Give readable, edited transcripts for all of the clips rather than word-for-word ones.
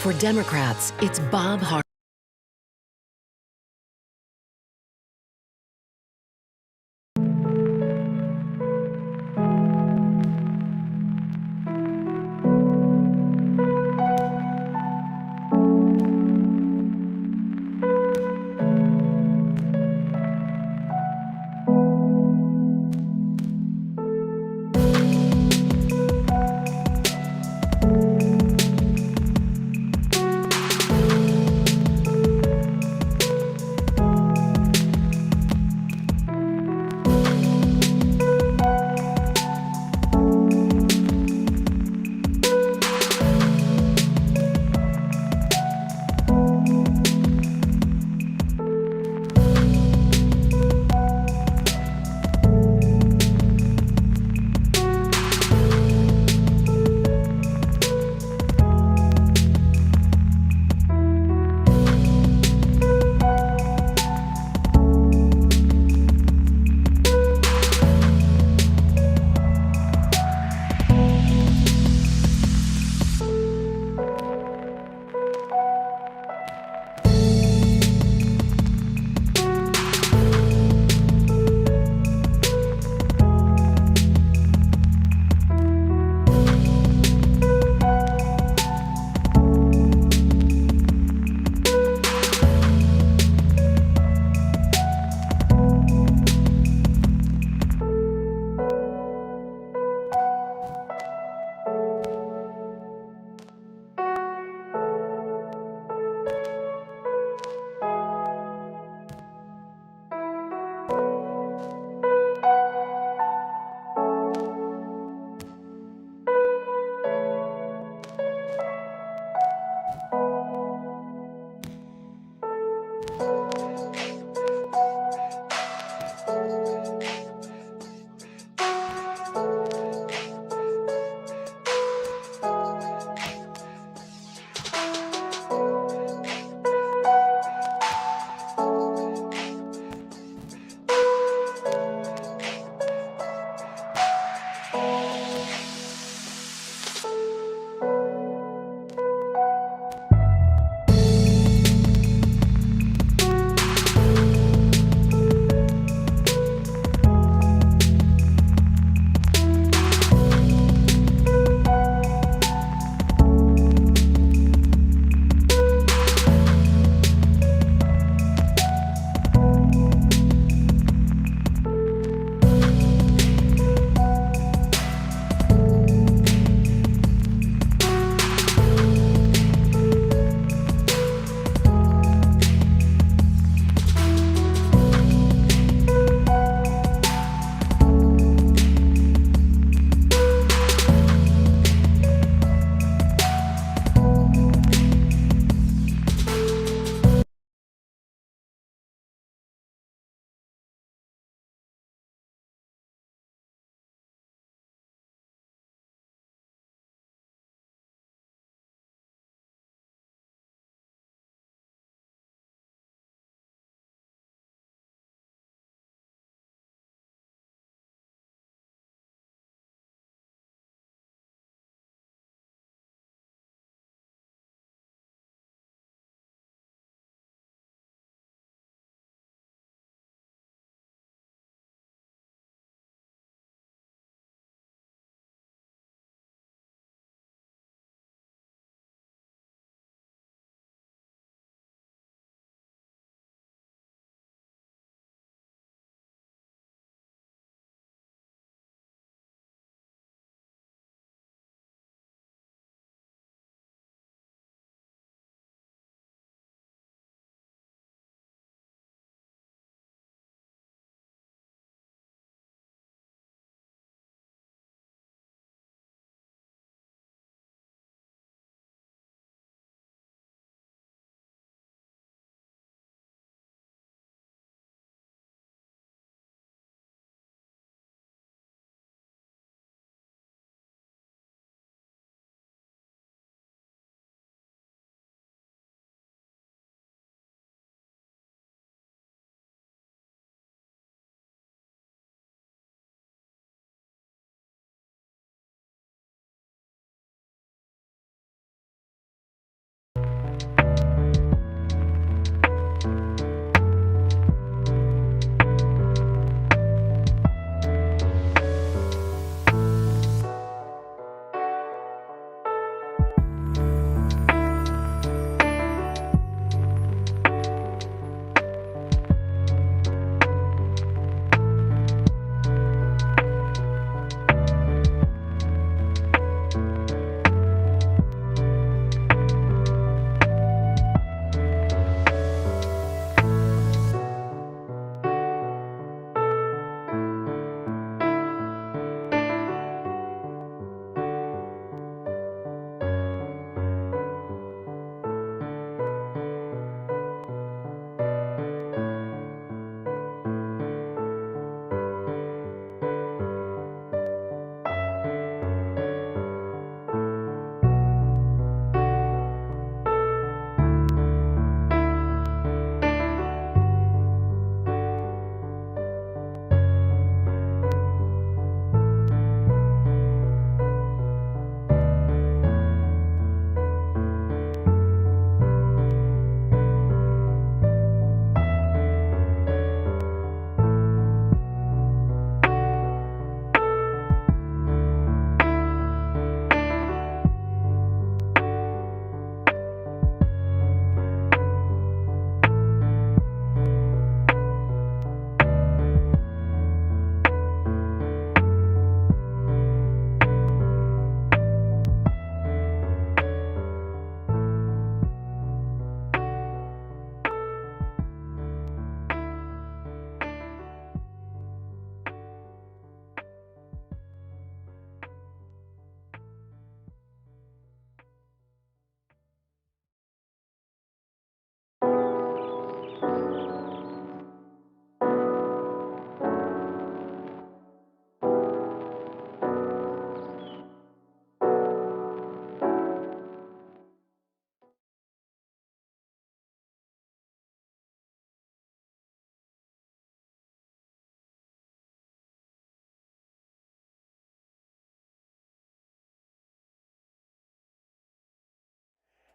For Democrats, it's Bob Hart.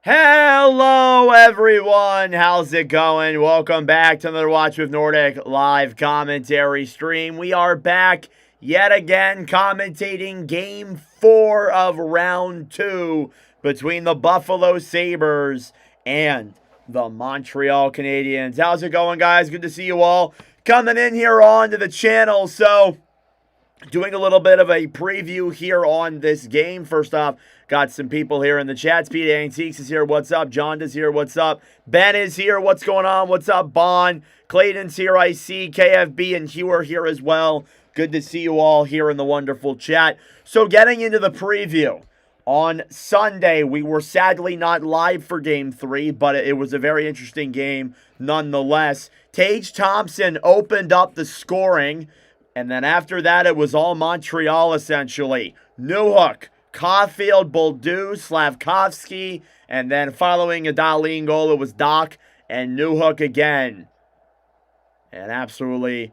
Hello, everyone. How's it going? Welcome back to another Watch with Nordic live commentary stream. We are back yet again commentating Game 4 of Round 2 between the Buffalo Sabres and the Montreal Canadiens. How's it going, guys? Good to see you all coming in here onto the channel. So, doing a little bit of a preview here on this game. First off, got some people here in the chat. Speed Antiques is here. What's up? John is here. What's up? Ben is here. What's going on? What's up, Bon? Clayton's here. I see KFB and Hugh are here as well. Good to see you all here in the wonderful chat. So getting into the preview. On Sunday, we were sadly not live for Game 3, but it was a very interesting game nonetheless. Tage Thompson opened up the scoring. And then after that, it was all Montreal, essentially. Newhook, Caulfield, Boldu, Slavkovsky, and then following a Dahlin goal, it was Doc and Newhook again. An absolutely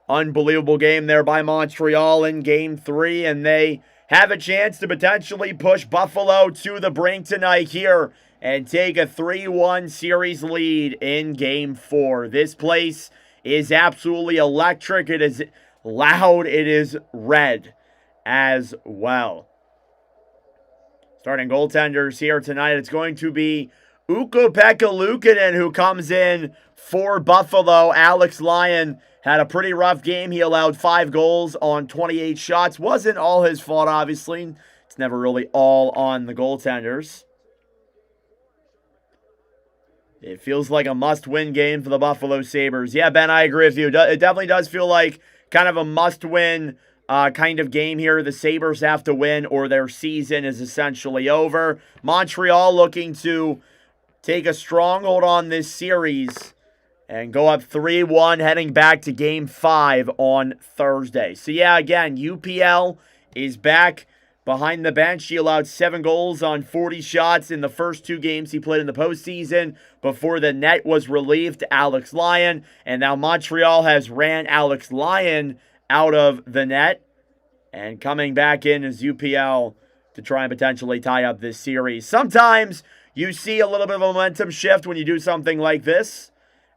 unbelievable game there by Montreal in Game 3, and they have a chance to potentially push Buffalo to the brink tonight here and take a 3-1 series lead in Game 4. This place is absolutely electric. It is loud. It is red as well. Starting goaltenders here tonight, it's going to be Ukko-Pekka Luukkonen who comes in for Buffalo. Alex Lyon had a pretty rough game. He allowed 5 goals on 28 shots. Wasn't all his fault, obviously. It's never really all on the goaltenders. It feels like a must-win game for the Buffalo Sabres. Yeah, Ben, I agree with you. It definitely does feel like kind of a must-win kind of game here. The Sabres have to win or their season is essentially over. Montreal looking to take a stronghold on this series and go up 3-1 heading back to Game 5 on Thursday. So, yeah, again, UPL is back behind the bench. He allowed 7 goals on 40 shots in the first 2 games he played in the postseason before the net was relieved to Alex Lyon. And now Montreal has ran Alex Lyon out of the net. And coming back in is UPL to try and potentially tie up this series. Sometimes you see a little bit of a momentum shift when you do something like this.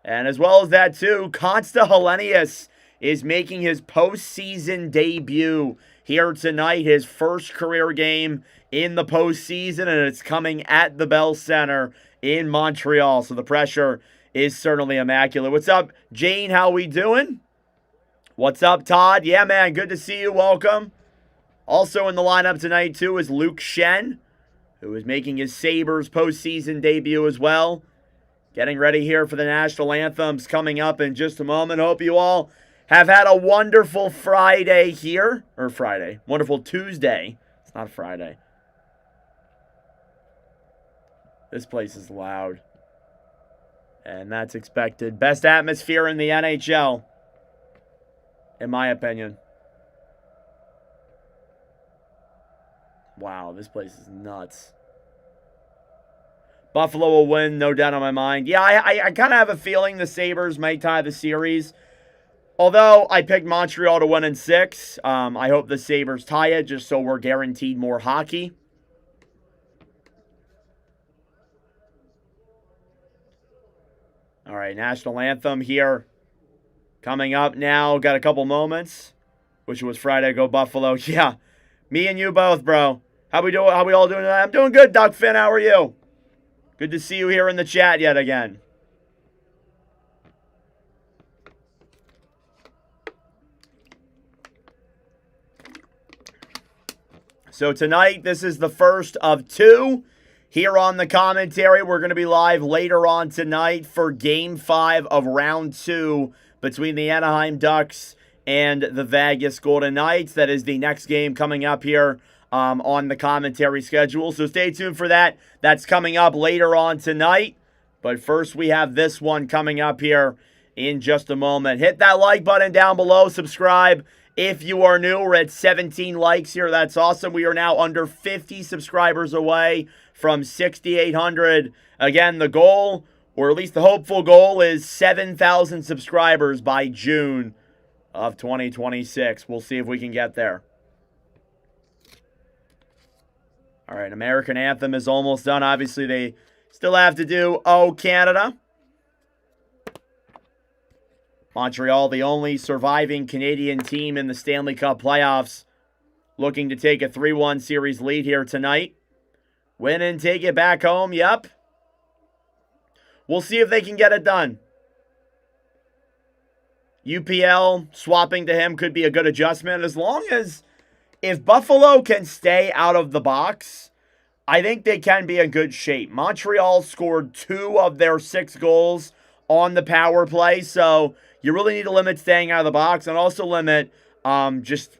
And as well as that too, Konsta Helenius is making his postseason debut here tonight, his first career game in the postseason, and it's coming at the Bell Center in Montreal. So the pressure is certainly immaculate. What's up, Jane? How we doing? What's up, Todd? Yeah, man, good to see you. Welcome. Also in the lineup tonight, too, is Luke Shen, who is making his Sabres postseason debut as well. Getting ready here for the national anthems coming up in just a moment. Hope you all have had a wonderful Friday here. Or Friday. Wonderful Tuesday. It's not Friday. This place is loud. And that's expected. Best atmosphere in the NHL. In my opinion. Wow, this place is nuts. Buffalo will win, no doubt on my mind. Yeah, I kind of have a feeling the Sabres may tie the series. Although I picked Montreal to win in 6, I hope the Sabres tie it just so we're guaranteed more hockey. All right, national anthem here. Coming up now, got a couple moments. Wish it was Friday, go Buffalo. Yeah, me and you both, bro. How we doing? How we all doing tonight? I'm doing good, Doc Finn. How are you? Good to see you here in the chat yet again. So tonight, this is the first of 2 here on the commentary. We're going to be live later on tonight for Game 5 of Round 2 between the Anaheim Ducks and the Vegas Golden Knights. That is the next game coming up here on the commentary schedule. So stay tuned for that. That's coming up later on tonight. But first, we have this one coming up here in just a moment. Hit that like button down below. Subscribe if you are new. We're at 17 likes here. That's awesome. We are now under 50 subscribers away from 6,800. Again, the goal, or at least the hopeful goal, is 7,000 subscribers by June of 2026. We'll see if we can get there. All right, American anthem is almost done. Obviously, they still have to do Oh Canada. Montreal, the only surviving Canadian team in the Stanley Cup playoffs, looking to take a 3-1 series lead here tonight. Win and take it back home, yep. We'll see if they can get it done. UPL swapping to him could be a good adjustment as long as if Buffalo can stay out of the box, I think they can be in good shape. Montreal scored 2 of their 6 goals on the power play, so you really need to limit staying out of the box and also limit just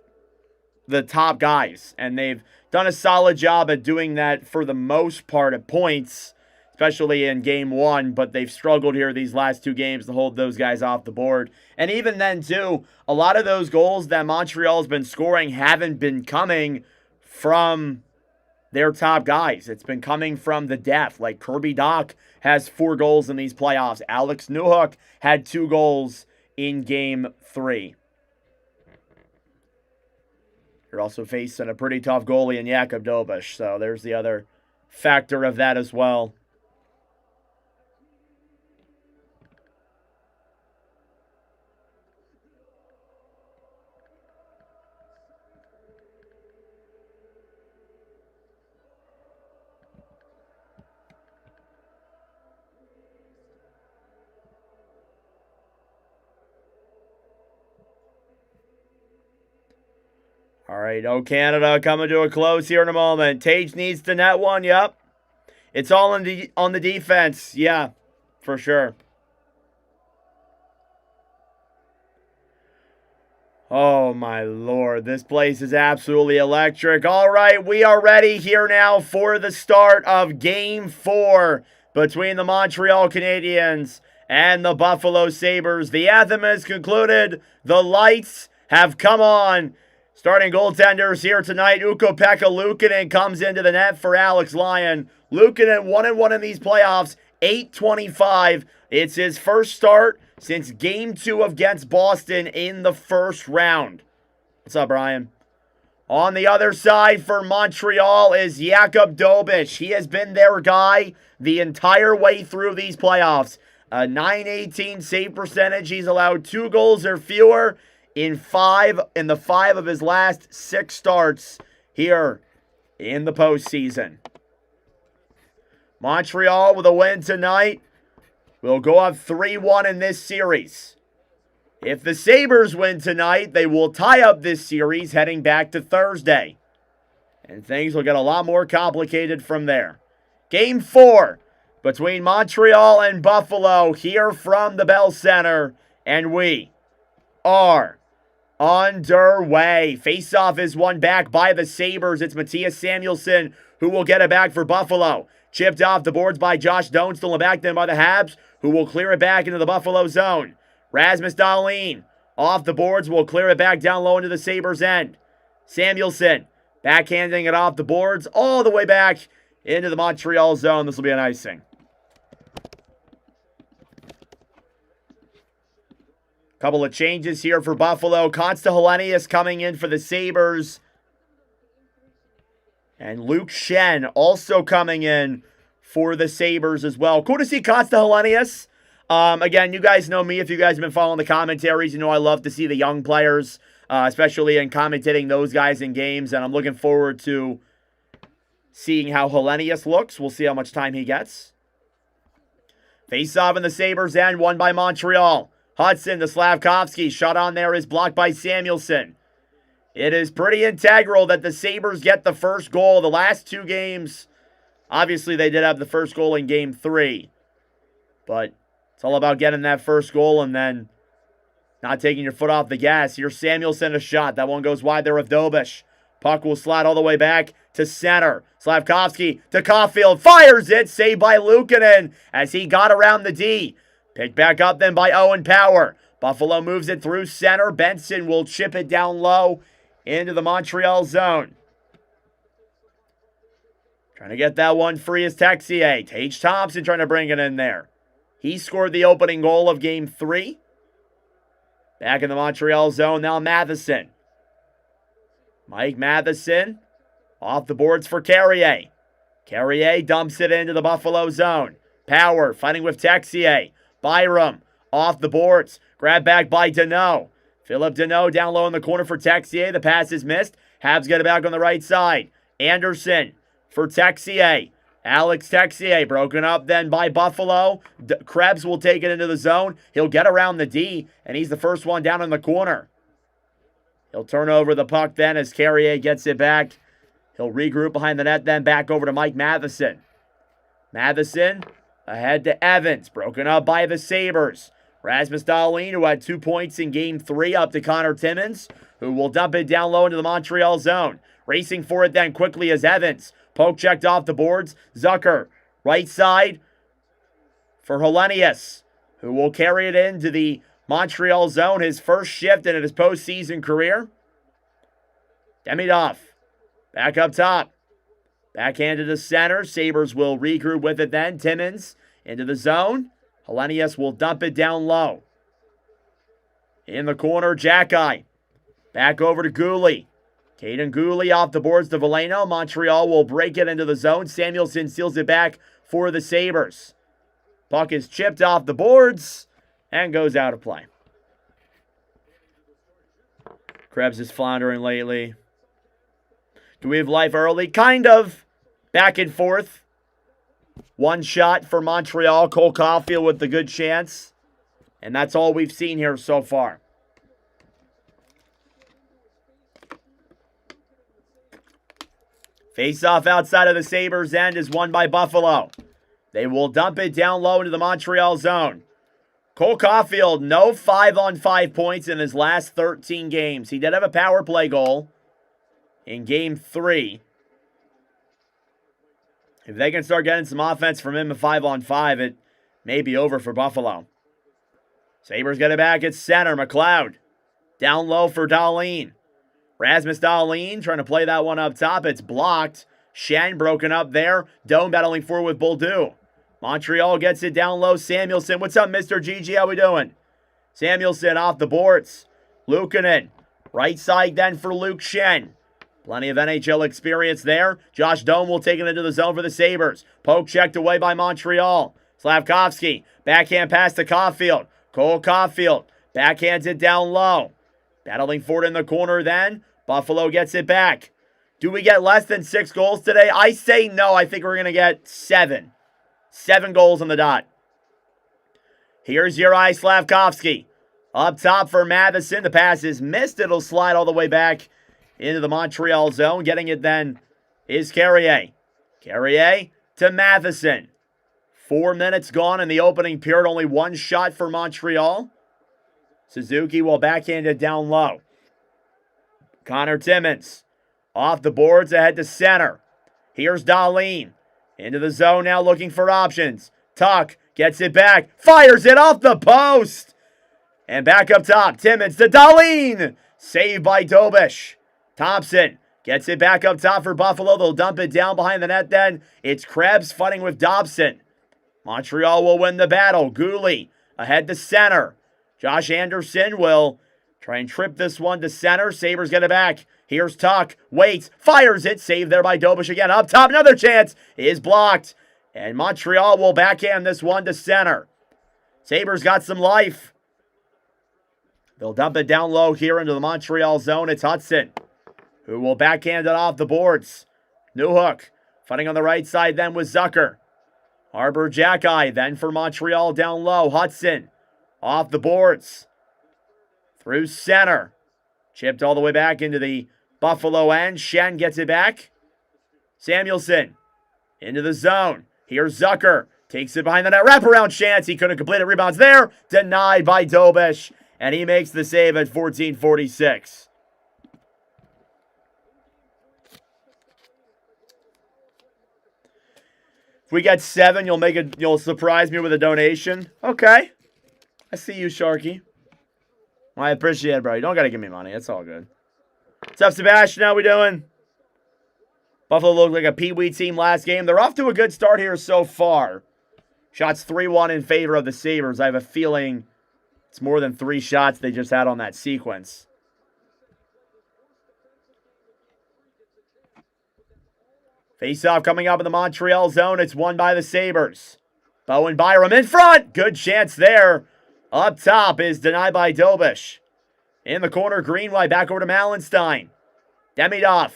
the top guys. And they've done a solid job at doing that for the most part at points, especially in game 1, but they've struggled here these last 2 games to hold those guys off the board. And even then, too, a lot of those goals that Montreal's been scoring haven't been coming from their top guys. It's been coming from the depth. Like Kirby Dach has 4 goals in these playoffs. Alex Newhook had 2 goals in game 3. You're also facing a pretty tough goalie in Jakub Dobeš, so there's the other factor of that as well. All right, Oh Canada coming to a close here in a moment. Tage needs to net one, yep. It's all on the defense, yeah, for sure. Oh, my Lord, this place is absolutely electric. All right, we are ready here now for the start of Game 4 between the Montreal Canadiens and the Buffalo Sabres. The anthem is concluded. The lights have come on. Starting goaltenders here tonight, Ukko-Pekka Luukkonen comes into the net for Alex Lyon. Luukkonen 1-1 in these playoffs, .825. It's his first start since Game 2 against Boston in the first round. What's up, Brian? On the other side for Montreal is Jakub Dobeš. He has been their guy the entire way through these playoffs. A .918 save percentage. He's allowed 2 goals or fewer in the 5 of his last 6 starts here in the postseason. Montreal with a win tonight will go up 3-1 in this series. If the Sabres win tonight, they will tie up this series heading back to Thursday. And things will get a lot more complicated from there. Game 4 between Montreal and Buffalo here from the Bell Center. And we are underway. Faceoff is won back by the Sabres. It's Mattias Samuelsson who will get it back for Buffalo. Chipped off the boards by Josh Doan, stolen back then by the Habs, who will clear it back into the Buffalo zone. Rasmus Dahlin off the boards, will clear it back down low into the Sabres end. Samuelsson backhanding it off the boards all the way back into the Montreal zone. This will be an icing. Couple of changes here for Buffalo. Constantinius coming in for the Sabres. And Luke Shen also coming in for the Sabres as well. Cool to see Constantinius. Again, you guys know me. If you guys have been following the commentaries, you know I love to see the young players, especially in commentating those guys in games. And I'm looking forward to seeing how Helenius looks. We'll see how much time he gets. Face-off in the Sabres end, won by Montreal. Hudson to Slavkovsky. Shot on there is blocked by Samuelsson. It is pretty integral that the Sabres get the first goal. The last 2 games, obviously they did have the first goal in Game 3. But it's all about getting that first goal and then not taking your foot off the gas. Here's Samuelsson a shot. That one goes wide there with Dobeš. Puck will slide all the way back to center. Slavkovsky to Caulfield. Fires it. Saved by Luukkonen as he got around the D. Picked back up then by Owen Power. Buffalo moves it through center. Benson will chip it down low into the Montreal zone. Trying to get that one free is Texier. Tage Thompson trying to bring it in there. He scored the opening goal of Game 3. Back in the Montreal zone, now Matheson. Mike Matheson Off the boards for Carrier. Carrier dumps it into the Buffalo zone. Power fighting with Texier. Byram off the boards. Grab back by Deneau. Philip Deneau down low in the corner for Texier. The pass is missed. Habs get it back on the right side. Anderson for Texier. Alex Texier broken up then by Buffalo. Krebs will take it into the zone. He'll get around the D, and he's the first one down in the corner. He'll turn over the puck then as Carrier gets it back. He'll regroup behind the net, then back over to Mike Matheson. Matheson ahead to Evans. Broken up by the Sabres. Rasmus Dahlin, who had 2 points in Game 3, up to Connor Timmins, who will dump it down low into the Montreal zone. Racing for it then quickly as Evans. Poke checked off the boards. Zucker, right side for Hellenius, who will carry it into the Montreal zone. His first shift in his postseason career. Demidov, back up top. Backhanded to center. Sabres will regroup with it then. Timmins into the zone. Hellenius will dump it down low. In the corner, Jackeye. Back over to Gooley. Caden Gooley off the boards to Veleno. Montreal will break it into the zone. Samuelson seals it back for the Sabres. Puck is chipped off the boards and goes out of play. Krebs is floundering lately. Do we have life early? Kind of. Back and forth. One shot for Montreal. Cole Caulfield with the good chance. And that's all we've seen here so far. Face-off outside of the Sabres' end is won by Buffalo. They will dump it down low into the Montreal zone. Cole Caulfield, no 5-on-5 points in his last 13 games. He did have a power play goal in Game 3. If they can start getting some offense from him at 5-on-5, it may be over for Buffalo. Sabres get it back at center. McLeod down low for Dahlin. Rasmus Dahlin trying to play that one up top. It's blocked. Shen broken up there. Dome battling forward with Boldu. Montreal gets it down low. Samuelson. What's up, Mr. GG? How we doing? Samuelson off the boards. Luukkonen. Right side then for Luke Shen. Plenty of NHL experience there. Josh Dome will take it into the zone for the Sabres. Poke checked away by Montreal. Slavkovsky. Backhand pass to Caulfield. Cole Caulfield. Backhands it down low. Battling for it in the corner then. Buffalo gets it back. Do we get less than 6 goals today? I say no. I think we're going to get 7. 7 goals on the dot. Here's Juraj Slavkovsky. Up top for Matheson. The pass is missed. It'll slide all the way back into the Montreal zone. Getting it then is Carrier. Carrier to Matheson. 4 minutes gone in the opening period. Only 1 shot for Montreal. Suzuki will backhand it down low. Connor Timmins off the boards ahead to center. Here's Dahlin. Into the zone now looking for options. Tuck gets it back. Fires it off the post. And back up top. Timmins to Dahlin. Saved by Dobish. Thompson gets it back up top for Buffalo. They'll dump it down behind the net then. It's Krebs fighting with Dobson. Montreal will win the battle. Gooley ahead to center. Josh Anderson will try and trip this one to center. Sabres get it back. Here's Tuck. Waits. Fires it. Saved there by Dobish again. Up top. Another chance. Is blocked. And Montreal will backhand this one to center. Sabres got some life. They'll dump it down low here into the Montreal zone. It's Hudson, who will backhand it off the boards. Newhook fighting on the right side then with Zucker. Arbor Jackeye then for Montreal down low. Hudson off the boards. Through center. Chipped all the way back into the Buffalo end. Shen gets it back. Samuelson into the zone. Here's Zucker. Takes it behind the net. Wraparound chance. He couldn't complete it. Rebounds there. Denied by Dobish. And he makes the save at 14:46. If we get 7, you'll surprise me with a donation. Okay. I see you, Sharky. I appreciate it, bro. You don't got to give me money. It's all good. What's up, Sebastian? How we doing? Buffalo looked like a Pee-wee team last game. They're off to a good start here so far. Shots 3-1 in favor of the Sabres. I have a feeling it's more than 3 shots they just had on that sequence. Face-off coming up in the Montreal zone. It's won by the Sabres. Bowen Byram in front. Good chance there. Up top is denied by Dobish. In the corner, Greenway back over to Malenstein. Demidov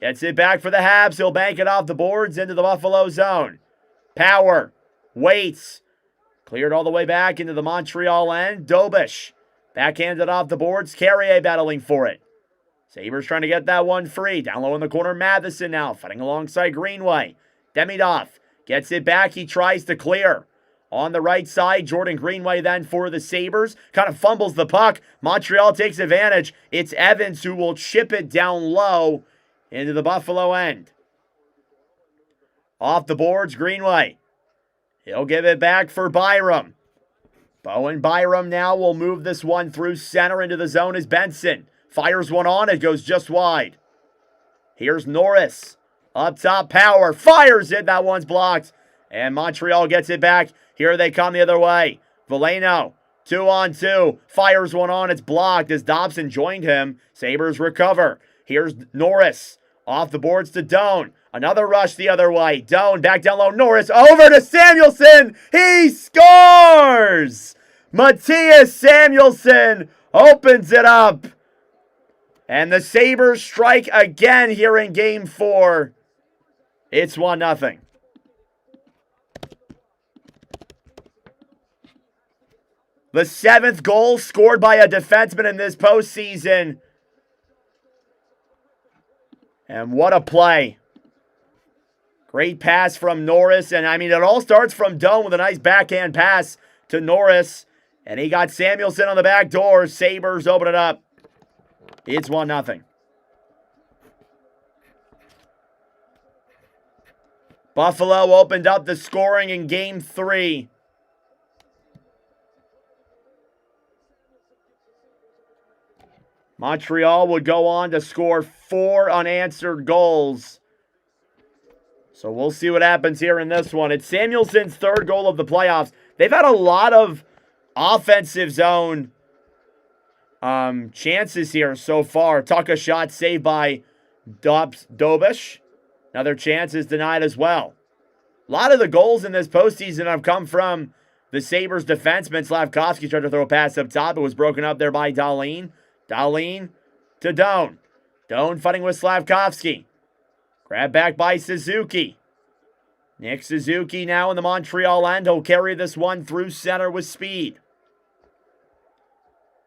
gets it back for the Habs. He'll bank it off the boards into the Buffalo zone. Power waits. Cleared all the way back into the Montreal end. Dobish backhanded off the boards. Carrier battling for it. Sabres trying to get that one free. Down low in the corner, Matheson now fighting alongside Greenway. Demidov gets it back. He tries to clear. On the right side, Jordan Greenway then for the Sabres. Kind of fumbles the puck. Montreal takes advantage. It's Evans who will chip it down low into the Buffalo end. Off the boards, Greenway. He'll give it back for Byram. Bowen Byram now will move this one through center into the zone as Benson. Fires one on, it goes just wide. Here's Norris. Up top, Power. Fires it, that one's blocked. And Montreal gets it back. Here they come the other way. Veleno, 2-on-2. Fires one on, it's blocked as Thompson joined him. Sabres recover. Here's Norris. Off the boards to Doan. Another rush the other way. Doan back down low. Norris over to Samuelsson. He scores! Mattias Samuelsson opens it up. And the Sabres strike again here in Game 4. It's 1-0. The 7th goal scored by a defenseman in this postseason. And what a play. Great pass from Norris. And I mean, it all starts from Doan with a nice backhand pass to Norris. And he got Samuelsson on the back door. Sabres open it up. It's 1-0. Buffalo opened up the scoring in Game 3. Montreal would go on to score 4 unanswered goals. So we'll see what happens here in this one. It's Samuelsson's 3rd goal of the playoffs. They've had a lot of offensive zone chances here so far. Tuck a shot saved by Dobish. Another chance is denied as well. A lot of the goals in this postseason have come from the Sabres defenseman. Slavkovsky tried to throw a pass up top. It was broken up there by Dahlin. Dahlin to Doan. Doan fighting with Slavkovsky. Grabbed back by Suzuki. Nick Suzuki now in the Montreal end. He'll carry this one through center with speed.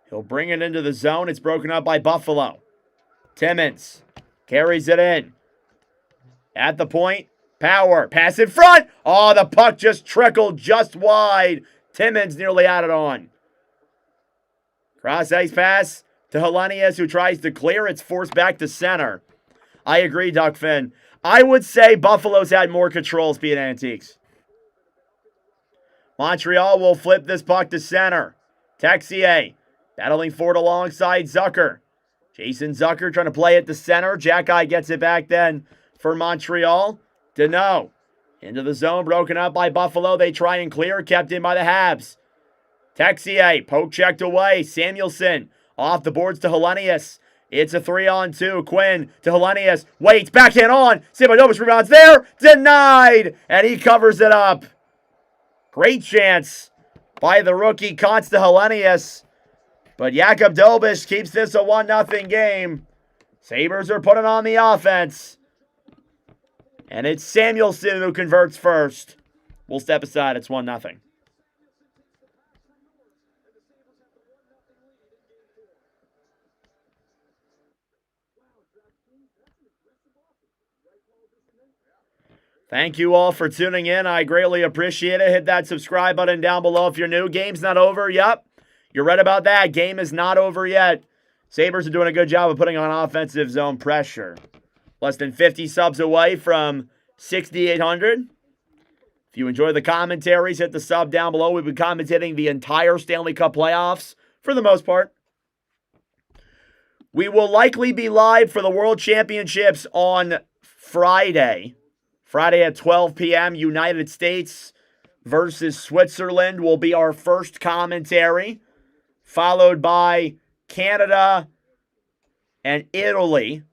He'll bring it into the zone. It's broken up by Buffalo. Timmins carries it in. At the point, Power. Pass in front. Oh, the puck just trickled just wide. Timmins nearly had it on. Cross ice pass to Hellenius, who tries to clear. It's forced back to center. I agree, Duck Finn. I would say Buffalo's had more control, Speed Antiques. Montreal will flip this puck to center. Texier battling for it alongside Zucker. Jason Zucker trying to play it to center. Jackeye gets it back then for Montreal. Deneau into the zone, broken up by Buffalo. They try and clear, kept in by the Habs. Texier, poke checked away. Samuelsson off the boards to Hellenius. It's a 3-on-2. Quinn to Hellenius. Waits, backhand on. Sibanovich rebounds there. Denied. And he covers it up. Great chance by the rookie Konsta Hellenius. But Jakub Dobish keeps this a 1-0 game. Sabres are putting on the offense. And it's Samuelsson who converts first. We'll step aside. It's 1-0. Thank you all for tuning in. I greatly appreciate it. Hit that subscribe button down below if you're new. Game's not over. Yep, you're right about that. Game is not over yet. Sabres are doing a good job of putting on offensive zone pressure. Less than 50 subs away from 6,800. If you enjoy the commentaries, hit the sub down below. We've been commentating the entire Stanley Cup playoffs for the most part. We will likely be live for the World Championships on Friday. Friday at 12 p.m., United States versus Switzerland will be our first commentary, followed by Canada and Italy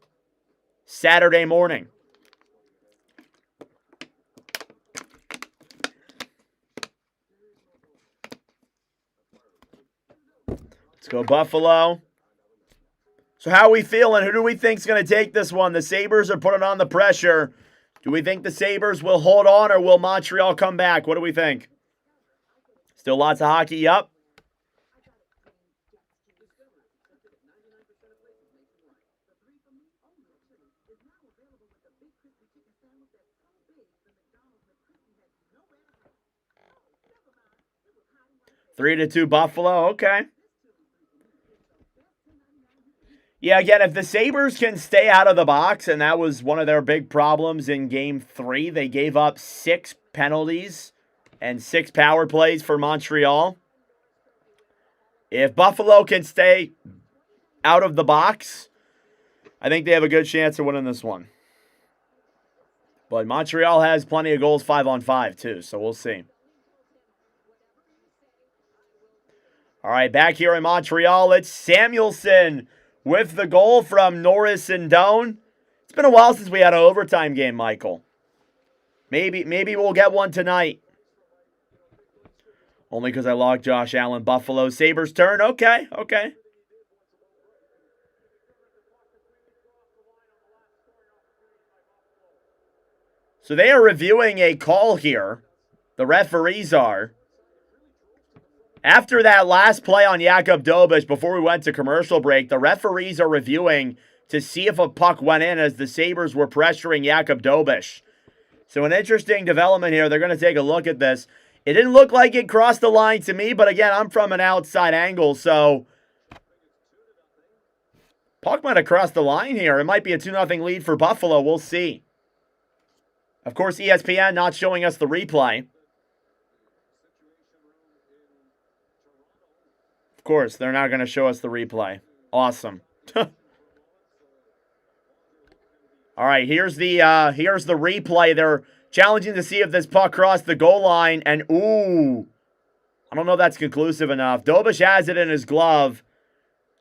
Saturday morning. Go Buffalo. So how are we feeling? Who do we think's going to take this one? The Sabres are putting on the pressure. Do we think the Sabres will hold on or will Montreal come back? What do we think? Still lots of hockey up. Three to 2 Buffalo. Okay. Yeah, again, if the Sabres can stay out of the box, and that was one of their big problems in Game 3, they gave up 6 penalties and 6 power plays for Montreal. If Buffalo can stay out of the box, I think they have a good chance of winning this one. But Montreal has plenty of goals 5-on-5 too, so we'll see. All right, back here in Montreal, it's Samuelson with the goal from Norris and Doan. It's been a while since we had an overtime game, Michael. Maybe we'll get one tonight. Only because I logged Josh Allen. Buffalo Sabres turn. Okay. So they are reviewing a call here. The referees are. After that last play on Jakub Dobeš, before we went to commercial break, the referees are reviewing to see if a puck went in as the Sabres were pressuring Jakub Dobeš. So an interesting development here. They're going to take a look at this. It didn't look like it crossed the line to me, but again, I'm from an outside angle, so puck might have crossed the line here. It might be a 2-0 lead for Buffalo. We'll see. Of course, ESPN not showing us the replay. Of course, they're not going to show us the replay. Awesome. All right, here's the replay. They're challenging to see if this puck crossed the goal line, and ooh, I don't know if that's conclusive enough. Dobeš has it in his glove.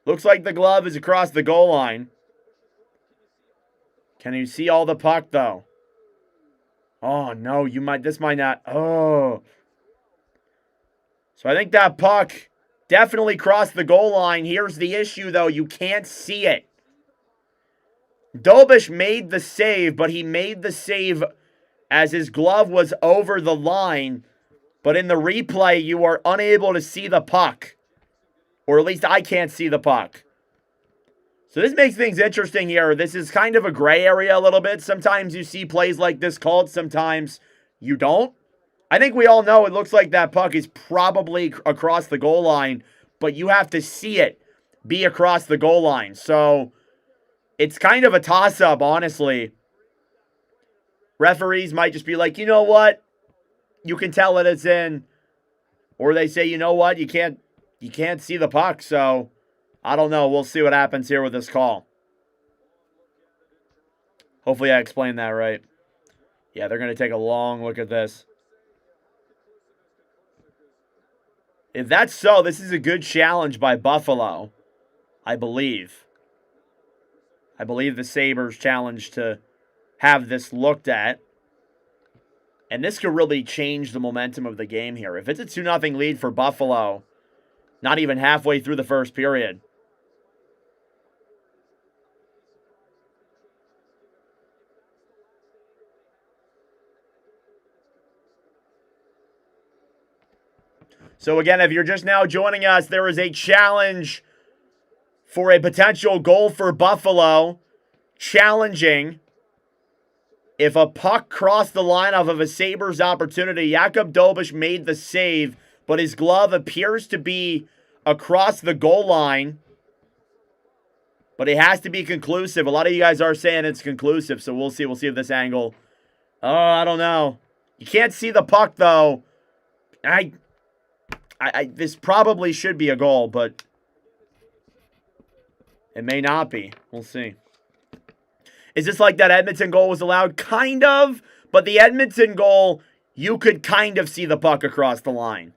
Looks like the glove is across the goal line. Can you see all the puck though? Oh no, this might not. Oh. So I think that puck definitely crossed the goal line. Here's the issue though, you can't see it. Dobeš made the save, but he made the save as his glove was over the line. But in the replay, you are unable to see the puck. Or at least I can't see the puck. So this makes things interesting here. This is kind of a gray area a little bit. Sometimes you see plays like this called, sometimes you don't. I think we all know it looks like that puck is probably across the goal line, but you have to see it be across the goal line. So it's kind of a toss-up, honestly. Referees might just be like, you know what? You can tell that it's in. Or they say, you know what? You can't see the puck. So I don't know. We'll see what happens here with this call. Hopefully I explained that right. Yeah, they're going to take a long look at this. If that's so, this is a good challenge by Buffalo, I believe. I believe the Sabres challenge to have this looked at. And this could really change the momentum of the game here. If it's a 2-0 lead for Buffalo, not even halfway through the first period. So again, if you're just now joining us, there is a challenge for a potential goal for Buffalo. Challenging if a puck crossed the line off of a Sabres opportunity. Jakub Dobeš made the save, but his glove appears to be across the goal line. But it has to be conclusive. A lot of you guys are saying it's conclusive, so we'll see. We'll see if this angle. Oh, I don't know. You can't see the puck, though. This probably should be a goal, but it may not be. We'll see. Is this like that Edmonton goal was allowed? Kind of. But the Edmonton goal, you could kind of see the puck across the line.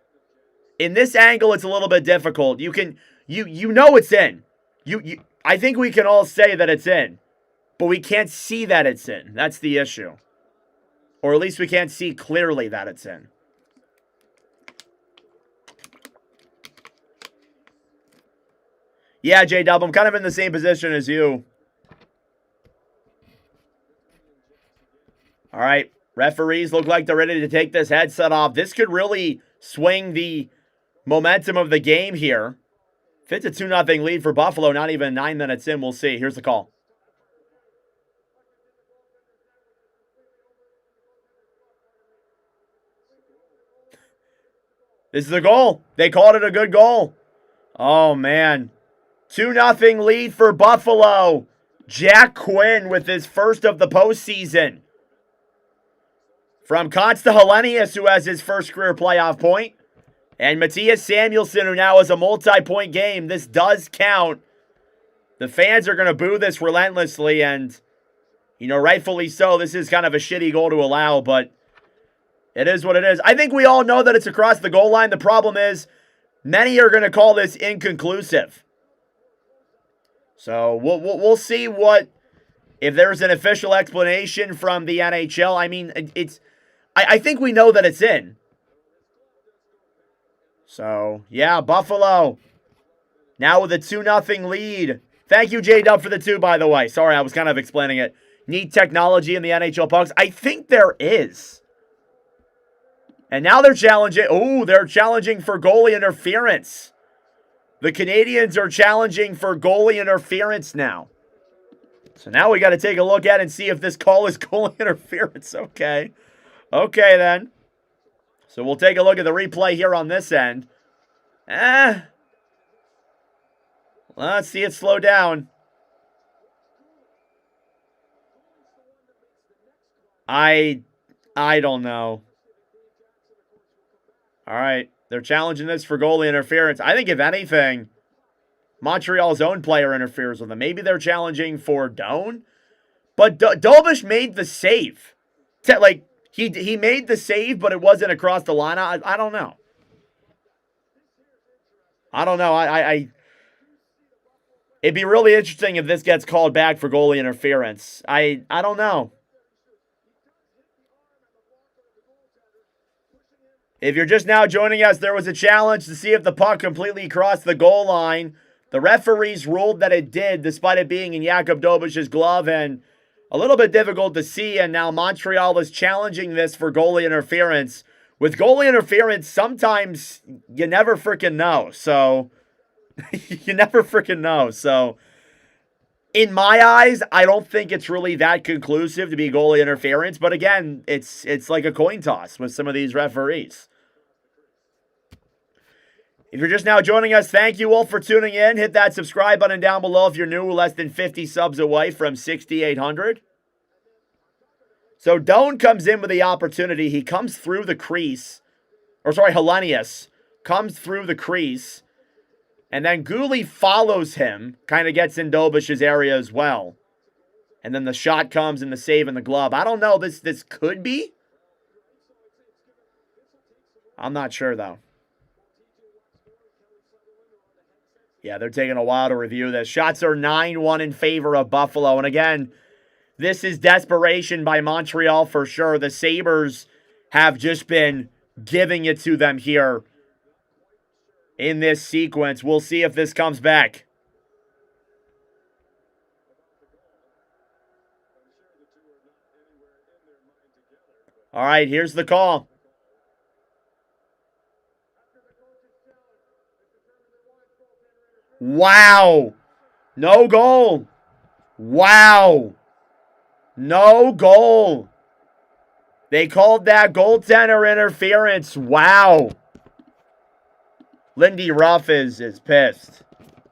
In this angle, it's a little bit difficult. You know it's in. I think we can all say that it's in. But we can't see that it's in. That's the issue. Or at least we can't see clearly that it's in. Yeah, J-Dub, I'm kind of in the same position as you. All right, referees look like they're ready to take this headset off. This could really swing the momentum of the game here. If it's a 2-0 lead for Buffalo, not even 9 minutes in, we'll see. Here's the call. This is a goal. They called it a good goal. Oh, man. 2-0 lead for Buffalo. Jack Quinn with his first of the postseason. From Constructive, who has his first career playoff point. And Matthias Samuelsson, who now has a multi-point game. This does count. The fans are going to boo this relentlessly, and, you know, rightfully so. This is kind of a shitty goal to allow, but it is what it is. I think we all know that it's across the goal line. The problem is many are going to call this inconclusive. So we'll see what, if there's an official explanation from the NHL. I mean, I think we know that it's in. So, yeah, Buffalo now with a 2-0 lead. Thank you, J-Dub, for the 2, by the way. Sorry, I was kind of explaining it. Need technology in the NHL pucks? I think there is. And now they're challenging. Oh, they're challenging for goalie interference. The Canadiens are challenging for goalie interference now. So now we got to take a look at it and see if this call is goalie interference. Okay. Okay, then. So we'll take a look at the replay here on this end. Let's see it slow down. I don't know. All right. They're challenging this for goalie interference. I think if anything, Montreal's own player interferes with them. Maybe they're challenging for Doan. But Dolbish made the save. He made the save, but it wasn't across the line. I don't know. I don't know. It'd be really interesting if this gets called back for goalie interference. I don't know. If you're just now joining us, there was a challenge to see if the puck completely crossed the goal line. The referees ruled that it did, despite it being in Jakub Dobish's glove, and a little bit difficult to see. And now Montreal is challenging this for goalie interference. With goalie interference, sometimes you never freaking know. So, you never freaking know. So, in my eyes, I don't think it's really that conclusive to be goalie interference. But again, it's like a coin toss with some of these referees. If you're just now joining us, thank you all for tuning in. Hit that subscribe button down below if you're new. We're less than 50 subs away from 6,800. So Doan comes in with the opportunity. He comes through the crease. Hellenius comes through the crease. And then Guhle follows him. Kind of gets in Dobish's area as well. And then the shot comes and the save in the glove. I don't know. This could be. I'm not sure, though. Yeah, they're taking a while to review this. Shots are 9-1 in favor of Buffalo. And again, this is desperation by Montreal for sure. The Sabres have just been giving it to them here in this sequence. We'll see if this comes back. All right, here's the call. Wow. No goal. Wow. No goal. They called that goaltender interference. Wow. Lindy Ruff is pissed.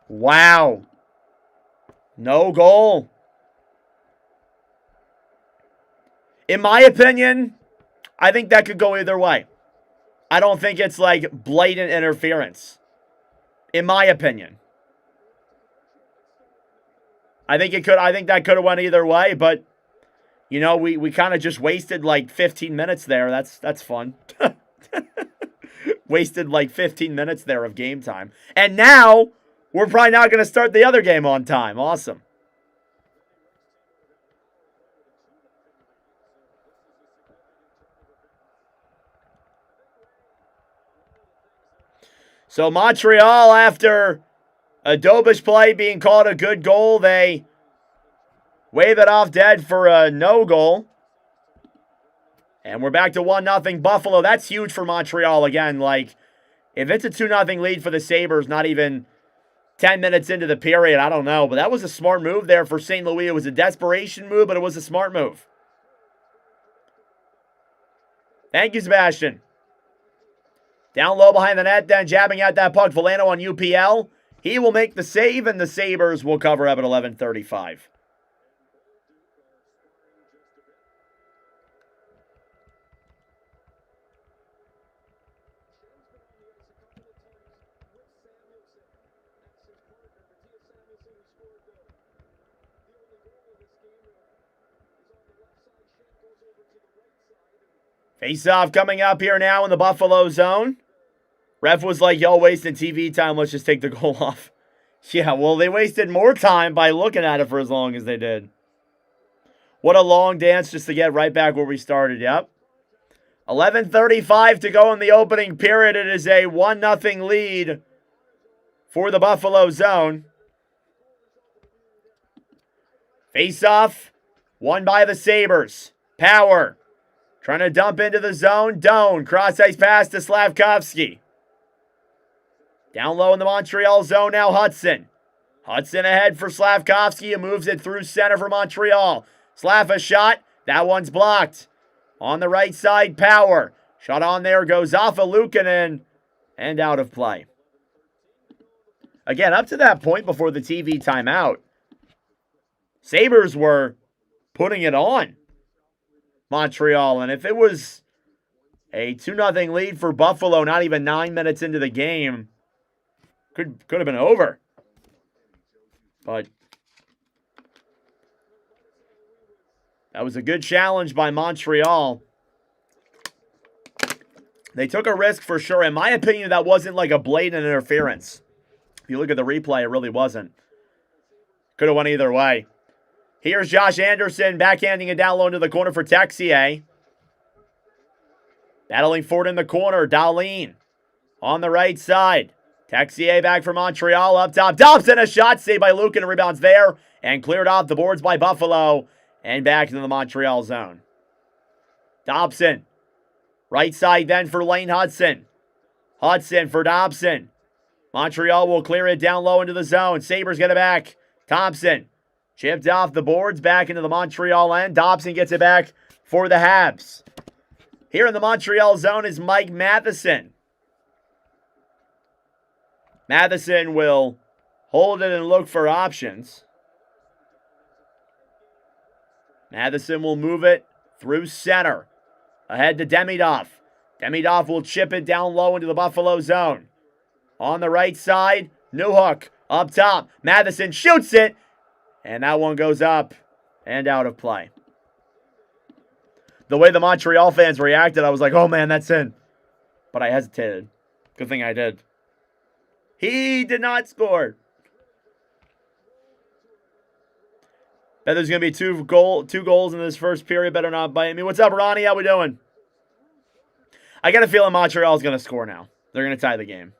Wow. No goal. In my opinion, I think that could go either way. I don't think it's like blatant interference. In my opinion. I think that could have went either way, but you know, we kind of just wasted like 15 minutes there. That's fun. Wasted like 15 minutes there of game time. And now we're probably not going to start the other game on time. Awesome. So Montreal, after A dopish play being called a good goal. They wave it off dead for a no goal. And we're back to 1-0 Buffalo. That's huge for Montreal again. Like, if it's a 2-0 lead for the Sabres, not even 10 minutes into the period, I don't know. But that was a smart move there for St. Louis. It was a desperation move, but it was a smart move. Thank you, Sebastian. Down low behind the net, then jabbing at that puck. Villano on UPL. He will make the save, and the Sabres will cover up at 11:35. Face-off coming up here now in the Buffalo zone. Ref was like, y'all wasting TV time. Let's just take the goal off. Yeah, well, they wasted more time by looking at it for as long as they did. What a long dance just to get right back where we started. Yep. 11:35 to go in the opening period. It is a 1-0 lead for the Buffalo zone. Face-off, won by the Sabres. Power. Trying to dump into the zone. Doan. Cross-ice pass to Slavkovsky. Down low in the Montreal zone now, Hudson. Hudson ahead for Slavkovsky. He moves it through center for Montreal. Slav a shot. That one's blocked. On the right side, Power. Shot on there goes off of Luukkonen and out of play. Again, up to that point before the TV timeout, Sabres were putting it on Montreal. And if it was a 2-0 lead for Buffalo, not even 9 minutes into the game, could have been over. But that was a good challenge by Montreal. They took a risk for sure. In my opinion, that wasn't like a blatant interference. If you look at the replay, it really wasn't. Could have went either way. Here's Josh Anderson backhanding it down low into the corner for Texier. Battling forward in the corner, Dahlin on the right side. Texier back for Montreal up top. Thompson, a shot saved by Luukkonen, rebounds there and cleared off the boards by Buffalo and back into the Montreal zone. Thompson, right side then for Lane Hudson. Hudson for Thompson. Montreal will clear it down low into the zone. Sabres get it back. Thompson chipped off the boards back into the Montreal end. Dobson gets it back for the Habs. Here in the Montreal zone is Mike Matheson. Matheson will hold it and look for options. Matheson will move it through center. Ahead to Demidov. Demidov will chip it down low into the Buffalo zone. On the right side, Newhook up top. Matheson shoots it. And that one goes up and out of play. The way the Montreal fans reacted, I was like, oh man, that's in. But I hesitated. Good thing I did. He did not score. Bet there's going to be two goals in this first period. Better not bite me. What's up, Ronnie? How we doing? I got a feeling Montreal is going to score now. They're going to tie the game.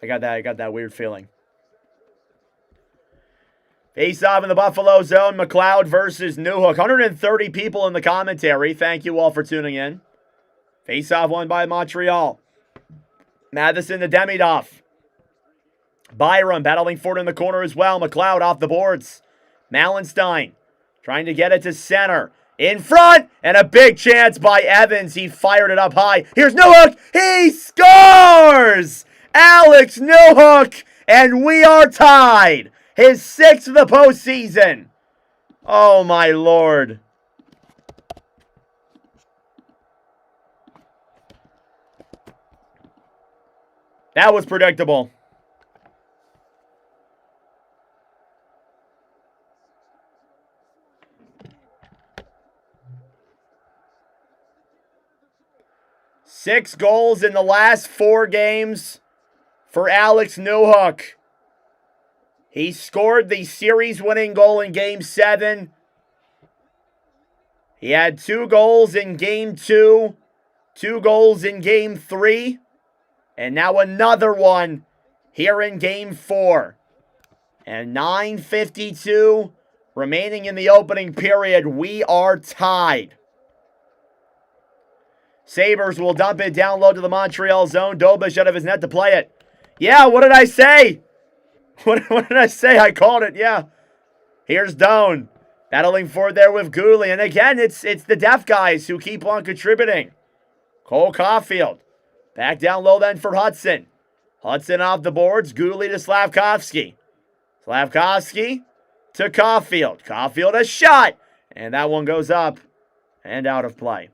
I got that weird feeling. Face off in the Buffalo zone. McLeod versus Newhook. 130 people in the commentary. Thank you all for tuning in. Face off won by Montreal. Matheson to Demidov. Byram battling forward in the corner as well. McLeod off the boards. Malenstein trying to get it to center. In front, and a big chance by Evans. He fired it up high. Here's Newhook. He scores! Alex Newhook, and we are tied. His 6th of the postseason. Oh, my Lord. That was predictable. Six goals in the last 4 games for Alex Newhook. He scored the series-winning goal in Game 7. He had 2 goals in Game 2, 2 goals in Game 3, and now another one here in Game 4. And 9:52 remaining in the opening period. We are tied. Sabres will dump it down low to the Montreal zone. Dobish out of his net to play it. Yeah, what did I say? What did I say? I called it, yeah. Here's Doan. Battling forward there with Gooley. And again, it's the deaf guys who keep on contributing. Cole Caulfield. Back down low then for Hudson. Hudson off the boards. Gooley to Slavkovsky. Slavkovsky to Caulfield. Caulfield a shot. And that one goes up and out of play.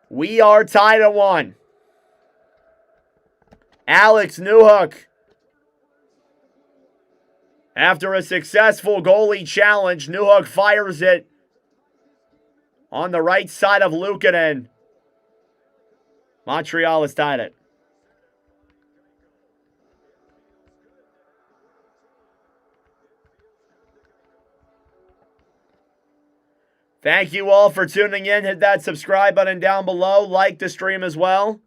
We are tied at 1. Alex Newhook. After a successful goalie challenge, Newhook fires it on the right side of Luukkonen. Montreal has tied it. Thank you all for tuning in. Hit that subscribe button down below. Like the stream as well.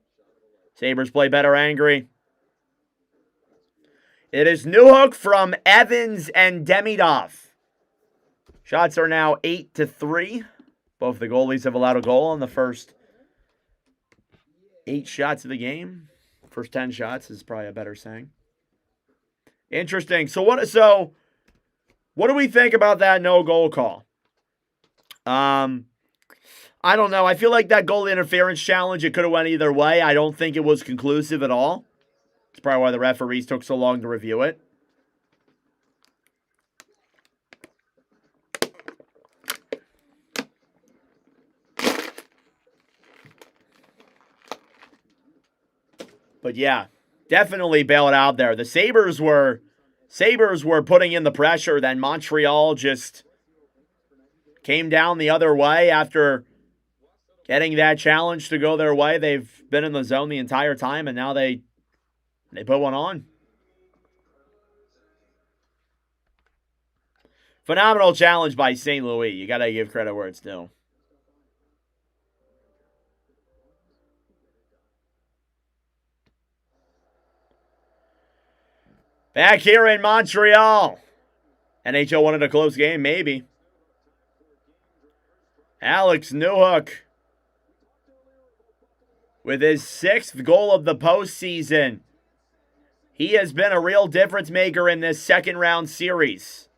Sabres play better angry. It is Newhook from Evans and Demidov. Shots are now 8-3. Both the goalies have allowed a goal on the first 8 shots of the game. First 10 shots is probably a better saying. Interesting. So what do we think about that no goal call? I don't know. I feel like that goalie interference challenge, it could have went either way. I don't think it was conclusive at all. That's probably why the referees took so long to review it. But yeah, definitely bail it out there. The Sabres were putting in the pressure. Then Montreal just came down the other way after getting that challenge to go their way. They've been in the zone the entire time, and now they put one on. Phenomenal challenge by St. Louis. You got to give credit where it's due. Back here in Montreal. NHL wanted a close game, maybe. Alex Newhook with his 6th goal of the postseason. He has been a real difference maker in this second round series.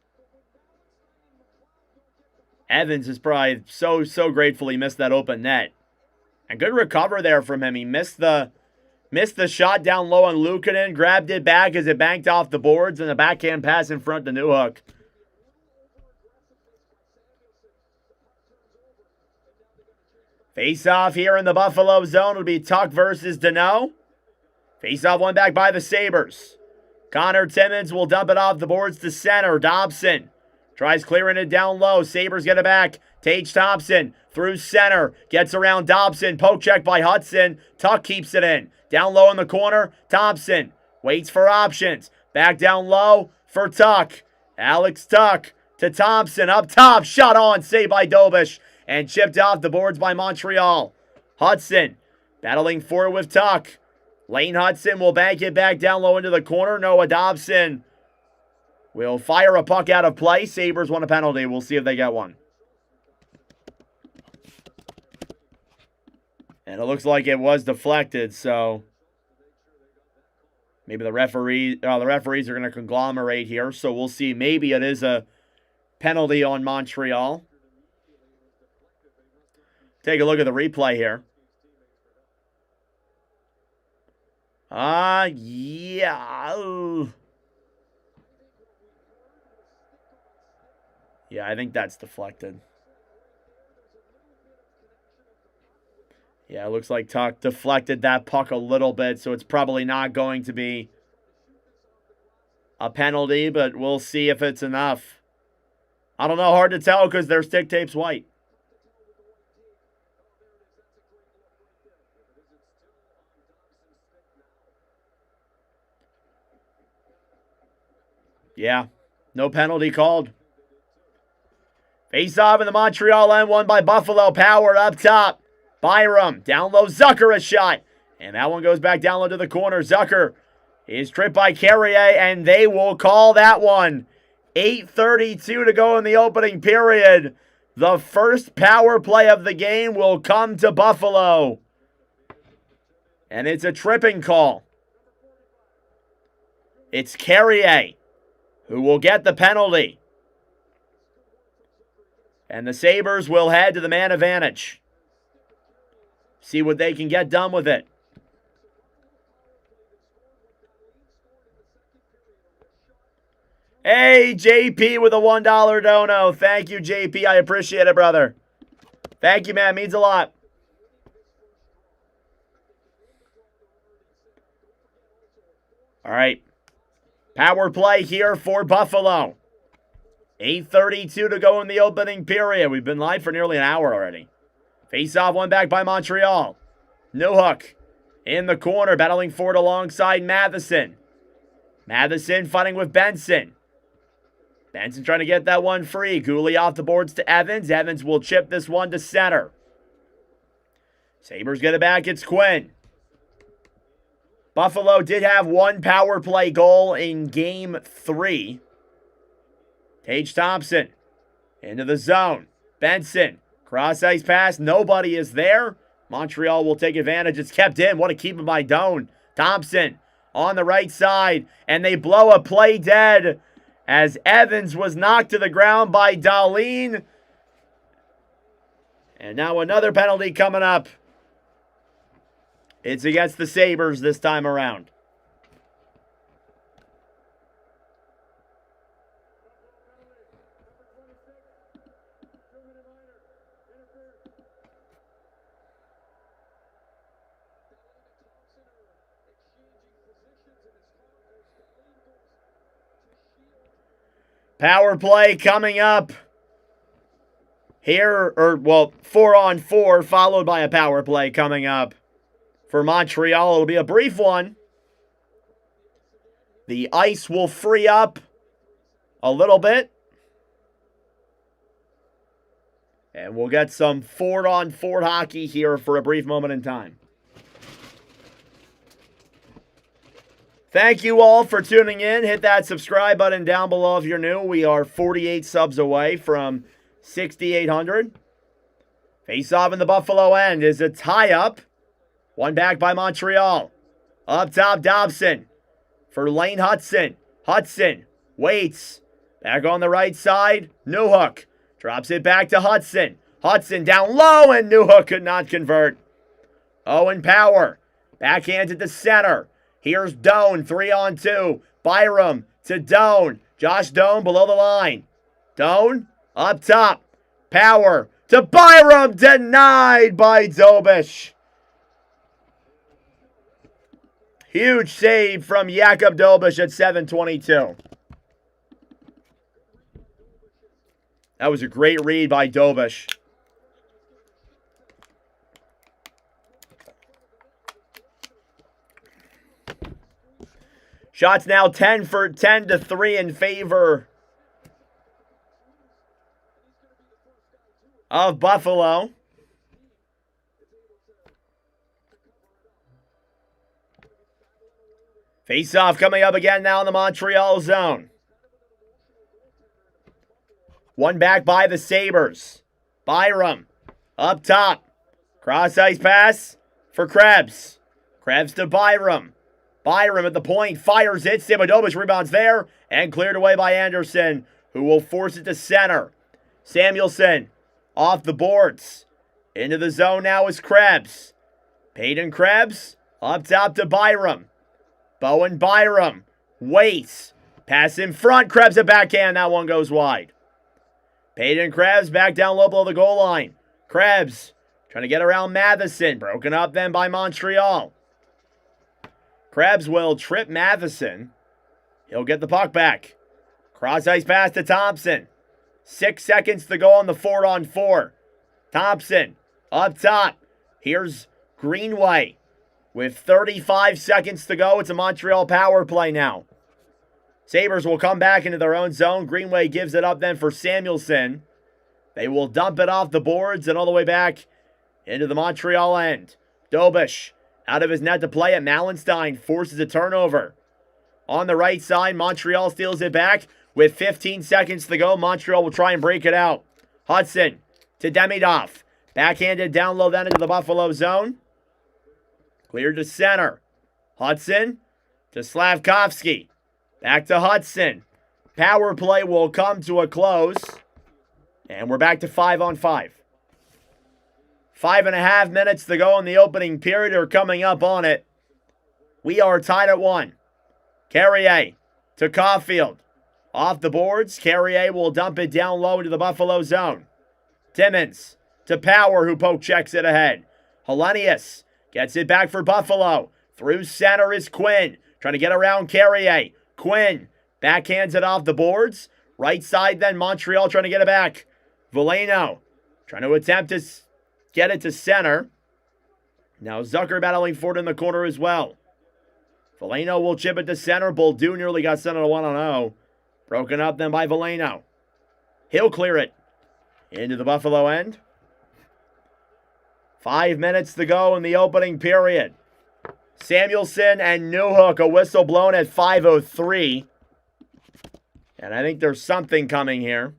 Evans is probably so grateful he missed that open net. And good recover there from him. He missed the shot down low on Luukkonen, grabbed it back as it banked off the boards, and the backhand pass in front to Newhook. Face-off here in the Buffalo zone would be Tuck versus Deneau. Face-off won back by the Sabres. Connor Timmins will dump it off the boards to center. Dobson tries clearing it down low. Sabres get it back. Tage Thompson through center. Gets around Dobson. Poke check by Hudson. Tuck keeps it in. Down low in the corner. Thompson waits for options. Back down low for Tuck. Alex Tuck to Thompson. Up top. Shot on. Saved by Dobish. And chipped off the boards by Montreal. Hudson battling forward with Tuck. Lane Hudson will bank it back down low into the corner. Noah Dobson will fire a puck out of play. Sabres won a penalty. We'll see if they get one. And it looks like it was deflected, so maybe the referees are going to conglomerate here. So we'll see. Maybe it is a penalty on Montreal. Take a look at the replay here. Yeah. Yeah, I think that's deflected. Yeah, it looks like Tuck deflected that puck a little bit, so it's probably not going to be a penalty, but we'll see if it's enough. I don't know, hard to tell because their stick tape's white. Yeah, no penalty called. Face-off in the Montreal end, won by Buffalo. Power up top. Byram, down low, Zucker a shot. And that one goes back down low to the corner. Zucker is tripped by Carrier, and they will call that one. 8:32 to go in the opening period. The first power play of the game will come to Buffalo. And it's a tripping call. It's Carrier who will get the penalty. And the Sabres will head to the man advantage. See what they can get done with it. Hey, JP with a $1 dono. Thank you, JP. I appreciate it, brother. Thank you, man. It means a lot. All right. Power play here for Buffalo. 8:32 to go in the opening period. We've been live for nearly an hour already. Face-off one back by Montreal. Newhook in the corner, battling for it alongside Matheson. Matheson fighting with Benson. Benson trying to get that one free. Cooley off the boards to Evans. Evans will chip this one to center. Sabres get it back. It's Quinn. Buffalo did have one power play goal in Game 3. Tage Thompson into the zone. Benson, cross-ice pass. Nobody is there. Montreal will take advantage. It's kept in. What a keep by Doan. Thompson on the right side. And they blow a play dead as Evans was knocked to the ground by Dahlin. And now another penalty coming up. It's against the Sabres this time around. Power play coming up here, 4-on-4, followed by a power play coming up for Montreal. It'll be a brief one. The ice will free up a little bit. And we'll get some 4-on-4 hockey here for a brief moment in time. Thank you all for tuning in. Hit that subscribe button down below if you're new. We are 48 subs away from 6,800. Face-off in the Buffalo end is a tie-up. One back by Montreal. Up top, Dobson for Lane Hudson. Hudson waits. Back on the right side, Newhook. Drops it back to Hudson. Hudson down low, and Newhook could not convert. Owen Power. Backhanded to center. Here's Doan, 3-on-2. Byram to Doan. Josh Doan below the line. Doan up top. Power to Byram. Denied by Dobish. Huge save from Jakub Dobish at 7:22. That was a great read by Dobish. Shots now 10-3 in favor of Buffalo. Face-off coming up again now in the Montreal zone. One back by the Sabres. Byram up top. Cross-ice pass for Krebs. Krebs to Byram. Byram at the point, fires it. Samodovich rebounds there and cleared away by Anderson, who will force it to center. Samuelson off the boards. Into the zone now is Krebs. Peyton Krebs up top to Byram. Bowen Byram waits. Pass in front. Krebs a backhand. That one goes wide. Peyton Krebs back down low below the goal line. Krebs trying to get around Matheson. Broken up then by Montreal. Krebs will trip Matheson. He'll get the puck back. Cross-ice pass to Thompson. 6 seconds to go on the 4-on-4. Thompson up top. Here's Greenway. With 35 seconds to go, it's a Montreal power play now. Sabres will come back into their own zone. Greenway gives it up then for Samuelson. They will dump it off the boards and all the way back into the Montreal end. Dobish Out of his net to play it. Malenstein forces a turnover. On the right side, Montreal steals it back. With 15 seconds to go, Montreal will try and break it out. Hudson to Demidov. Backhanded down low then into the Buffalo zone. Cleared to center. Hudson to Slavkovsky. Back to Hudson. Power play will come to a close. And we're back to 5-on-5. 5.5 minutes to go in the opening period are coming up on it. We are tied at 1. Carrier to Caulfield. Off the boards, Carrier will dump it down low into the Buffalo zone. Timmins to Power, who poke checks it ahead. Hellenius gets it back for Buffalo. Through center is Quinn, trying to get around Carrier. Quinn backhands it off the boards. Right side then, Montreal trying to get it back. Veleno trying to attempt to get it to center. Now Zucker battling for it in the corner as well. Veleno will chip it to center. Boldu nearly got sent on a 1-on-0. Broken up then by Veleno. He'll clear it into the Buffalo end. 5 minutes to go in the opening period. Samuelson and Newhook, a whistle blown at 5:03. And I think there's something coming here.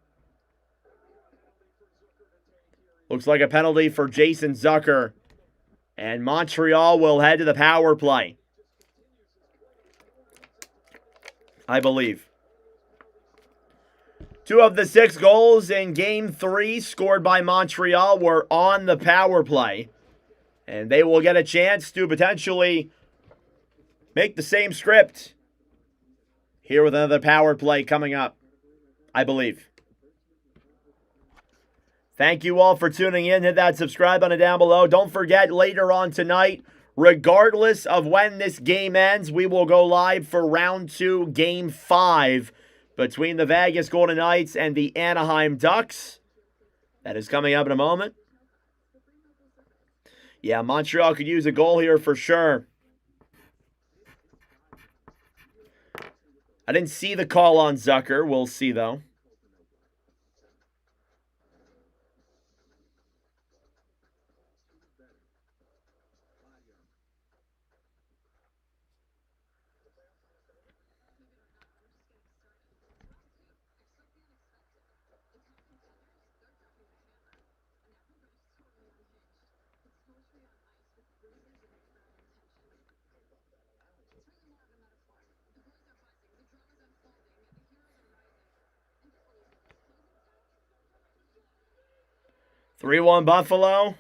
Looks like a penalty for Jason Zucker. And Montreal will head to the power play, I believe. 2 of the 6 goals in Game 3 scored by Montreal were on the power play. And they will get a chance to potentially make the same script here with another power play coming up, I believe. Thank you all for tuning in. Hit that subscribe button down below. Don't forget, later on tonight, regardless of when this game ends, we will go live for Round 2, Game 5, between the Vegas Golden Knights and the Anaheim Ducks. That is coming up in a moment. Yeah, Montreal could use a goal here for sure. I didn't see the call on Zucker. We'll see, though. Three-1 Buffalo.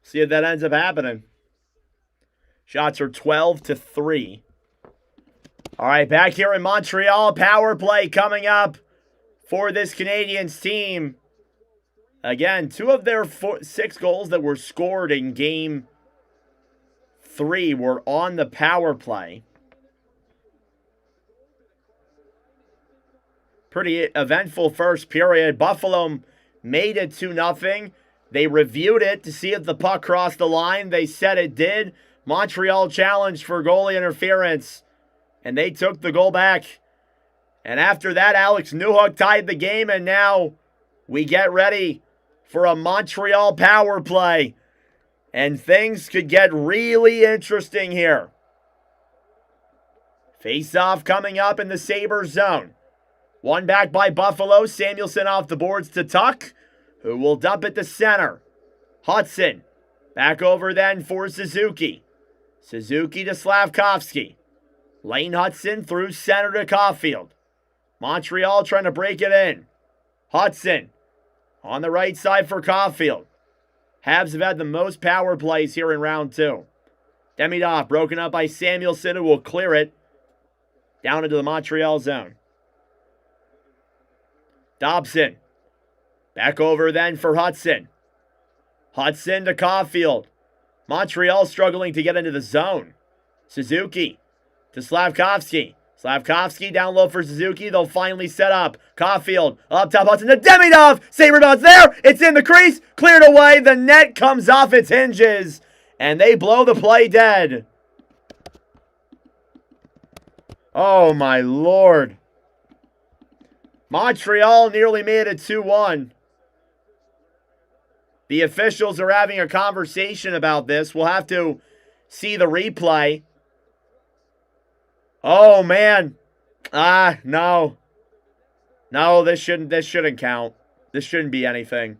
See if that ends up happening. Shots are 12-3. All right, back here in Montreal. Power play coming up for this Canadiens team. Again, 2 of their 6 goals that were scored in Game 3 were on the power play. Pretty eventful first period. Buffalo made it 2-0. They reviewed it to see if the puck crossed the line. They said it did. Montreal challenged for goalie interference, and they took the goal back. And after that, Alex Newhook tied the game, and now we get ready for a Montreal power play. And things could get really interesting here. Face-off coming up in the Sabres zone. One back by Buffalo. Samuelson off the boards to Tuck, who will dump it to center. Hudson back over then for Suzuki. Suzuki to Slavkovsky. Lane Hudson through center to Caulfield. Montreal trying to break it in. Hudson on the right side for Caulfield. Habs have had the most power plays here in round 2. Demidov broken up by Samuelson, who will clear it down into the Montreal zone. Thompson back over then for Hudson. Hudson to Caulfield. Montreal struggling to get into the zone. Suzuki to Slavkovsky. Slavkovsky down low for Suzuki. They'll finally set up. Caulfield up top. Hudson to Demidov. Save rebounds there. It's in the crease. Cleared away. The net comes off its hinges. And they blow the play dead. Oh my Lord. Montreal nearly made it 2-1. The officials are having a conversation about this. We'll have to see the replay. Oh, man. No. No, this shouldn't count. This shouldn't be anything.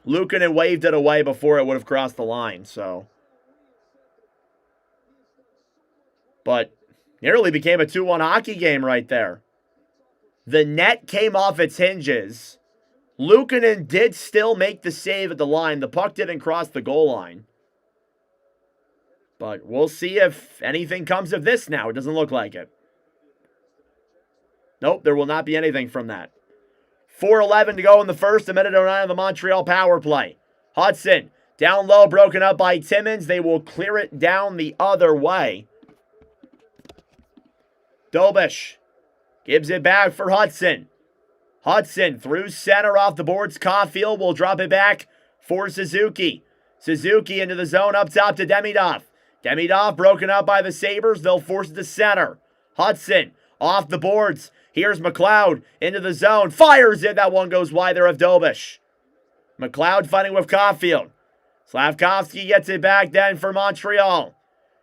Luukkonen waved it away before it would have crossed the line, so. But nearly became a 2-1 hockey game right there. The net came off its hinges. Luukkonen did still make the save at the line. The puck didn't cross the goal line. But we'll see if anything comes of this now. It doesn't look like it. Nope, there will not be anything from that. 4:11 to go in the first, a minute 09 of the Montreal power play. Hudson, down low, broken up by Timmins. They will clear it down the other way. Dobish gives it back for Hudson. Hudson through center off the boards. Caulfield will drop it back for Suzuki. Suzuki into the zone up top to Demidov. Demidov broken up by the Sabres. They'll force it to center. Hudson off the boards. Here's McLeod into the zone. Fires it. That one goes wide there of Dobish. McLeod fighting with Caulfield. Slavkovsky gets it back then for Montreal.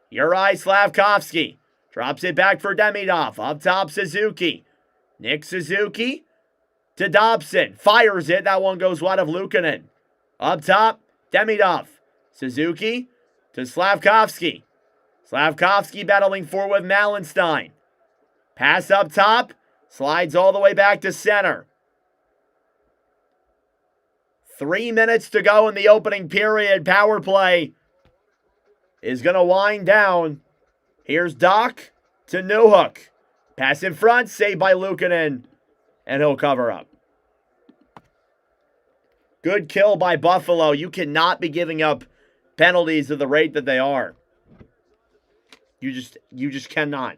Uri Slavkovsky drops it back for Demidov. Up top, Suzuki. Nick Suzuki to Thompson. Fires it. That one goes wide of Luukkonen. Up top, Demidov. Suzuki to Slavkovsky. Slavkovsky battling forward with Malenstein. Pass up top. Slides all the way back to center. 3 minutes to go in the opening period. Power play is going to wind down. Here's Doc to Newhook. Pass in front. Saved by Luukkonen. And he'll cover up. Good kill by Buffalo. You cannot be giving up penalties at the rate that they are. You just cannot.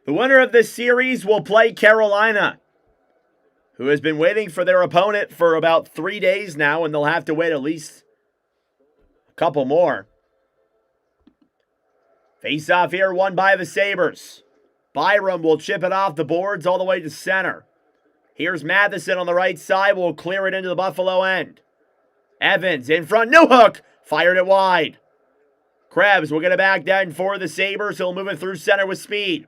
The winner of this series will play Carolina, who has been waiting for their opponent for about 3 days now, and they'll have to wait at least a couple more. Face-off here won by the Sabres. Byram will chip it off the boards all the way to center. Here's Matheson on the right side. Will clear it into the Buffalo end. Evans in front. Newhook fired it wide. Krebs will get it back down for the Sabres. He'll move it through center with speed.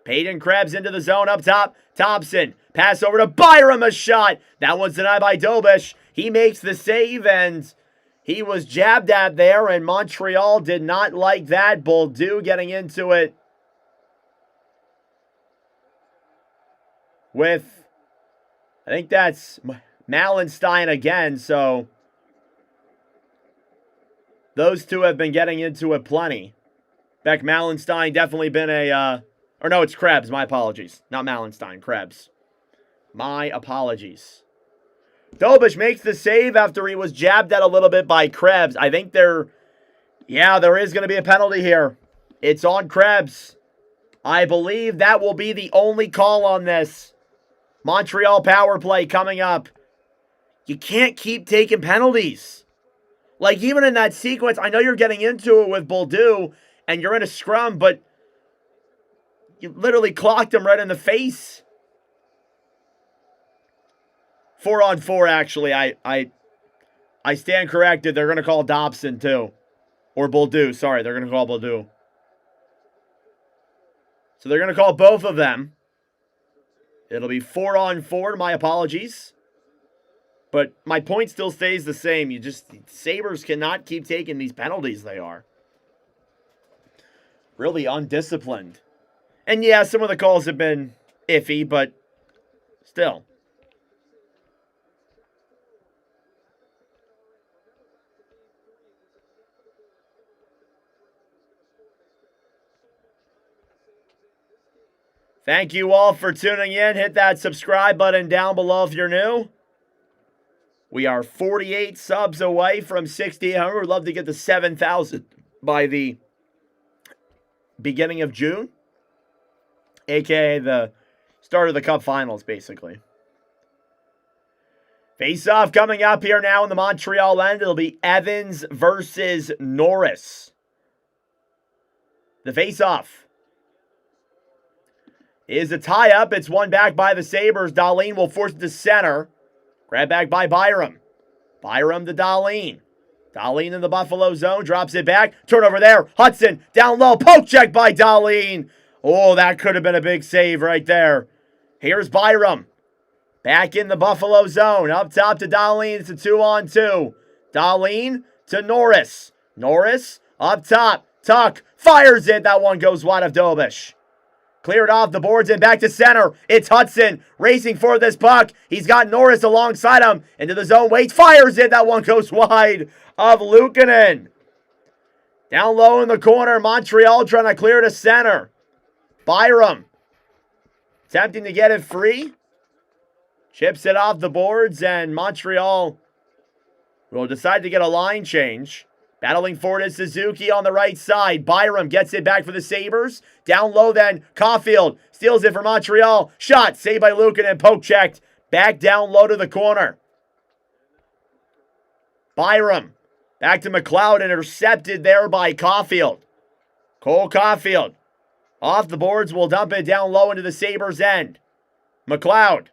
Peyton Krebs into the zone up top. Thompson. Pass over to Byram. A shot. That one's denied by Dobish. He makes the save, and he was jabbed at there, and Montreal did not like that. Bolduc getting into it with, I think that's Malenstein again, so those two have been getting into it plenty. Beck Malenstein definitely been or no, it's Krebs. My apologies. Not Malenstein. Krebs. My apologies. Dobish makes the save after he was jabbed at a little bit by Krebs. I think there is going to be a penalty here. It's on Krebs. I believe that will be the only call on this. Montreal power play coming up. You can't keep taking penalties. Like, even in that sequence, I know you're getting into it with Bolduc, and you're in a scrum, but you literally clocked him right in the face. 4-on-4, actually. I stand corrected. They're going to call Dobson, too. Or Bolduc. Sorry, they're going to call Bolduc. So they're going to call both of them. It'll be 4-on-4. My apologies. But my point still stays the same. Sabres cannot keep taking these penalties they are. Really undisciplined. And yeah, some of the calls have been iffy, but still. Thank you all for tuning in. Hit that subscribe button down below if you're new. We are 48 subs away from 6,800. We'd love to get to 7,000 by the beginning of June. AKA the start of the Cup Finals, basically. Face-off coming up here now in the Montreal end. It'll be Evans versus Norris. The face-off is a tie-up. It's won back by the Sabres. Dahlin will force it to center. Grab back by Byram. Byram to Dahlin. Dahlin in the Buffalo zone. Drops it back. Turnover there. Hudson down low. Poke check by Dahlin. Oh, that could have been a big save right there. Here's Byram. Back in the Buffalo zone. Up top to Dahlin. It's a 2-on-2. Dahlin to Norris. Norris up top. Tuck fires it. That one goes wide of Dobish. Cleared off the boards and back to center. It's Hudson racing for this puck. He's got Norris alongside him. Into the zone. Waits. Fires it. That one goes wide of Luukkonen. Down low in the corner. Montreal trying to clear to center. Byram attempting to get it free. Chips it off the boards, and Montreal will decide to get a line change. Battling for it is Suzuki on the right side. Byram gets it back for the Sabres. Down low then, Caulfield steals it for Montreal. Shot, saved by Luukkonen, poke checked. Back down low to the corner. Byram, back to McLeod, intercepted there by Caulfield. Cole Caulfield, off the boards, will dump it down low into the Sabres' end. McLeod,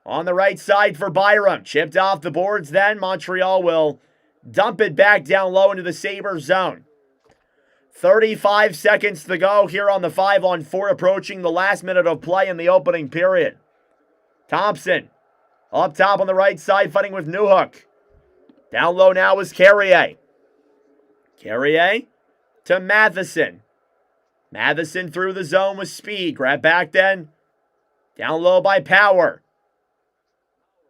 on the right side for Byram. Chipped off the boards then. Montreal will dump it back down low into the Sabres zone. 35 seconds to go here on the 5-on-4, approaching the last minute of play in the opening period. Thompson, up top on the right side, fighting with Newhook. Down low now is Carrier. Carrier to Matheson. Matheson through the zone with speed. Grab back then. Down low by Power.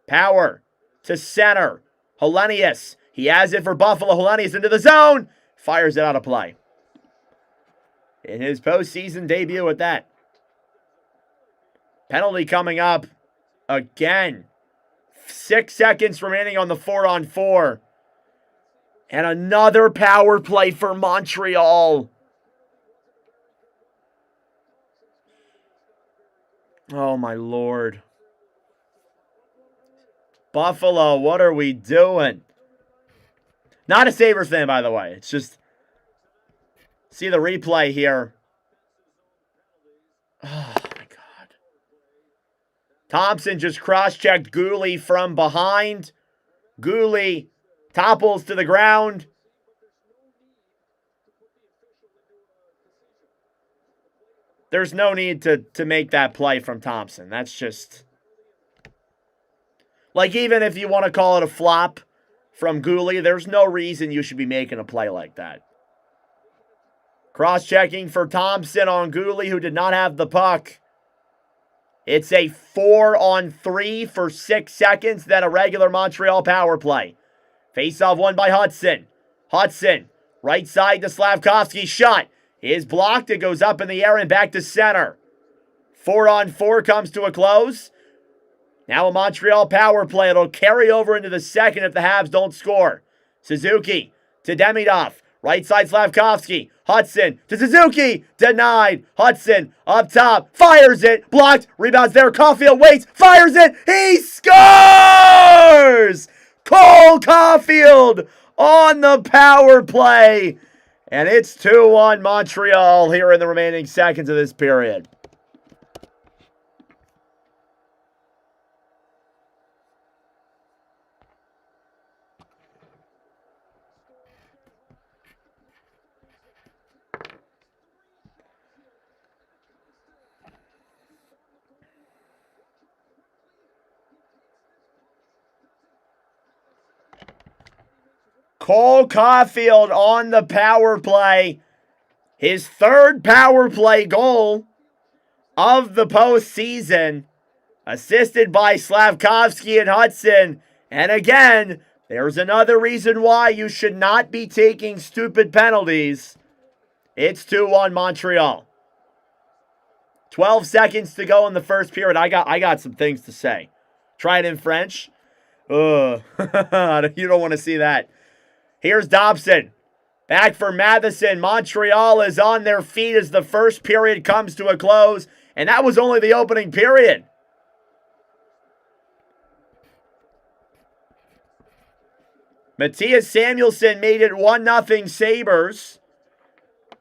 Power to center. Hellenius. He has it for Buffalo. Hellenius into the zone. Fires it out of play. In his postseason debut at that. Penalty coming up again. 6 seconds remaining on the 4-on-4. And another power play for Montreal. Oh, my Lord. Buffalo, what are we doing? Not a Sabres fan, by the way. It's just, see the replay here. Oh, my God. Thompson just cross-checked Gooley from behind. Gooley topples to the ground. There's no need to make that play from Thompson. That's just... Like, even if you want to call it a flop from Gooley, there's no reason you should be making a play like that. Cross-checking for Thompson on Gooley, who did not have the puck. It's a 4-on-3 for 6 seconds, then a regular Montreal power play. Face-off won by Hudson. Hudson, right side to Slavkovsky. Shot is blocked. It goes up in the air and back to center. 4-on-4 comes to a close. Now a Montreal power play. It'll carry over into the second if the Habs don't score. Suzuki to Demidov. Right side Slavkovsky. Hudson to Suzuki. Denied. Hudson up top. Fires it. Blocked. Rebounds there. Caulfield waits. Fires it. He scores! Cole Caulfield on the power play. And it's 2-1 Montreal here in the remaining seconds of this period. Cole Caulfield on the power play. His third power play goal of the postseason. Assisted by Slavkovsky and Hudson. And again, there's another reason why you should not be taking stupid penalties. It's 2-1 Montreal. 12 seconds to go in the first period. I got some things to say. Try it in French. Ugh. You don't want to see that. Here's Dobson. Back for Matheson. Montreal is on their feet as the first period comes to a close. And that was only the opening period. Matthias Samuelsson made it 1-0 Sabres.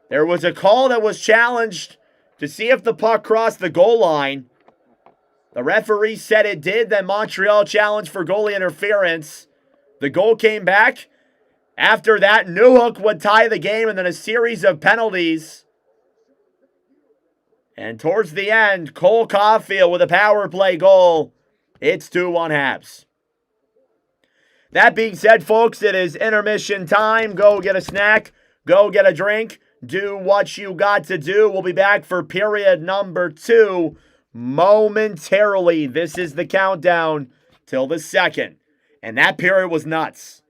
There was a call that was challenged to see if the puck crossed the goal line. The referee said it did, then Montreal challenged for goalie interference. The goal came back. After that, Newhook would tie the game and then a series of penalties. And towards the end, Cole Caulfield with a power play goal. It's 2-1 Habs. That being said, folks, it is intermission time. Go get a snack. Go get a drink. Do what you got to do. We'll be back for period number 2 momentarily. This is the countdown till the second. And that period was nuts.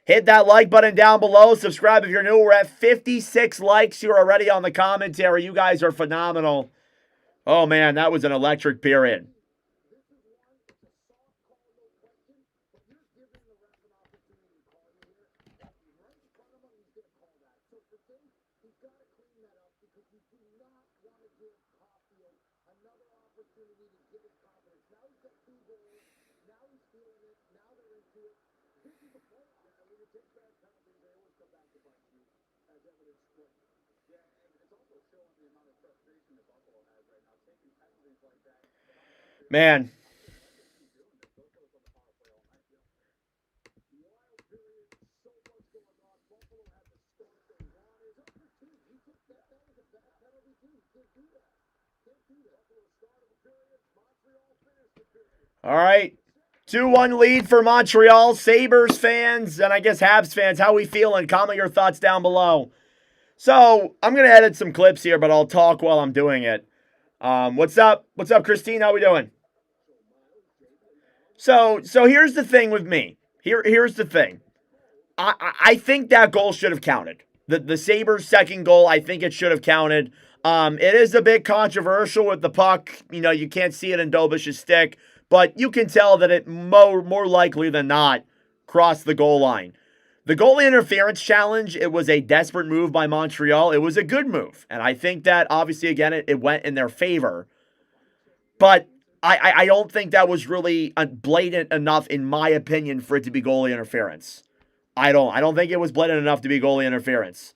Hit that like button down below. Subscribe if you're new. We're at 56 likes here already on the commentary. You guys are phenomenal. Oh, man, that was an electric period. Man. All right. 2-1 lead for Montreal. Sabres fans, and I guess Habs fans, how we feeling? Comment your thoughts down below. So, I'm going to edit some clips here, but I'll talk while I'm doing it. What's up? What's up, Christine? How we doing? So here's the thing with me. Here's the thing. I think that goal should have counted. The Sabres' second goal, I think it should have counted. It is a bit controversial with the puck. You know, you can't see it in Dobish's stick, but you can tell that it more likely than not crossed the goal line. The goalie interference challenge, it was a desperate move by Montreal. It was a good move. And I think that, obviously, again, it went in their favor. But I don't think that was really blatant enough, in my opinion, for it to be goalie interference. I don't think it was blatant enough to be goalie interference.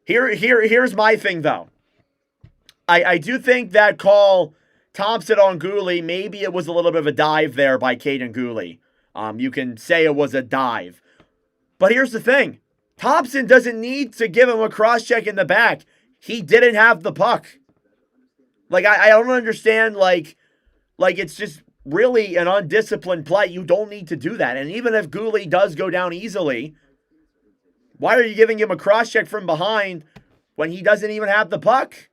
Here's my thing, though. I do think that call, Thompson on Guhle, maybe it was a little bit of a dive there by Caden Guhle. You can say it was a dive. But here's the thing. Thompson doesn't need to give him a cross-check in the back. He didn't have the puck. Like, I don't understand, like it's just really an undisciplined play. You don't need to do that. And even if Guhle does go down easily, why are you giving him a cross-check from behind when he doesn't even have the puck?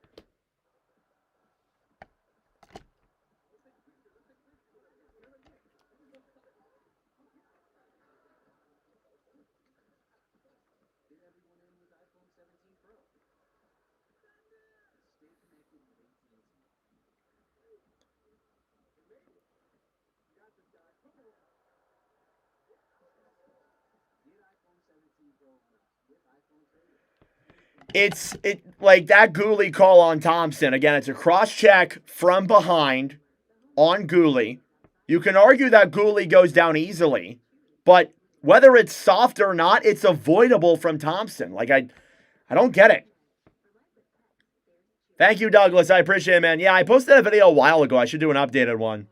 It's like that Guhle call on Thompson. Again, it's a cross-check from behind on Guhle. You can argue that Guhle goes down easily, but whether it's soft or not, it's avoidable from Thompson. Like, I don't get it. Thank you, Douglas. I appreciate it, man. Yeah, I posted a video a while ago. I should do an updated one.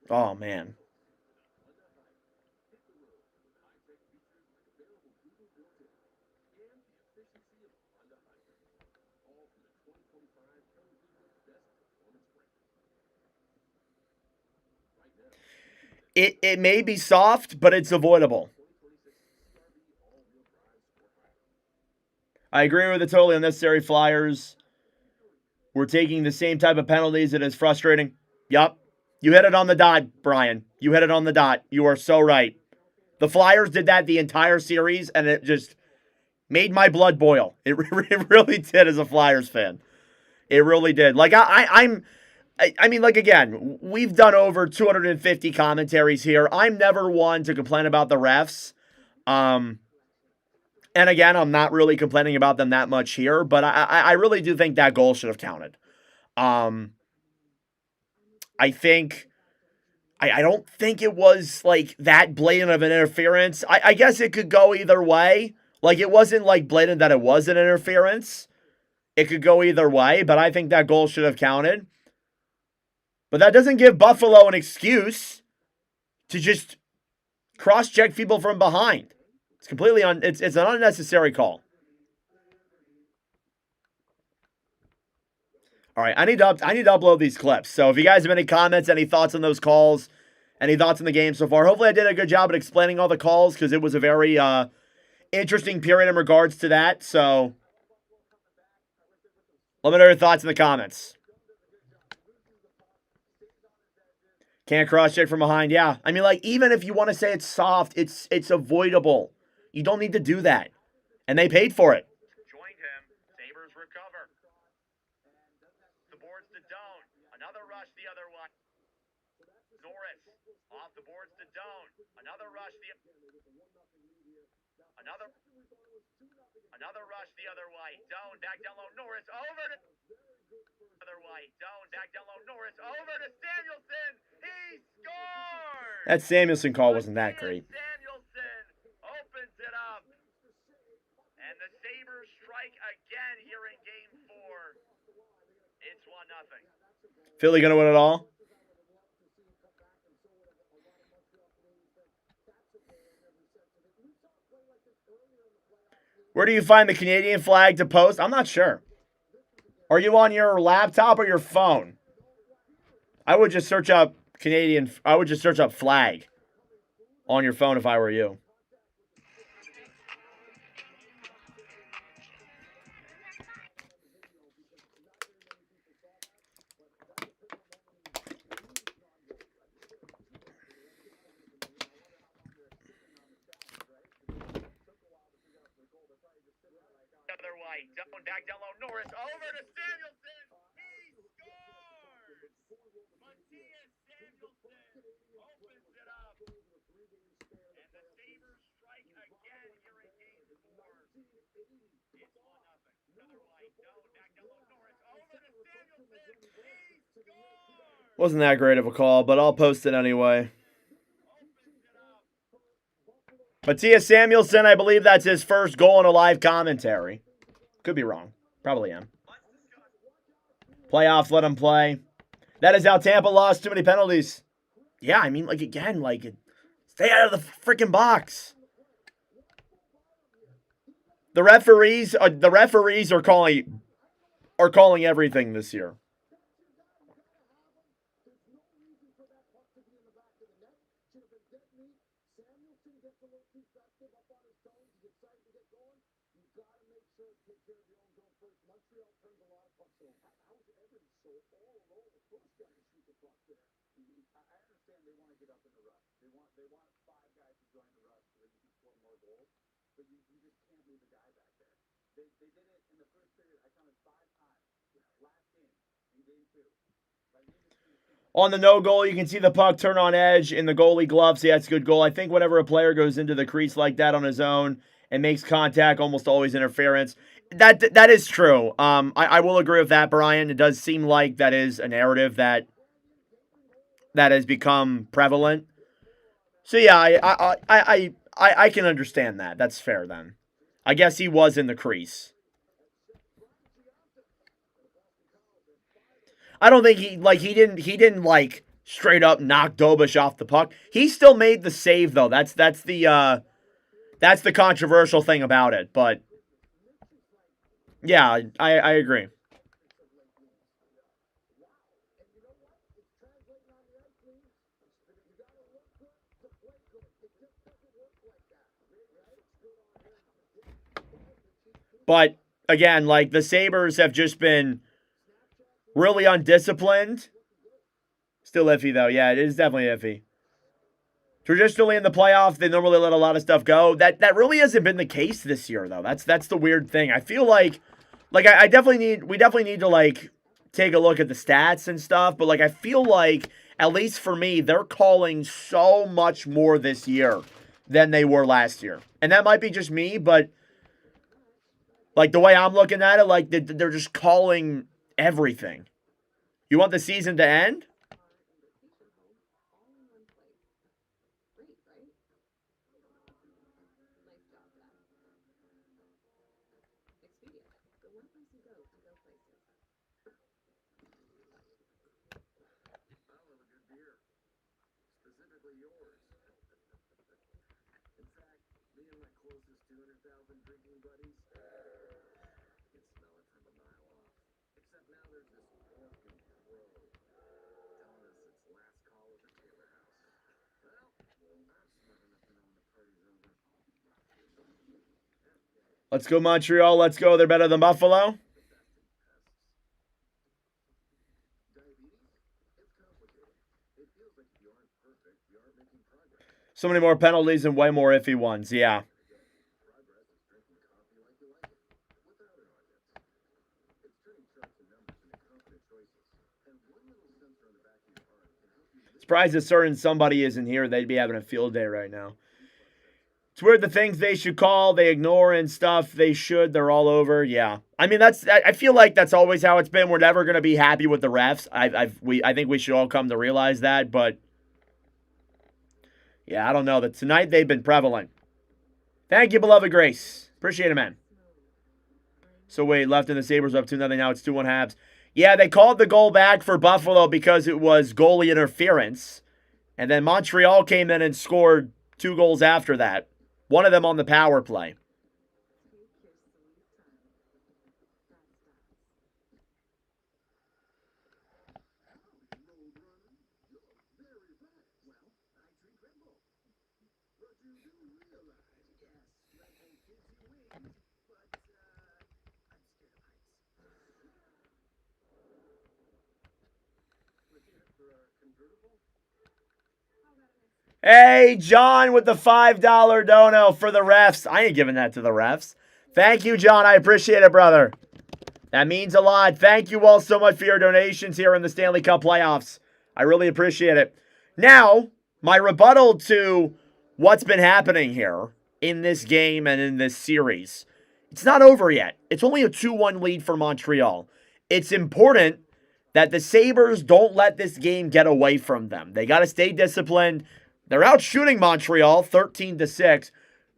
Oh, man. It may be soft, but it's avoidable. I agree with it totally. Unnecessary Flyers. We're taking the same type of penalties. It is frustrating. Yup. You hit it on the dot, Brian. You hit it on the dot. You are so right. The Flyers did that the entire series, and it just made my blood boil. It really did as a Flyers fan. It really did. Like, I mean, like, again, we've done over 250 commentaries here. I'm never one to complain about the refs. And again, I'm not really complaining about them that much here, but I really do think that goal should have counted. I think I don't think it was like that blatant of an interference. I guess it could go either way. Like, it wasn't like blatant that it was an interference. It could go either way, but I think that goal should have counted. But that doesn't give Buffalo an excuse to just cross-check people from behind. It's completely it's an unnecessary call. All right, I need to upload these clips. So if you guys have any comments, any thoughts on those calls, any thoughts on the game so far, hopefully I did a good job at explaining all the calls because it was a very interesting period in regards to that. So let me know your thoughts in the comments. Can't cross-check from behind. Yeah, I mean, like, even if you want to say it's soft, it's avoidable. You don't need to do that. And they paid for it. Joined him. Sabres recover. The boards to Doan. Another rush the other way. Norris off the boards to Doan. Another rush another rush the other way. Doan back down low. Norris over to other way. Doan back down low. Norris over to Samuelson. He scores. That Samuelson call wasn't that great. Samuelson opens it up. And the Sabres strike again here in Game 4. It's 1-0. Philly gonna win it all? Where do you find the Canadian flag to post? I'm not sure. Are you on your laptop or your phone? I would just search up Canadian. I would just search up flag on your phone if I were you. Other way. Down back down low. Norris over to Samuelson. He scores. Matthias Samuelson opens it up. And the Sabres strike again here in Game 4. It's 1-0. Other way. Down back down low. Norris over to Samuelson. He scores. Wasn't that great of a call, but I'll post it anyway. Matthias Samuelson, I believe that's his first goal in a live commentary. Could be wrong. Probably am. Playoffs, let him play. That is how Tampa lost too many penalties. Yeah, I mean, like, again, like, stay out of the freaking box. The referees are calling everything this year. On the no goal, you can see the puck turn on edge in the goalie gloves. Yeah, it's a good goal. I think whenever a player goes into the crease like that on his own and makes contact, almost always interference. That is true. I will agree with that, Brian. It does seem like that is a narrative that has become prevalent. So yeah, I can understand that. That's fair then. I guess he was in the crease. I don't think he didn't like straight up knock Dobish off the puck. He still made the save though. That's the controversial thing about it. But yeah, I agree. But again, like, the Sabres have just been really undisciplined. Still iffy, though. Yeah, it is definitely iffy. Traditionally in the playoffs, they normally let a lot of stuff go. That really hasn't been the case this year, though. That's the weird thing. I feel like we definitely need to, like, take a look at the stats and stuff. But, like, I feel like, at least for me, they're calling so much more this year than they were last year. And that might be just me, but, like, the way I'm looking at it, like, they're just calling everything. You want the season to end? Let's go, Montreal. Let's go. They're better than Buffalo. So many more penalties and way more iffy ones. Yeah. Surprised that certain somebody isn't here. They'd be having a field day right now. It's weird the things they should call, they ignore and stuff. They should. They're all over. Yeah. I mean, I feel like that's always how it's been. We're never going to be happy with the refs. I think we should all come to realize that. But, yeah, I don't know. Tonight they've been prevalent. Thank you, beloved Grace. Appreciate it, man. So, wait, left in the Sabres up 2-0. Now it's 2-1 Habs. Yeah, they called the goal back for Buffalo because it was goalie interference. And then Montreal came in and scored 2 goals after that. One of them on the power play. Hey, John with the $5 dono for the refs. I ain't giving that to the refs. Thank you, John. I appreciate it, brother. That means a lot. Thank you all so much for your donations here in the Stanley Cup playoffs. I really appreciate it. Now, my rebuttal to what's been happening here in this game and in this series. It's not over yet. It's only a 2-1 lead for Montreal. It's important that the Sabres don't let this game get away from them. They got to stay disciplined. They're out shooting Montreal 13-6.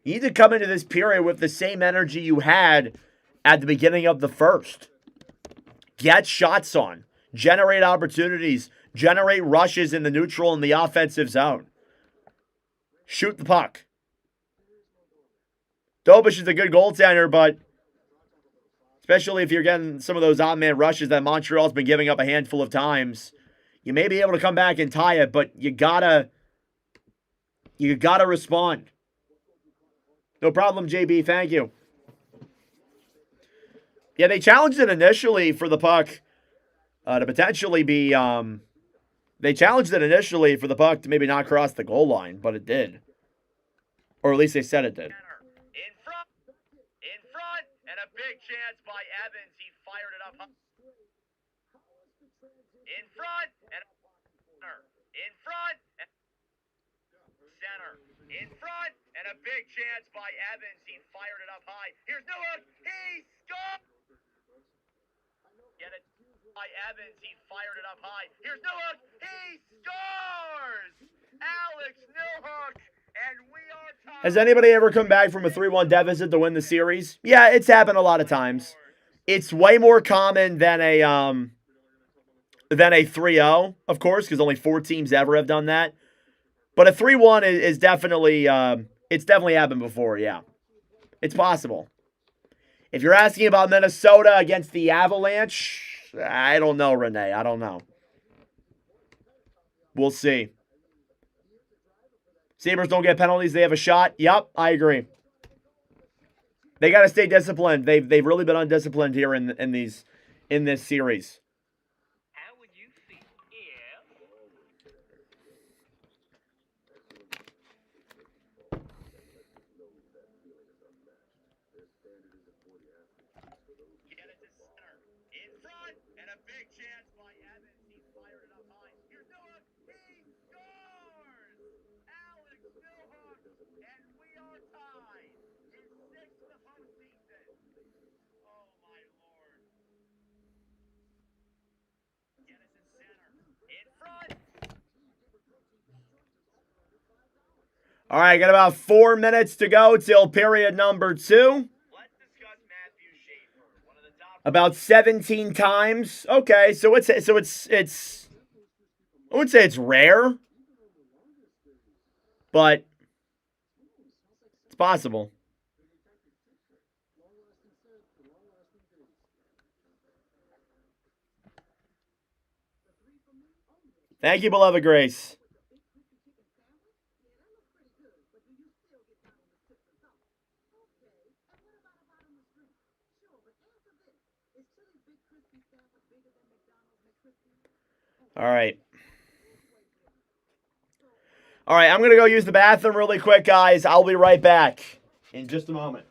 You need to come into this period with the same energy you had at the beginning of the first. Get shots on. Generate opportunities. Generate rushes in the neutral and the offensive zone. Shoot the puck. Dobish is a good goaltender, but especially if you're getting some of those odd-man rushes that Montreal's been giving up a handful of times, you may be able to come back and tie it, but you gotta respond. No problem, JB. Thank you. Yeah, they challenged it initially for the puck to potentially be. They challenged it initially for the puck to maybe not cross the goal line, but it did, or at least they said it did. In front, and a big chance by Evans. He fired it up. In front, and in front, and center. In front, and a big chance by Evans. He fired it up high. Here's Newhook. He scored. Get it by Evans. He fired it up high. Here's Newhook. He scores. Alex Newhook. And we are tied. Has anybody ever come back from a 3-1 deficit to win the series? Yeah, it's happened a lot of times. It's way more common than a 3-0, of course, because only 4 teams ever have done that. But a 3-1 is definitely, it's definitely happened before, yeah. It's possible. If you're asking about Minnesota against the Avalanche, I don't know, Renee. I don't know. We'll see. Sabres don't get penalties. They have a shot. Yep, I agree. They got to stay disciplined. They've really been undisciplined here in this series. How would you feel get it to center. In front, and a big chance by Evans. He fired it up high. Here's Newhook. He scores! Alex Newhook, and we are tied. His 6th postseason. Oh, my Lord. Get it to center. In front. All right, got about 4 minutes to go till period number 2. Let's discuss Matthew Schaefer, one of the top. About 17 times. Okay, so it's I wouldn't say it's rare. but it's possible. Thank you, beloved Grace. All right. All right, I'm going to go use the bathroom really quick, guys. I'll be right back in just a moment.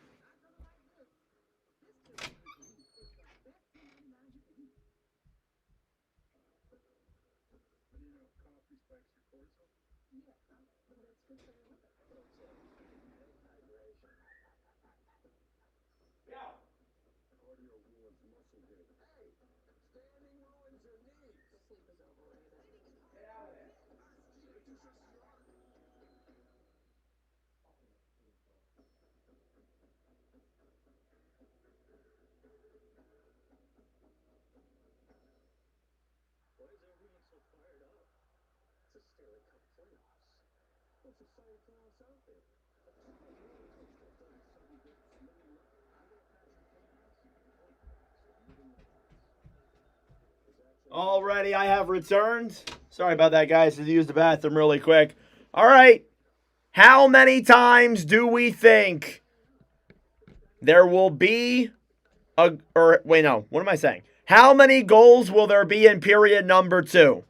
Why is everyone so fired up? It's the Stanley Cup playoffs. What's the exciting playoffs out there? A two-game roller coaster of 37 games, living legends. I'm going to catch your chaos and photographs of living legends. Alrighty, I have returned. Sorry about that, guys. I used the bathroom really quick. All right. How many times do we think there will be what am I saying? How many goals will there be in period number 2?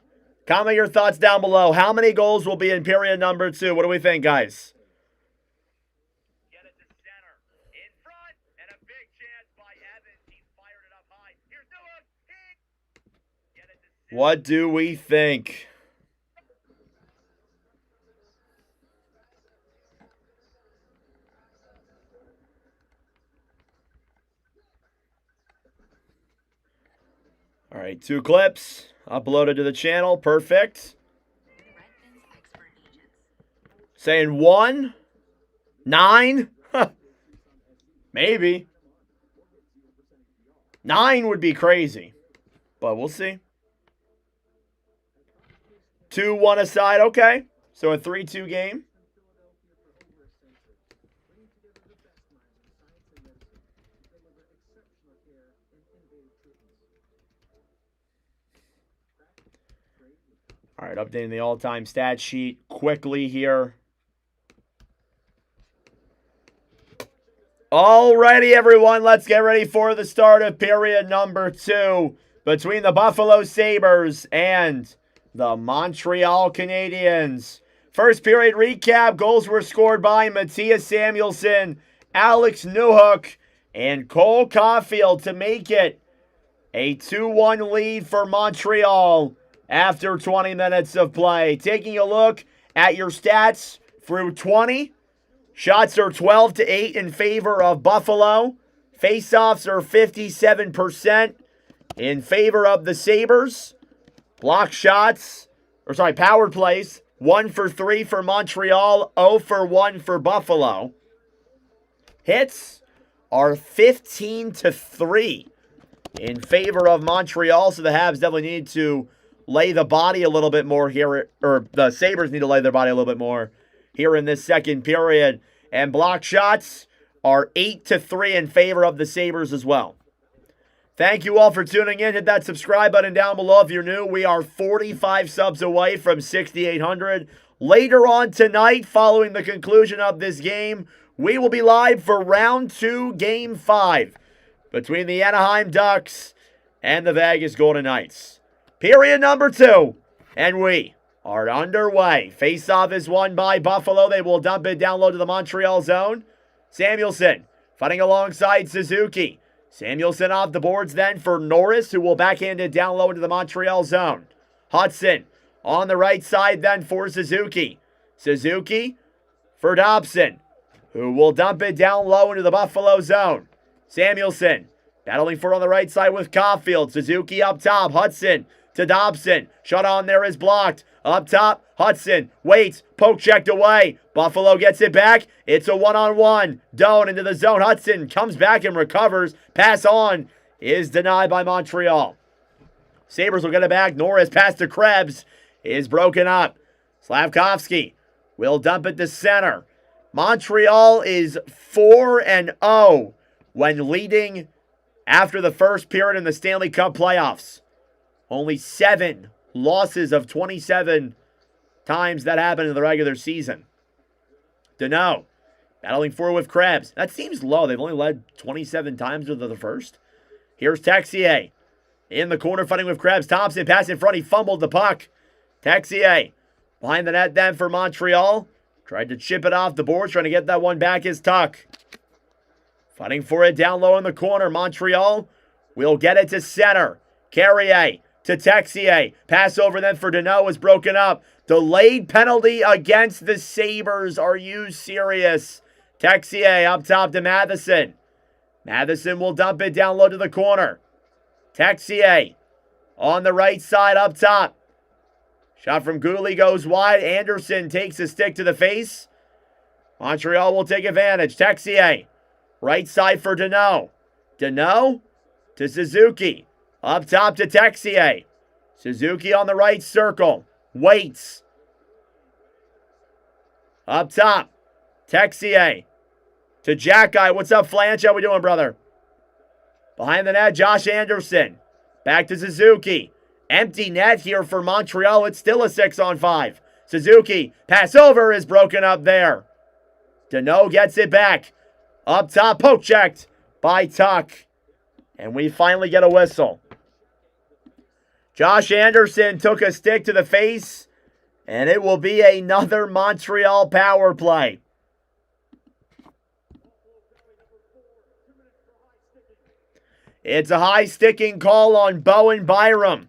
Comment your thoughts down below. How many goals will be in period number 2? What do we think, guys? Get it to center. In front. And a big chance by Evans. He fired it up high. Here's Newhook. Get it to center. What do we think? All right, 2 clips uploaded to the channel. Perfect. Saying 1, 9, maybe. 9 would be crazy, but we'll see. 2, 1 aside. Okay, so a 3-2 game. All right, updating the all-time stat sheet quickly here. Alrighty, everyone, let's get ready for the start of period number 2 between the Buffalo Sabres and the Montreal Canadiens. First period recap, goals were scored by Mattias Samuelsson, Alex Newhook, and Cole Caulfield to make it a 2-1 lead for Montreal after 20 minutes of play. Taking a look at your stats through 20. Shots are 12-8 in favor of Buffalo. Faceoffs are 57% in favor of the Sabres. Block shots, power plays, 1 for 3 for Montreal, 0 for 1 for Buffalo. Hits are 15-3 in favor of Montreal, so the Habs definitely need to lay the body a little bit more here, or the Sabres need to lay their body a little bit more here in this second period. And block shots are 8-3 in favor of the Sabres as well. Thank you all for tuning in. Hit that subscribe button down below if you're new. We are 45 subs away from 6,800. Later on tonight, following the conclusion of this game, we will be live for round 2, game 5, between the Anaheim Ducks and the Vegas Golden Knights. Period number 2, and we are underway. Faceoff is won by Buffalo. They will dump it down low to the Montreal zone. Samuelsson fighting alongside Suzuki. Samuelsson off the boards then for Norris, who will backhand it down low into the Montreal zone. Hudson on the right side then for Suzuki. Suzuki for Thompson, who will dump it down low into the Buffalo zone. Samuelsson battling for on the right side with Caulfield. Suzuki up top. Hudson to Thompson. Shot on there is blocked. Up top, Hudson waits. Poke checked away. Buffalo gets it back. It's a one-on-one. Doan into the zone. Hudson comes back and recovers. Pass on is denied by Montreal. Sabres will get it back. Norris pass to Krebs is broken up. Slavkovsky will dump it to center. Montreal is 4-0 when leading after the first period in the Stanley Cup playoffs. Only 7 losses of 27 times that happened in the regular season. Danault battling forward with Krebs. That seems low. They've only led 27 times with the first. Here's Texier in the corner fighting with Krebs. Thompson pass in front. He fumbled the puck. Texier behind the net then for Montreal. Tried to chip it off the boards. Trying to get that one back is Tuck. Fighting for it down low in the corner. Montreal will get it to center. Carrier to Texier. Pass over then for Danault is broken up. Delayed penalty against the Sabres. Are you serious? Texier up top to Matheson. Matheson will dump it down low to the corner. Texier on the right side up top. Shot from Gooley goes wide. Anderson takes a stick to the face. Montreal will take advantage. Texier. Right side for Danault. Danault to Suzuki. Up top to Texier. Suzuki on the right circle. Waits. Up top. Texier. To Jack-Eye. What's up, Flanch? How we doing, brother? Behind the net, Josh Anderson. Back to Suzuki. Empty net here for Montreal. It's still a 6-on-5. Suzuki. Pass over is broken up there. Danault gets it back. Up top, poke checked by Tuck. And we finally get a whistle. Josh Anderson took a stick to the face. And it will be another Montreal power play. It's a high sticking call on Bowen Byram.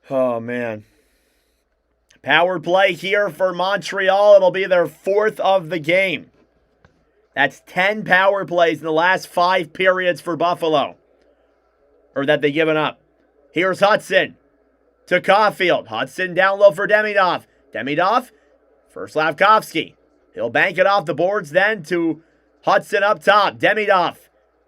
Oh, man. Power play here for Montreal. It'll be their 4th of the game. That's 10 power plays in the last 5 periods for Buffalo. Or that they've given up. Here's Hudson to Caulfield. Hudson down low for Demidov. Demidov for Slavkovsky. He'll bank it off the boards then to Hudson up top. Demidov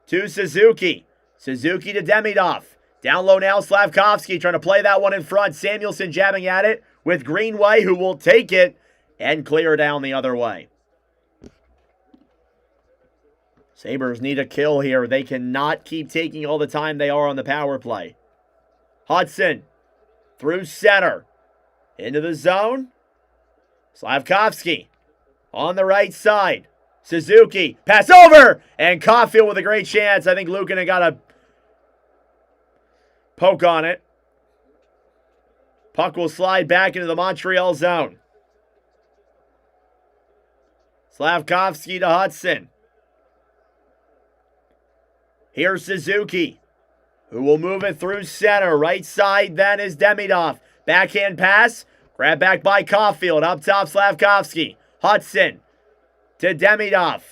to Suzuki. Suzuki to Demidov. Down low now, Slavkovsky trying to play that one in front. Samuelson jabbing at it with Greenway, who will take it and clear down the other way. Sabres need a kill here. They cannot keep taking all the time they are on the power play. Hudson through center. Into the zone. Slavkovsky on the right side. Suzuki. Pass over. And Caulfield with a great chance. I think Luukkonen got a poke on it. Puck will slide back into the Montreal zone. Slavkovsky to Hudson. Here's Suzuki, who will move it through center. Right side then is Demidov. Backhand pass. Grab back by Caulfield. Up top, Slavkovsky. Hudson to Demidov.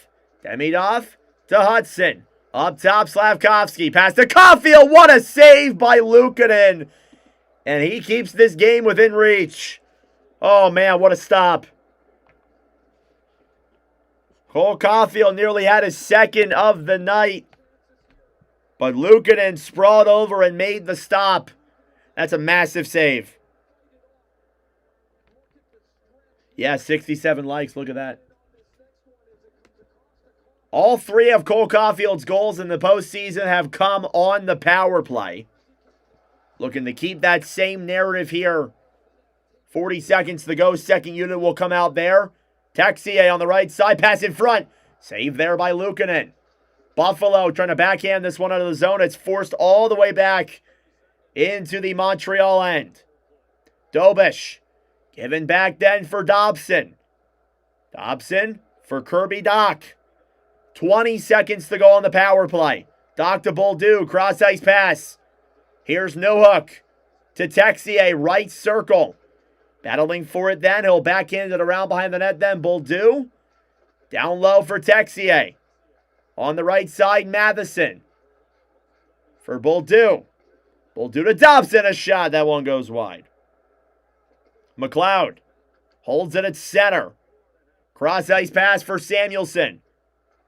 Demidov to Hudson. Up top, Slavkovsky. Pass to Caulfield. What a save by Luukkonen. And he keeps this game within reach. Oh, man, what a stop. Cole Caulfield nearly had his 2nd of the night. But Luukkonen sprawled over and made the stop. That's a massive save. Yeah, 67 likes. Look at that. All 3 of Cole Caulfield's goals in the postseason have come on the power play. Looking to keep that same narrative here. 40 seconds to go. 2nd unit will come out there. Texier on the right side. Pass in front. Save there by Luukkonen. Buffalo trying to backhand this one out of the zone. It's forced all the way back into the Montreal end. Dobish given back then for Dobson. Dobson for Kirby Dach. 20 seconds to go on the power play. Dach to Bolduc. Cross ice pass. Here's Newhook to Texier. Right circle. Battling for it then. He'll backhand it around behind the net then. Bolduc. Down low for Texier. On the right side, Matheson. For Bolduc. Bolduc to Dobson. A shot. That one goes wide. McLeod holds it at center. Cross ice pass for Samuelson,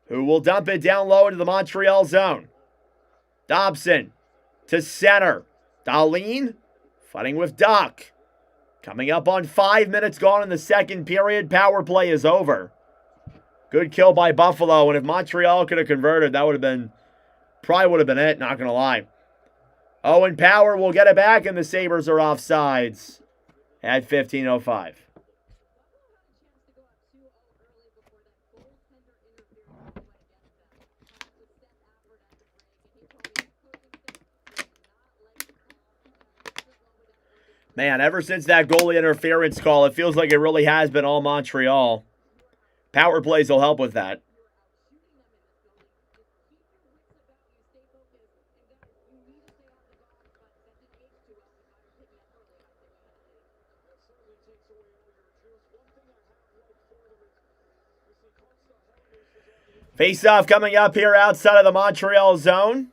who will dump it down low into the Montreal zone. Thompson to center. Dahlin fighting with Duck. Coming up on 5 minutes gone in the second period. Power play is over. Good kill by Buffalo, and if Montreal could have converted, that would have been, probably would have been it, not going to lie. Owen Power will get it back, and the Sabres are offsides at 15:05. Man, ever since that goalie interference call, it feels like it really has been all Montreal. Power plays will help with that. Face-off coming up here outside of the Montreal zone.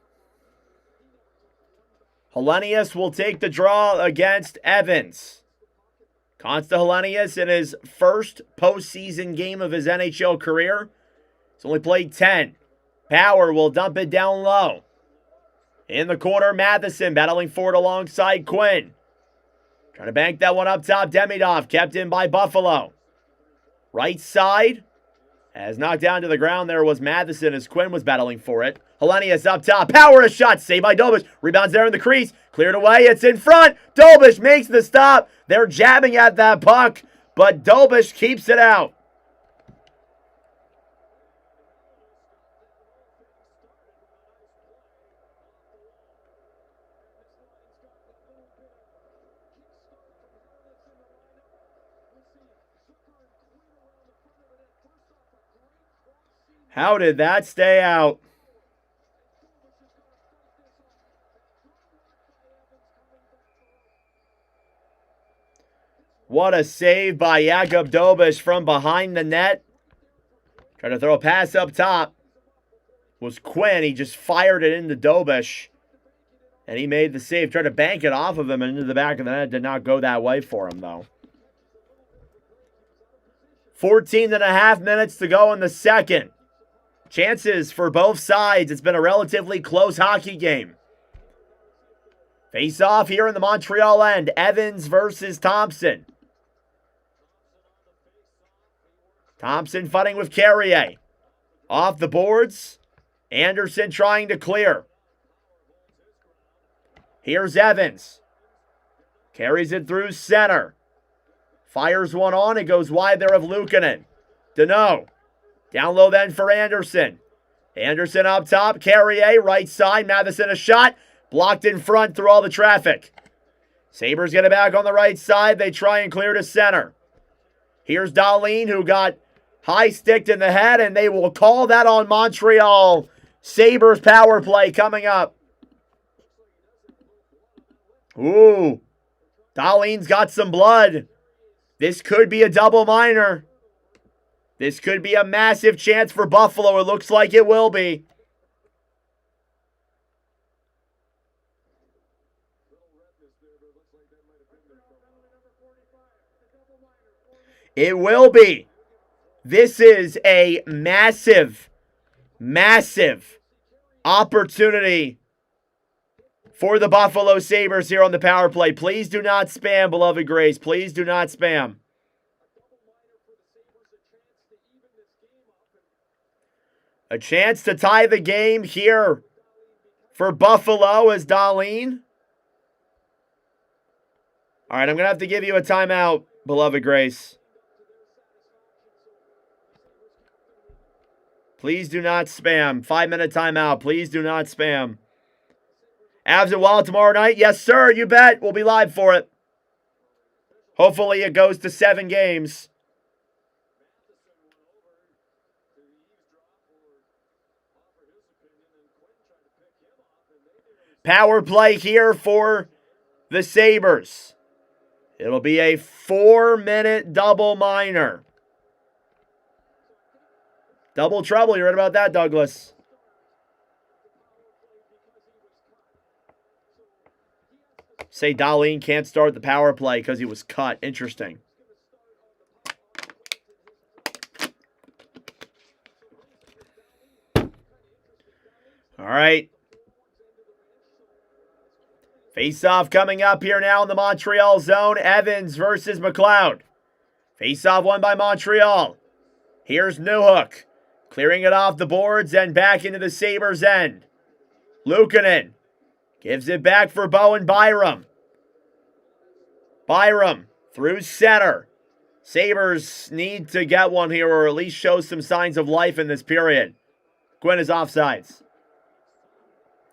Hellenius will take the draw against Evans. Consta Hellenius in his first postseason game of his NHL career. He's only played 10. Power will dump it down low. In the corner, Matheson battling for it alongside Quinn. Trying to bank that one up top. Demidov kept in by Buffalo. Right side. As knocked down to the ground there was Matheson as Quinn was battling for it. Hellenius up top. Power a shot. Saved by Dobish. Rebounds there in the crease. Cleared away. It's in front. Dobish makes the stop. They're jabbing at that puck, but Dobish keeps it out. How did that stay out? What a save by Jakub Dobish from behind the net. Trying to throw a pass up top. Was Quinn. He just fired it into Dobish. And he made the save. Tried to bank it off of him and into the back of the net. Did not go that way for him, though. 14.5 minutes to go in the second. Chances for both sides. It's been a relatively close hockey game. Face off here in the Montreal end. Evans versus Thompson. Thompson fighting with Carrier. Off the boards. Anderson trying to clear. Here's Evans. Carries it through center. Fires one on. It goes wide there of Luukkonen. Deneau. Down low then for Anderson. Anderson up top. Carrier right side. Matheson a shot. Blocked in front through all the traffic. Sabres get it back on the right side. They try and clear to center. Here's Dahlin, who got high-sticked in the head, and they will call that on Montreal. Sabres power play coming up. Ooh. Dahlin's got some blood. This could be a double minor. This could be a massive chance for Buffalo. It looks like it will be. It will be. This is a massive, massive opportunity for the Buffalo Sabres here on the power play. Please do not spam, beloved Grace. Please do not spam. A chance to tie the game here for Buffalo as Dahlin. All right, I'm going to have to give you a timeout, beloved Grace. Please do not spam. 5-minute timeout. Please do not spam. Avs and Wild tomorrow night? Yes, sir. You bet. We'll be live for it. Hopefully it goes to 7 games. Power play here for the Sabres. It'll be a 4-minute double minor. Double trouble. You read about that, Douglas? Say Dahlin can't start the power play because he was cut. Interesting. All right. Face-off coming up here now in the Montreal zone. Evans versus McLeod. Face-off won by Montreal. Here's Newhook. Clearing it off the boards and back into the Sabres end. Luukkonen gives it back for Bowen Byram. Byram through center. Sabres need to get one here or at least show some signs of life in this period. Quinn is offsides.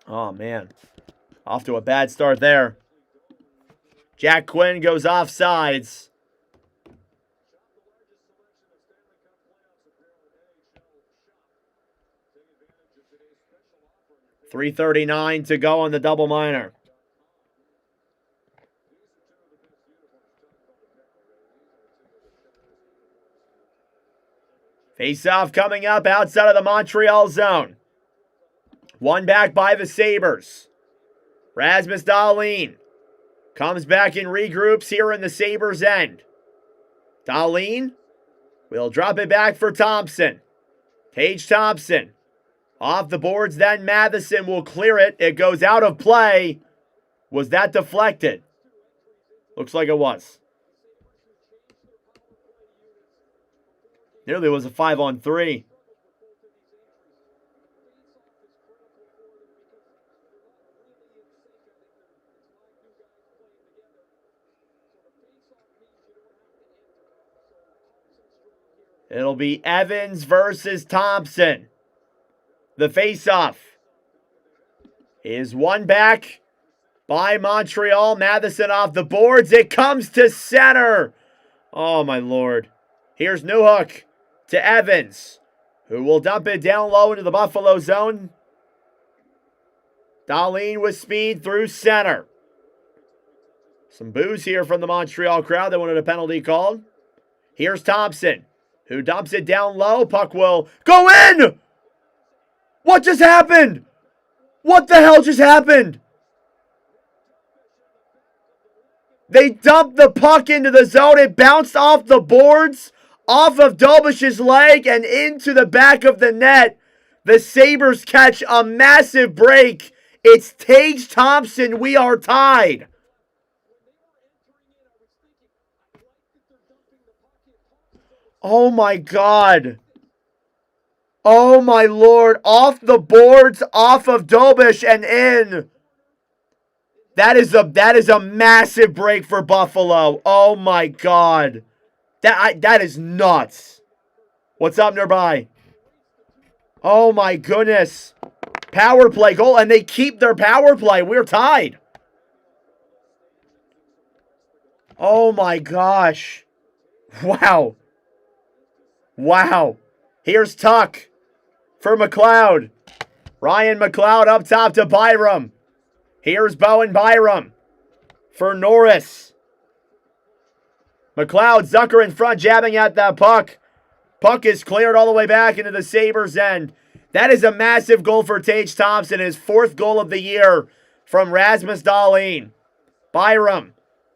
Oh, man. Off to a bad start there. Jack Quinn goes offsides. 3:39 to go on the double minor. Face-off coming up outside of the Montreal zone. One back by the Sabres. Rasmus Dahlin comes back and regroups here in the Sabres end. Dahlin will drop it back for Thompson. Tage Thompson. Off the boards, then Matheson will clear it. It goes out of play. Was that deflected? Looks like it was. Nearly was a 5-on-3. It'll be Evans versus Thompson. The face-off is one back by Montreal. Matheson off the boards. It comes to center. Oh, my Lord. Here's Newhook to Evans, who will dump it down low into the Buffalo zone. Dahlin with speed through center. Some boos here from the Montreal crowd. They wanted a penalty called. Here's Thompson, who dumps it down low. Puck will go in! What just happened? What the hell just happened? They dumped the puck into the zone. It bounced off the boards, off of Dobish's leg, and into the back of the net. The Sabres catch a massive break. It's Tage Thompson. We are tied. Oh my God. Oh my Lord. Off the boards, off of Dobish and in. That is a massive break for Buffalo. Oh my God. That is nuts. What's up nearby? Oh my goodness. Power play goal, and they keep their power play. We're tied. Oh my gosh. Wow. Wow. Here's Tuck for McLeod. Ryan McLeod up top to Byram. Here's Bowen Byram for Norris. McLeod, Zucker in front, jabbing at that puck. Puck is cleared all the way back into the Sabres end. That is a massive goal for Tage Thompson, his fourth goal of the year from Rasmus Dahlin. Byram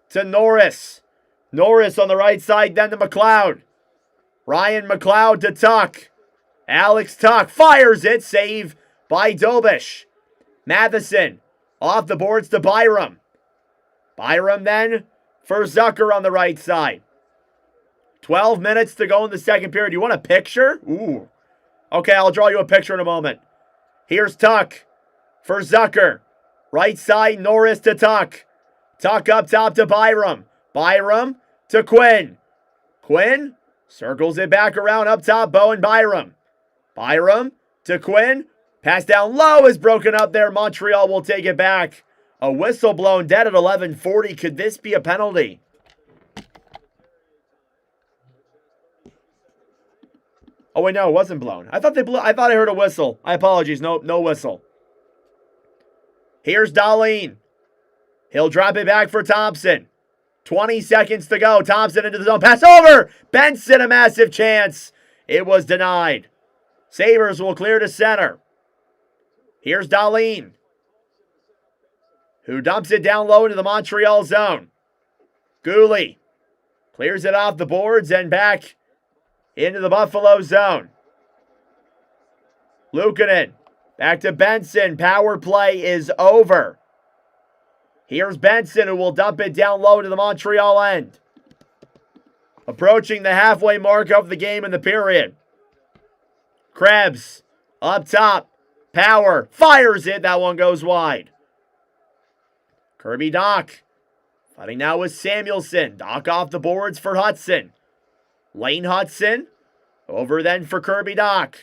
to Norris. Norris on the right side, then to McLeod. Ryan McLeod to Tuck. Alex Tuck fires it. Save by Dobish. Matheson off the boards to Byram. Byram then for Zucker on the right side. 12 minutes to go in the second period. You want a picture? Ooh. Okay, I'll draw you a picture in a moment. Here's Tuck for Zucker. Right side, Norris to Tuck. Tuck up top to Byram. Byram to Quinn. Quinn circles it back around up top, Bowen Byram. Byram to Quinn. Pass down low is broken up there. Montreal will take it back. A whistle blown dead at 11:40. Could this be a penalty? Oh wait, no, it wasn't blown. I thought I heard a whistle. I apologize. No whistle. Here's Dahlin. He'll drop it back for Thompson. 20 seconds to go. Thompson into the zone. Pass over. Benson, a massive chance. It was denied. Sabres will clear to center. Here's Dahlin, who dumps it down low into the Montreal zone. Gooley clears it off the boards and back into the Buffalo zone. Luukkonen Back to Benson. Power play is over. Here's Benson, who will dump it down low to the Montreal end. Approaching the halfway mark of the game in the period. Krebs up top. Power fires it. That one goes wide. Kirby Dach fighting now with Samuelson. Dach off the boards for Hudson. Lane Hudson over then for Kirby Dach.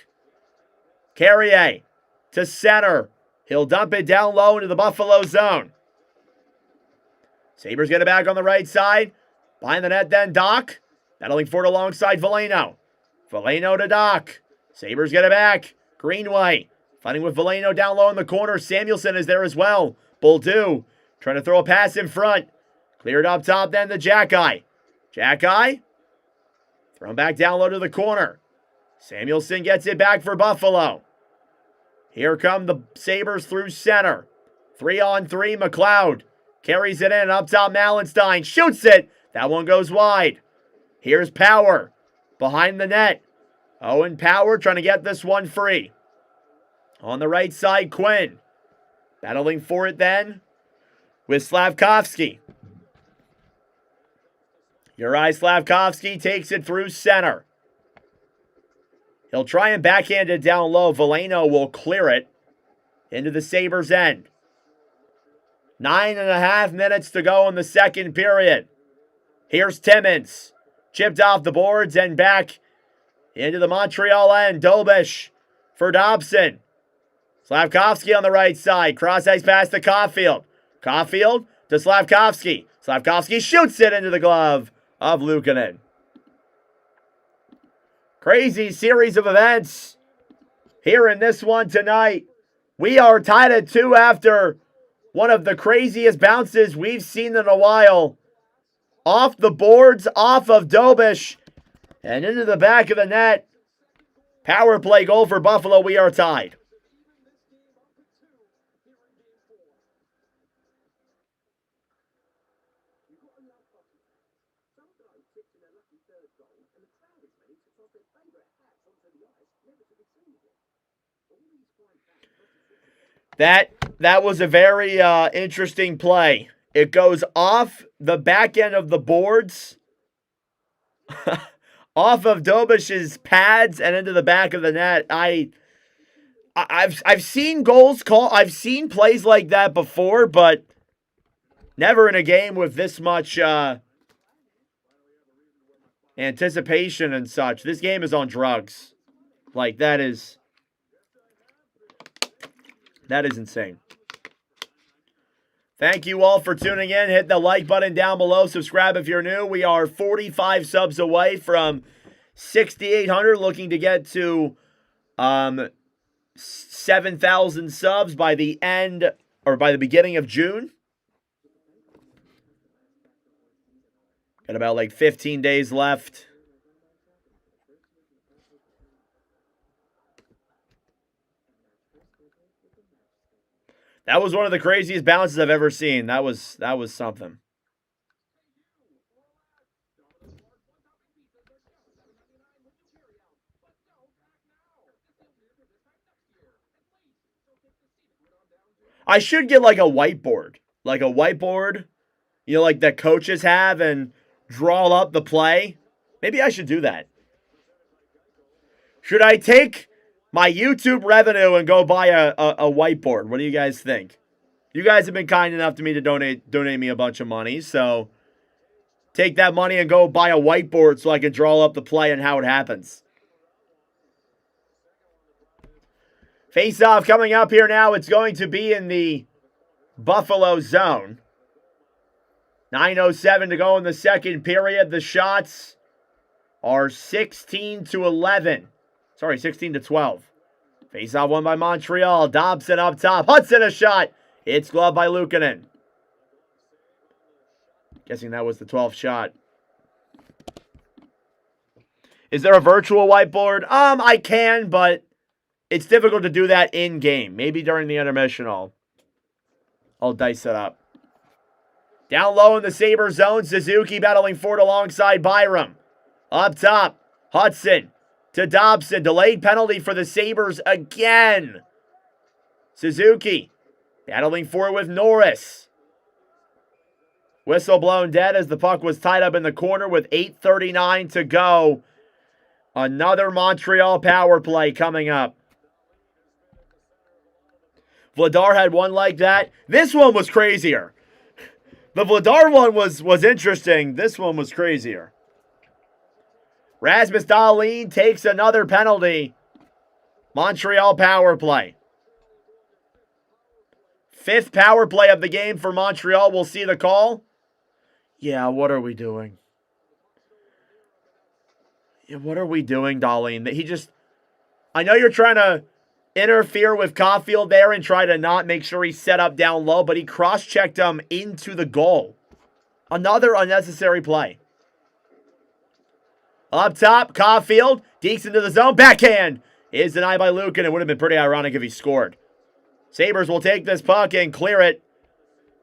Carrier to center. He'll dump it down low into the Buffalo zone. Sabres get it back on the right side. Behind the net then, Dach. Battling for it alongside Veleno. Veleno to Dach. Sabres get it back. Greenway fighting with Veleno down low in the corner. Samuelson is there as well. Boldu trying to throw a pass in front. Cleared up top then to Jackeye. Jackeye thrown back down low to the corner. Samuelson gets it back for Buffalo. Here come the Sabres through center. 3-on-3, McLeod carries it in. Up top, Malenstein shoots it. That one goes wide. Here's Power behind the net. Owen Power trying to get this one free. On the right side, Quinn battling for it then with Slavkovsky. Uri Slavkovsky takes it through center. He'll try and backhand it down low. Veleno will clear it into the Sabres end. 9.5 minutes to go in the second period. Here's Timmins. Chipped off the boards and back into the Montreal end. Dobish for Thompson. Slavkovsky on the right side. Cross ice pass to Caulfield. Caulfield to Slavkovsky. Slavkovsky shoots it into the glove of Luukkonen. Crazy series of events here in this one tonight. We are tied at 2 after one of the craziest bounces we've seen in a while. Off the boards, off of Dobish, and into the back of the net. Power play goal for Buffalo. We are tied. That was a very interesting play. It goes off the back end of the boards, off of Dobish's pads and into the back of the net. I've seen goals called. I've seen plays like that before, but never in a game with this much anticipation and such. This game is on drugs. Like, that is insane. Thank you all for tuning in. Hit the like button down below. Subscribe if you're new. We are 45 subs away from 6,800. Looking to get to 7,000 subs by the end or by the beginning of June. Got about like 15 days left. That was one of the craziest bounces I've ever seen. That was something. I should get like a whiteboard. Like a whiteboard, you know, like that coaches have, and draw up the play. Maybe I should do that. Should I take my YouTube revenue and go buy a whiteboard? What do you guys think? You guys have been kind enough to me to donate me a bunch of money, so take that money and go buy a whiteboard so I can draw up the play and how it happens. Face-off coming up here now. It's going to be in the Buffalo zone. 9:07 to go in the second period. The shots are 16-11. Sorry, 16-12. Face-off won by Montreal. Thompson up top. Hudson a shot. It's gloved by Luukkonen. Guessing that was the 12th shot. Is there a virtual whiteboard? I can, but it's difficult to do that in-game. Maybe during the intermission I'll dice it up. Down low in the Sabres zone, Suzuki battling for it alongside Byram. Up top, Hudson to Dobson. Delayed penalty for the Sabres again. Suzuki battling forward with Norris. Whistle blown dead as the puck was tied up in the corner with 8:39 to go. Another Montreal power play coming up. Vladar had one like that. This one was crazier. The Vladar one was interesting. This one was crazier. Rasmus Dahlin takes another penalty. Montreal power play. 5th power play of the game for Montreal. We'll see the call. Yeah, what are we doing? Yeah, what are we doing, Dahlin? He just... I know you're trying to interfere with Caulfield there and try to not make sure he's set up down low, but he cross-checked him into the goal. Another unnecessary play. Up top, Caulfield dekes into the zone. Backhand is denied by Lukin. It would have been pretty ironic if he scored. Sabres will take this puck and clear it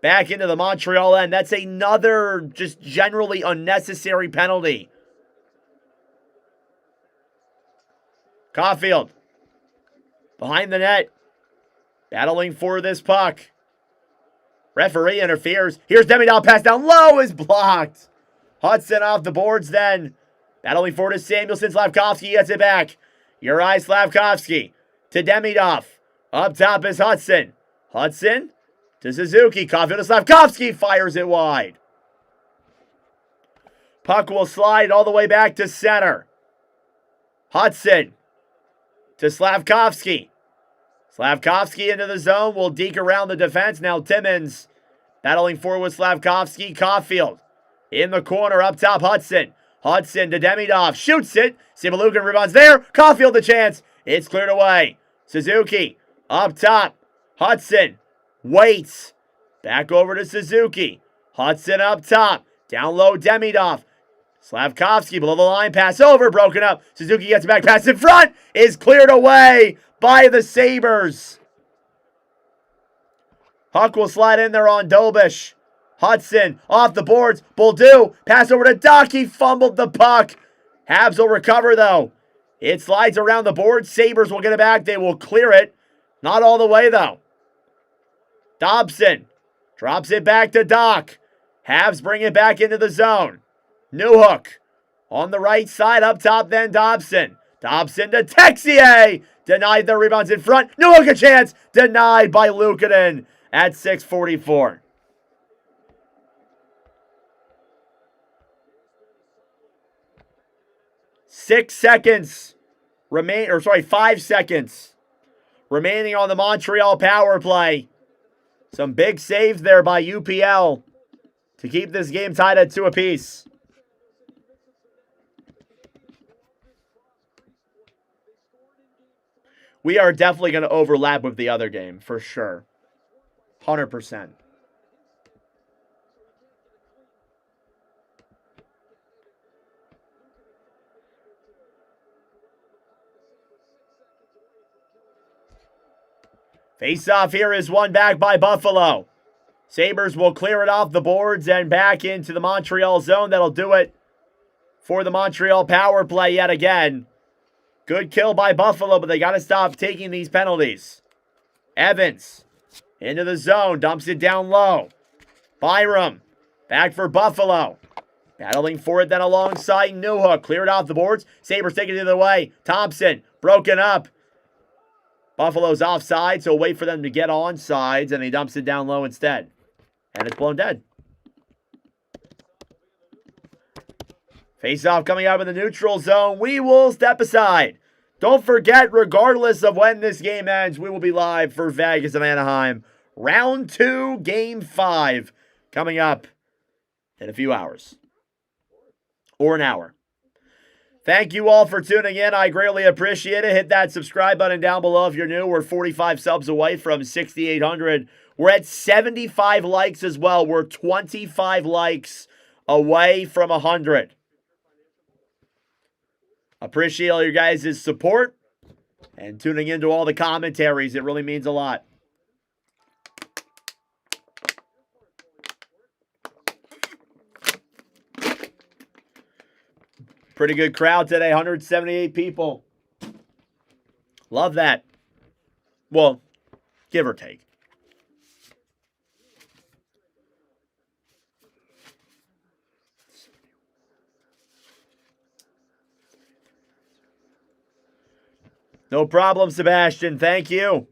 back into the Montreal end. That's another just generally unnecessary penalty. Caulfield behind the net, battling for this puck. Referee interferes. Here's Demidov, pass down low is blocked. Hudson off the boards then. Battling forward to Samuelson. Slavkovsky gets it back. Uri Slavkovsky to Demidov. Up top is Hudson. Hudson to Suzuki. Caulfield to Slavkovsky. Fires it wide. Puck will slide all the way back to center. Hudson to Slavkovsky. Slavkovsky into the zone. Will deke around the defense. Now Timmins battling forward with Slavkovsky. Caulfield in the corner. Up top Hudson. Hudson to Demidov. Shoots it. Sibalukin rebounds there. Caulfield the chance. It's cleared away. Suzuki up top. Hudson waits. Back over to Suzuki. Hudson up top. Down low Demidov. Slavkovsky below the line. Pass over. Broken up. Suzuki gets it back. Pass in front. Is cleared away by the Sabres. Huck will slide in there on Dobish. Hudson off the boards. Boldu. Pass over to Doc. He fumbled the puck. Habs will recover though. It slides around the board. Sabres will get it back. They will clear it. Not all the way though. Thompson drops it back to Doc. Habs bring it back into the zone. Newhook on the right side. Up top then Dobson. Dobson to Texier. Denied the rebounds in front. Newhook a chance. Denied by Luukkonen at 6:44. Five seconds remaining on the Montreal power play. Some big saves there by UPL to keep this game tied at 2 apiece. We are definitely going to overlap with the other game, for sure. 100%. Face-off here is won back by Buffalo. Sabres will clear it off the boards and back into the Montreal zone. That'll do it for the Montreal power play yet again. Good kill by Buffalo, but they got to stop taking these penalties. Evans into the zone, dumps it down low. Byram back for Buffalo. Battling for it then alongside Newhook. Cleared off the boards. Sabres taking it the other way. Thompson broken up. Buffalo's offside, so wait for them to get on sides, and he dumps it down low instead. And it's blown dead. Face-off coming out of the neutral zone. We will step aside. Don't forget, regardless of when this game ends, we will be live for Vegas and Anaheim. Round 2, Game 5, coming up in a few hours. Or an hour. Thank you all for tuning in. I greatly appreciate it. Hit that subscribe button down below if you're new. We're 45 subs away from 6,800. We're at 75 likes as well. We're 25 likes away from 100. Appreciate all your guys' support and tuning into all the commentaries. It really means a lot. Pretty good crowd today, 178 people. Love that. Well, give or take. No problem, Sebastian. Thank you.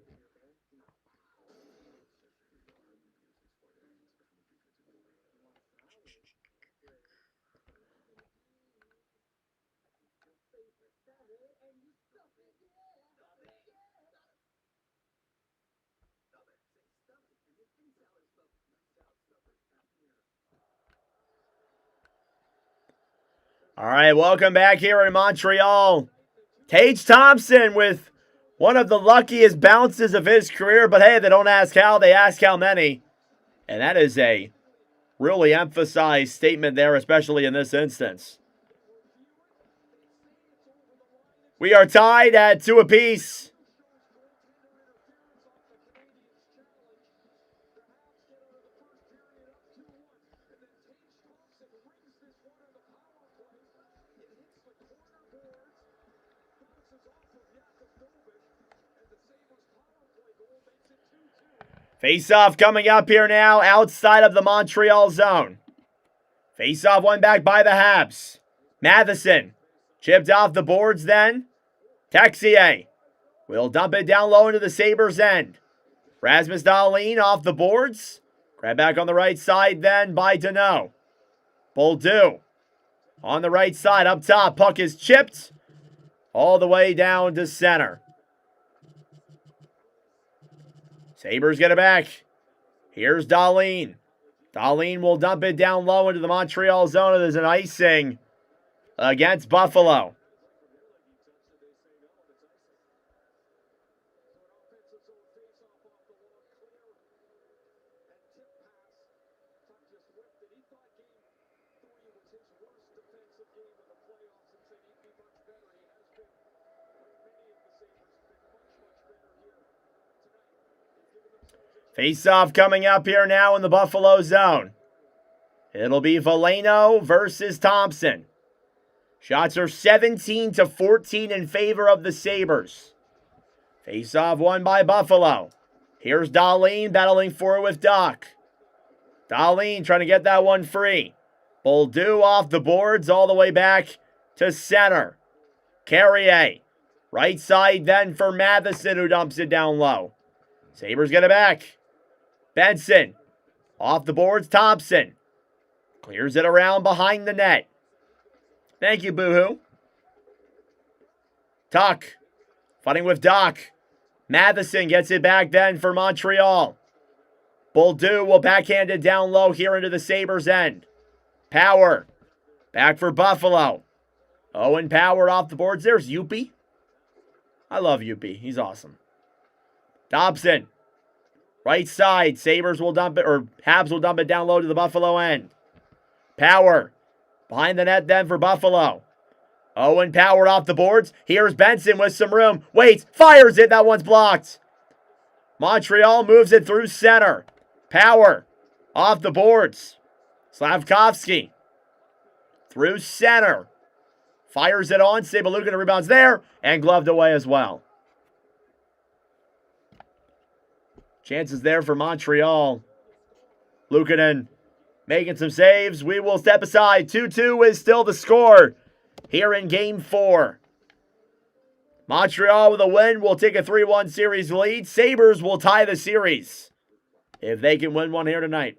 All right, welcome back here in Montreal. Tage Thompson with one of the luckiest bounces of his career, but hey, they don't ask how, they ask how many. And that is a really emphasized statement there, especially in this instance. We are tied at 2 apiece. Face-off coming up here now outside of the Montreal zone. Face-off won back by the Habs. Matheson chipped off the boards then. Texier will dump it down low into the Sabres end. Rasmus Dahlin off the boards. Grab back on the right side then by Deneau. Boldu on the right side up top. Puck is chipped all the way down to center. Sabres get it back. Here's Dahlin. Dahlin will dump it down low into the Montreal zone. There's an icing against Buffalo. Face-off coming up here now in the Buffalo zone. It'll be Veleno versus Thompson. Shots are 17-14 in favor of the Sabres. Face-off won by Buffalo. Here's Dahlin battling for it with Doc. Dahlin trying to get that one free. Boldu off the boards all the way back to center. Carrier. Right side then for Matheson, who dumps it down low. Sabres get it back. Benson. Off the boards, Thompson. Clears it around behind the net. Thank you, Boohoo. Tuck. Fighting with Doc. Matheson gets it back then for Montreal. Boldu will backhand it down low here into the Sabres end. Power. Back for Buffalo. Owen Power off the boards. There's Youppi. I love Youppi. He's awesome. Thompson. Right side. Sabres will dump it, or Habs will dump it down low to the Buffalo end. Power. Behind the net then for Buffalo. Owen Power off the boards. Here's Benson with some room. Waits. Fires it. That one's blocked. Montreal moves it through center. Power. Off the boards. Slavkovsky. Through center. Fires it on. Sabalukin rebounds there. And gloved away as well. Chances there for Montreal. Luukkonen making some saves. We will step aside. 2-2 is still the score here in Game 4. Montreal with a win will take a 3-1 series lead. Sabres will tie the series if they can win one here tonight.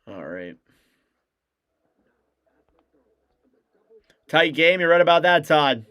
All right. Tight game. You read about that, Todd.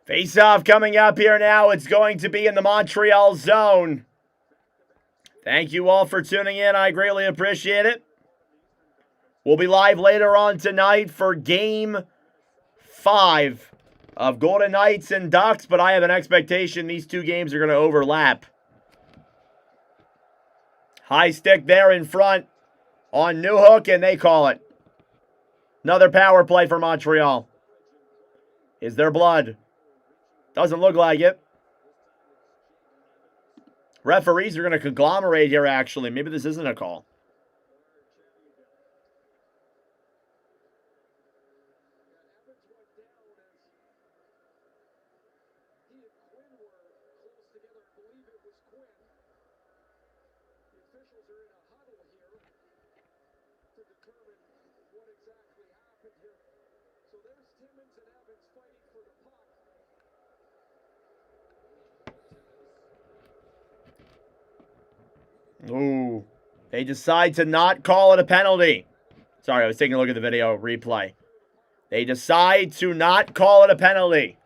Face-off coming up here now. It's going to be in the Montreal zone. Thank you all for tuning in. I greatly appreciate it. We'll be live later on tonight for Game 5 of Golden Knights and Ducks, but I have an expectation these two games are going to overlap. High stick there in front on Newhook, and they call it. Another power play for Montreal. Is there blood? Doesn't look like it. Referees are going to conglomerate here, actually. Maybe this isn't a call. Ooh. They decide to not call it a penalty. Sorry, I was taking a look at the video replay. They decide to not call it a penalty.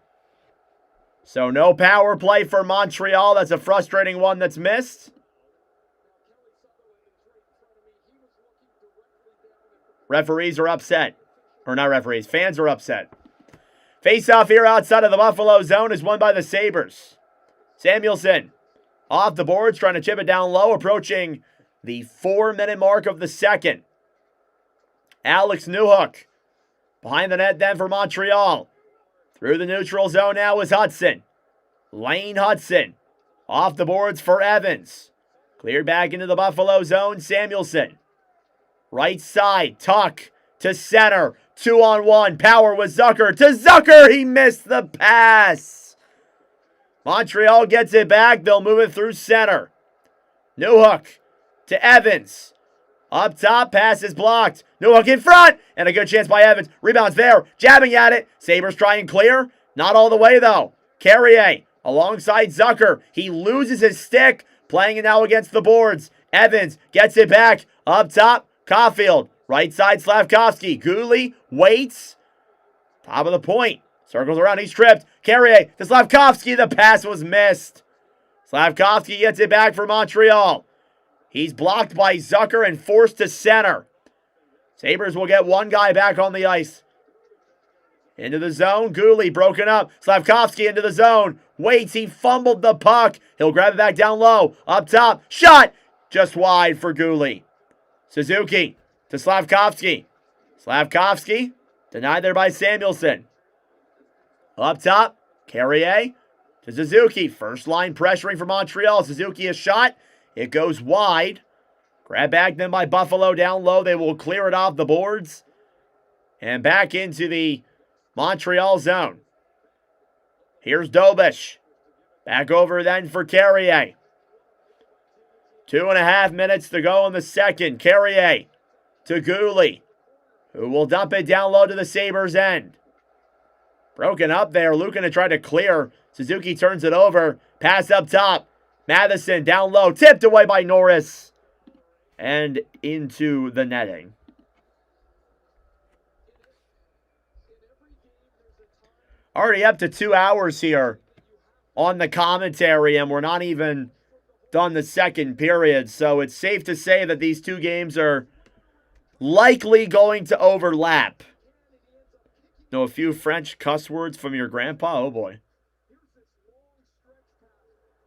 So no power play for Montreal. That's a frustrating one that's missed. Referees are upset. Or not referees, fans are upset. Face-off here outside of the Buffalo zone is won by the Sabres. Samuelson off the boards, trying to chip it down low, approaching the 4-minute mark of the second. Alex Newhook behind the net then for Montreal. Through the neutral zone now is Hudson. Lane Hudson off the boards for Evans. Cleared back into the Buffalo zone, Samuelson. Right side, Tuck to center. 2-on-1, power with Zucker to Zucker. He missed the pass. Montreal gets it back. They'll move it through center. Newhook to Evans. Up top, pass is blocked. Newhook in front, and a good chance by Evans. Rebounds there, jabbing at it. Sabres try and clear. Not all the way, though. Carrier alongside Zucker. He loses his stick, playing it now against the boards. Evans gets it back. Up top, Caulfield. Right side, Slavkovsky. Gooley waits. Top of the point. Circles around, he's tripped. Carrier to Slavkovsky. The pass was missed. Slavkovsky gets it back for Montreal. He's blocked by Zucker and forced to center. Sabres will get one guy back on the ice. Into the zone. Gooley broken up. Slavkovsky into the zone. Waits. He fumbled the puck. He'll grab it back down low. Up top. Shot. Just wide for Gooley. Suzuki to Slavkovsky. Slavkovsky denied there by Samuelson. Up top. Carrier to Suzuki. First line pressuring for Montreal. Suzuki a shot. It goes wide. Grab back then by Buffalo down low. They will clear it off the boards. And back into the Montreal zone. Here's Dobish. Back over then for Carrier. 2.5 minutes to go in the second. Carrier to Gooley, who will dump it down low to the Sabres end. Broken up there. Lukin tried to clear. Suzuki turns it over. Pass up top. Matheson down low. Tipped away by Norris. And into the netting. Already up to 2 hours here on the commentary, and we're not even done the second period. So it's safe to say that these two games are likely going to overlap. Know a few French cuss words from your grandpa? Oh boy.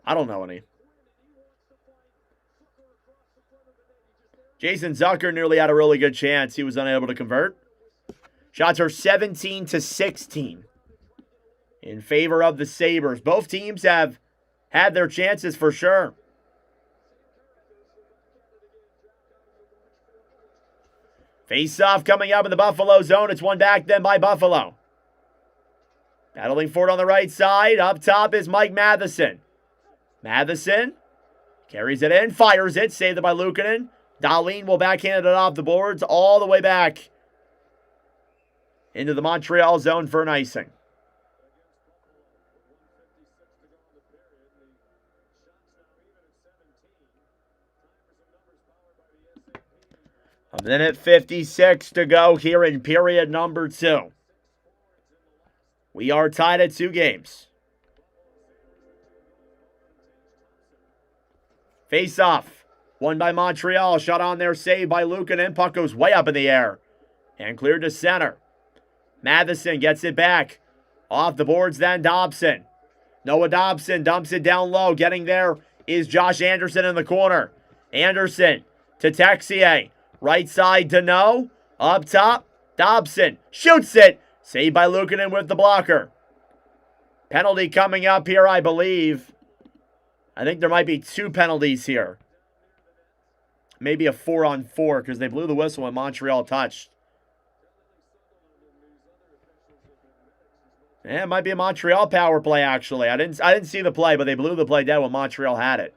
I don't know any. Jason Zucker nearly had a really good chance. He was unable to convert. Shots are 17-16 in favor of the Sabres. Both teams have had their chances for sure. Face-off coming up in the Buffalo zone. It's one back then by Buffalo. Battling for it on the right side. Up top is Mike Matheson. Matheson carries it in, fires it, saved it by Luukkonen. Dahlin will backhand it off the boards all the way back into the Montreal zone for an icing. A minute 56 to go here in period number 2. We are tied at 2 games. Face off. Won by Montreal. Shot on there, saved by Luukkonen. Puck goes way up in the air. And cleared to center. Matheson gets it back. Off the boards then Thompson. Noah Thompson dumps it down low. Getting there is Josh Anderson in the corner. Anderson to Texier. Right side to No. Up top, Thompson shoots it. Saved by Luukkonen with the blocker. Penalty coming up here, I believe. I think there might be 2 penalties here. Maybe a 4-on-4 because they blew the whistle when Montreal touched. Yeah, it might be a Montreal power play, actually. I didn't see the play, but they blew the play dead when Montreal had it.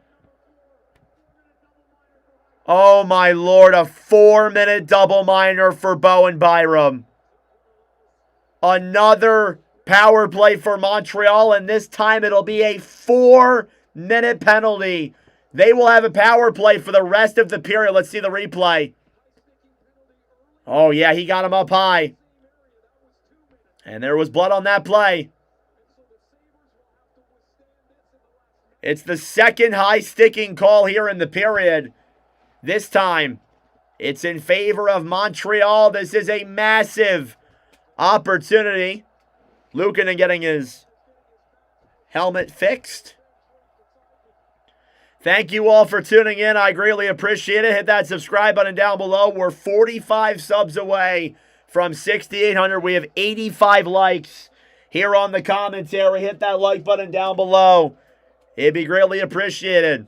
Oh, my Lord. A 4-minute double minor for Bowen Byram. Another power play for Montreal, and this time it'll be a 4-minute penalty. They will have a power play for the rest of the period. Let's see the replay. Oh, yeah, he got him up high. And there was blood on that play. It's the second high sticking call here in the period. This time, it's in favor of Montreal. This is a massive opportunity. Luukkonen getting his helmet fixed. Thank you all for tuning in. I greatly appreciate it. Hit that subscribe button down below. We're 45 subs away from 6,800. We have 85 likes here on the commentary. Hit that like button down below. It'd be greatly appreciated.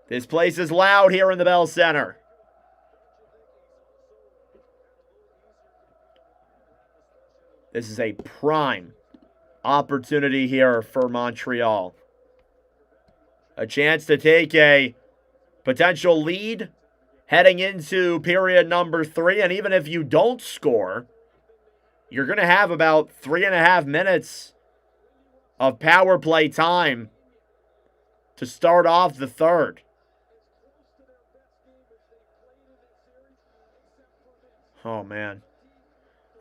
This place is loud here in the Bell Center. This is a prime opportunity here for Montreal. A chance to take a potential lead heading into period number 3. And even if you don't score, you're going to have about 3.5 minutes of power play time to start off the third. Oh, man.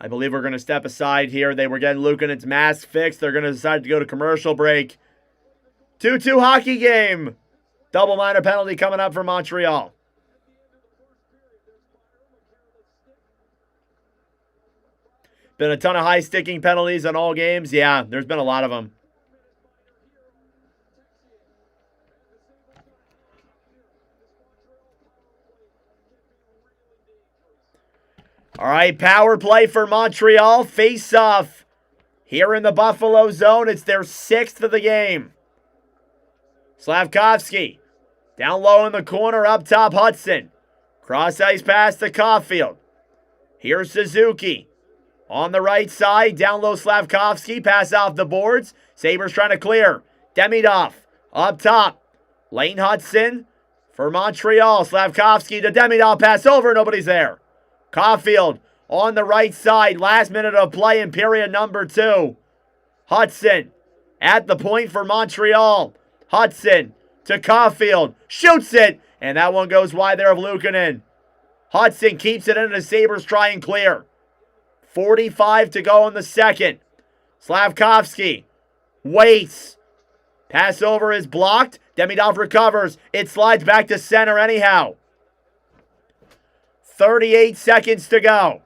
I believe we're going to step aside here. They were getting Luukkonen's mask fixed. They're going to decide to go to commercial break. 2-2 hockey game. Double minor penalty coming up for Montreal. Been a ton of high sticking penalties on all games. Yeah, there's been a lot of them. All right, power play for Montreal. Face off here in the Buffalo zone. It's their 6th of the game. Slavkovsky down low in the corner. Up top, Hudson. Cross ice pass to Caulfield. Here's Suzuki. On the right side, down low Slavkovsky. Pass off the boards. Sabres trying to clear. Demidov up top. Lane Hudson for Montreal. Slavkovsky to Demidov. Pass over. Nobody's there. Caulfield on the right side. Last minute of play in period number 2. Hudson at the point for Montreal. Hudson to Caulfield. Shoots it. And that one goes wide there of Luukkonen. Hudson keeps it in. The Sabres try and clear. 45 to go in the second. Slavkovsky waits. Pass over is blocked. Demidov recovers. It slides back to center anyhow. 38 seconds to go.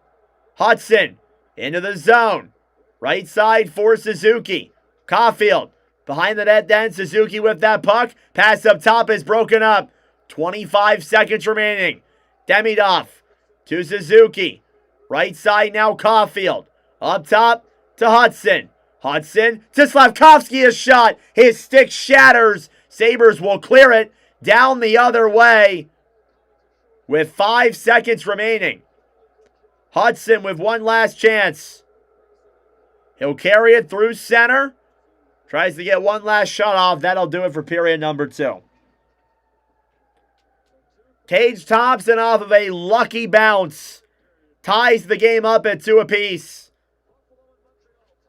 Hudson into the zone. Right side for Suzuki. Caulfield behind the net then. Suzuki with that puck. Pass up top is broken up. 25 seconds remaining. Demidov to Suzuki. Right side now Caulfield. Up top to Hudson. Hudson to Slavkovsky. A shot. His stick shatters. Sabres will clear it down the other way. with 5 seconds remaining. Hudson with one last chance. He'll carry it through center. Tries to get one last shot off. That'll do it for period number 2. Tage Thompson off of a lucky bounce ties the game up at 2 apiece.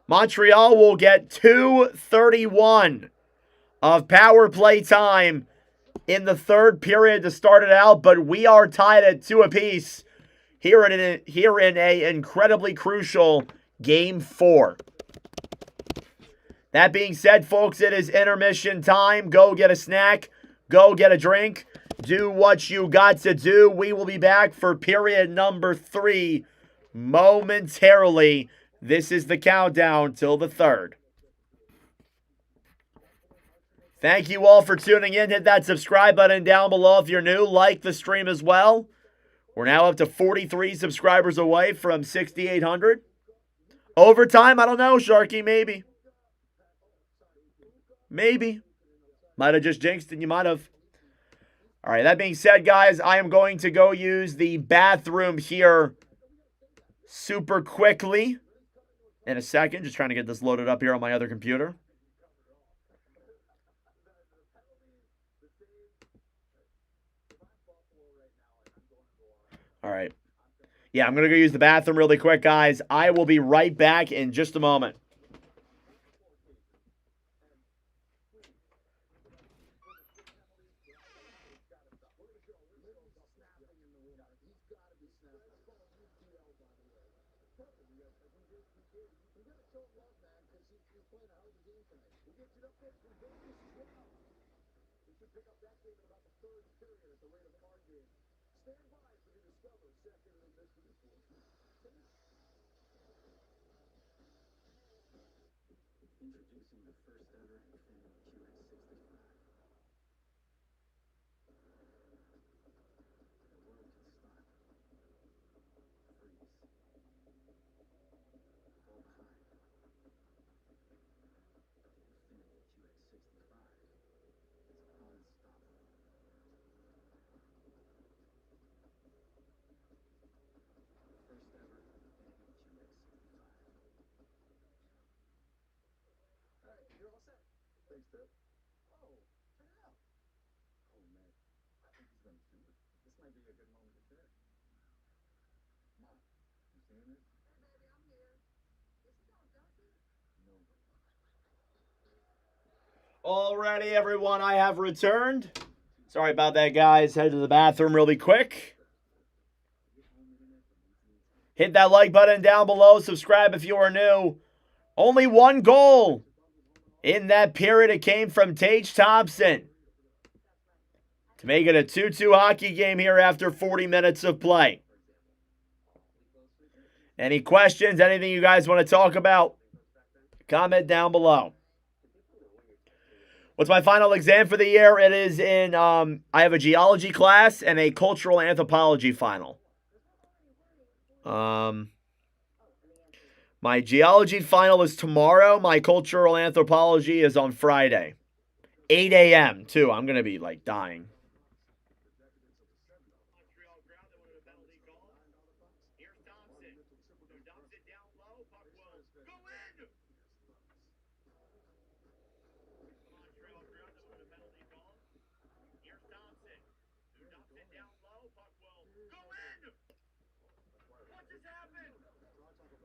Montreal will get 2:31 of power play time in the third period to start it out, but we are tied at 2 apiece here in a incredibly crucial Game 4. That being said, folks, it is intermission time. Go get a snack. Go get a drink. Do what you got to do. We will be back for period number 3 momentarily. This is the countdown till the third. Thank you all for tuning in. Hit that subscribe button down below if you're new. Like the stream as well. We're now up to 43 subscribers away from 6,800. Overtime, I don't know, Sharky, maybe. Maybe. Might have just jinxed and you might have. All right, that being said, guys, I am going to go use the bathroom here super quickly in a second. Just trying to get this loaded up here on my other computer. All right. Yeah, I'm going to go use the bathroom really quick, guys. I will be right back in just a moment. Introducing the first ever Stanley QX65. The world can stop. Freeze. Fall behind. Infinity QX65 is unstoppable. First ever Stanley QX65. You're all set. Thanks, Dad. Oh, check it out. Oh, man. I think he's gonna shoot it. This might be a good moment to share. Mom, you seeing this? Hey, baby, I'm here. Is he gonna dunk it? No. Alrighty, everyone, I have returned. Sorry about that, guys. Head to the bathroom really quick. Hit that like button down below. Subscribe if you are new. Only one goal in that period. It came from Tage Thompson to make it a 2-2 hockey game here after 40 minutes of play. Any questions? Anything you guys want to talk about? Comment down below. What's my final exam for the year? It is in, I have a geology class and a cultural anthropology final. My geology final is tomorrow. My cultural anthropology is on Friday. 8 a.m. too. I'm going to be like dying. Montreal ground, they wanted a penalty call. Here's Thompson. So dumps it down low. Puck will go in. Montreal ground, they wanted a penalty call. Here's Thompson. Who dumps it down low. Puck will go in. What just happened?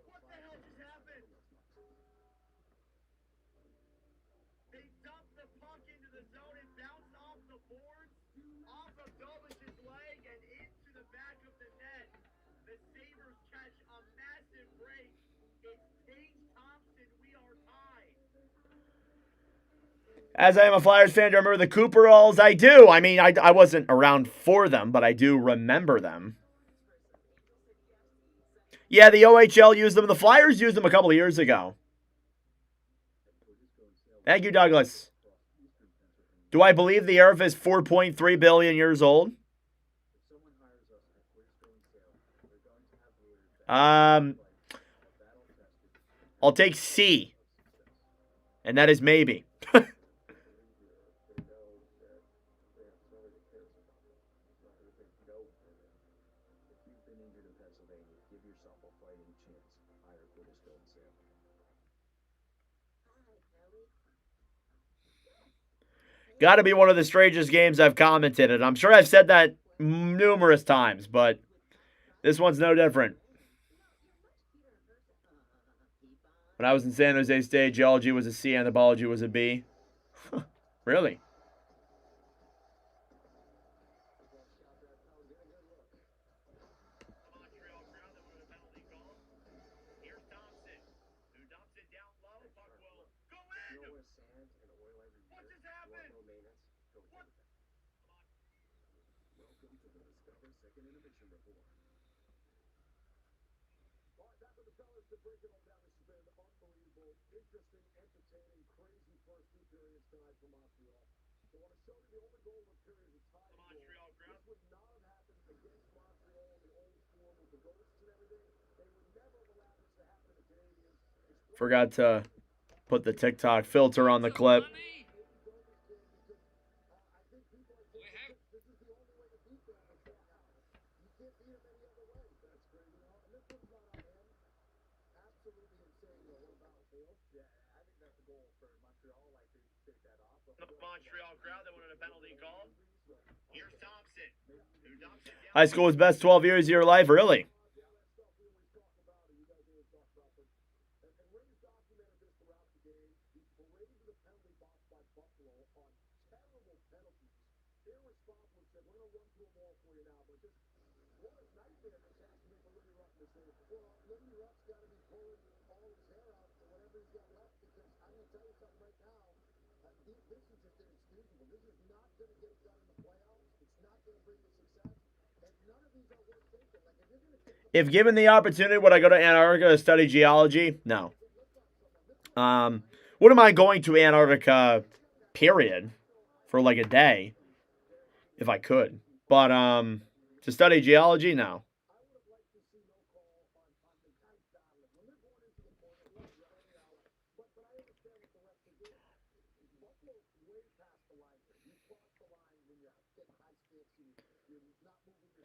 What the hell just happened? They dumped the puck into the zone and bounced off the boards, off of Dolish's leg, and into the back of the net. The Sabres catch a massive break. It's Tage Thompson. We are tied. As I am a Flyers fan, do you remember the Cooperalls? I do. I mean, I wasn't around for them, but I do remember them. Yeah, the OHL used them. The Flyers used them a couple of years ago. Thank you, Douglas. Do I believe the Earth is 4.3 billion years old? I'll take C. And that is maybe. give yourself a fighting chance. Hire Huddersfield and Sam. Got to be one of the strangest games I've commented. I'm sure I've said that numerous times, but this one's no different. When I was in San Jose State, geology was a C, anthropology was a B. Really? Montreal crowd that wanted a penalty call. Here's Thompson, who dumps it down low. Puck will go in. You know where sand and oil every year? What just happened? You want low maintenance? Go to What? Welcome to the Discover Second Intermission Report. All right, back with the fellas to break it all down. This has been unbelievable, interesting, entertaining, crazy first two periods tonight for Montreal. They want to show you the only goal of the period is a tie. The Montreal crowd. This would not have happened against Montreal in the old form with the ghosts and everything. They would never have allowed this to happen to the Canadiens. Forgot to put the TikTok filter on the clip. The Montreal crowd that wanted a penalty call. Here's Thompson, who dumps it down. High school was best 12 years of your life, really? If given the opportunity, would I go to Antarctica to study geology? No. Wouldn't mind going to Antarctica, period, for like a day, if I could. But to study geology, no.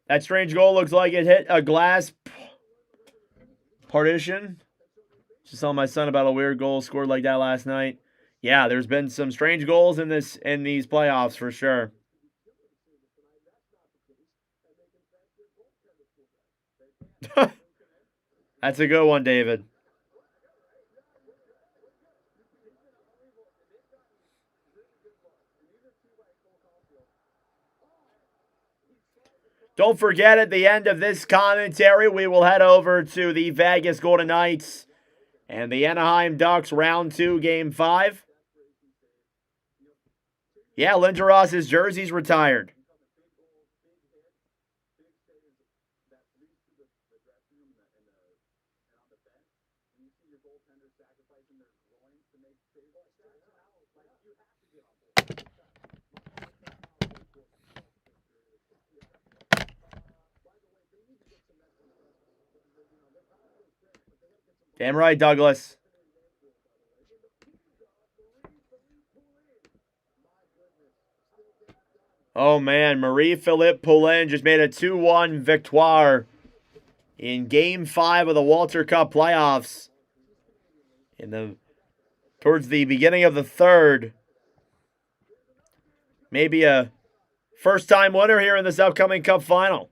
That strange goal looks like it hit a glass partition. Just telling my son about a weird goal scored like that last night. Yeah, there's been some strange goals in these playoffs for sure. That's a good one, David. Don't forget, at the end of this commentary, we will head over to the Vegas Golden Knights and the Anaheim Ducks round 2, game 5. Yeah, Lindros' jersey's retired. Damn right, Douglas. Oh, man. Marie-Philippe Poulin just made a 2-1 victoire in Game 5 of the Walter Cup playoffs. Towards the beginning of the third. Maybe a first-time winner here in this upcoming Cup final.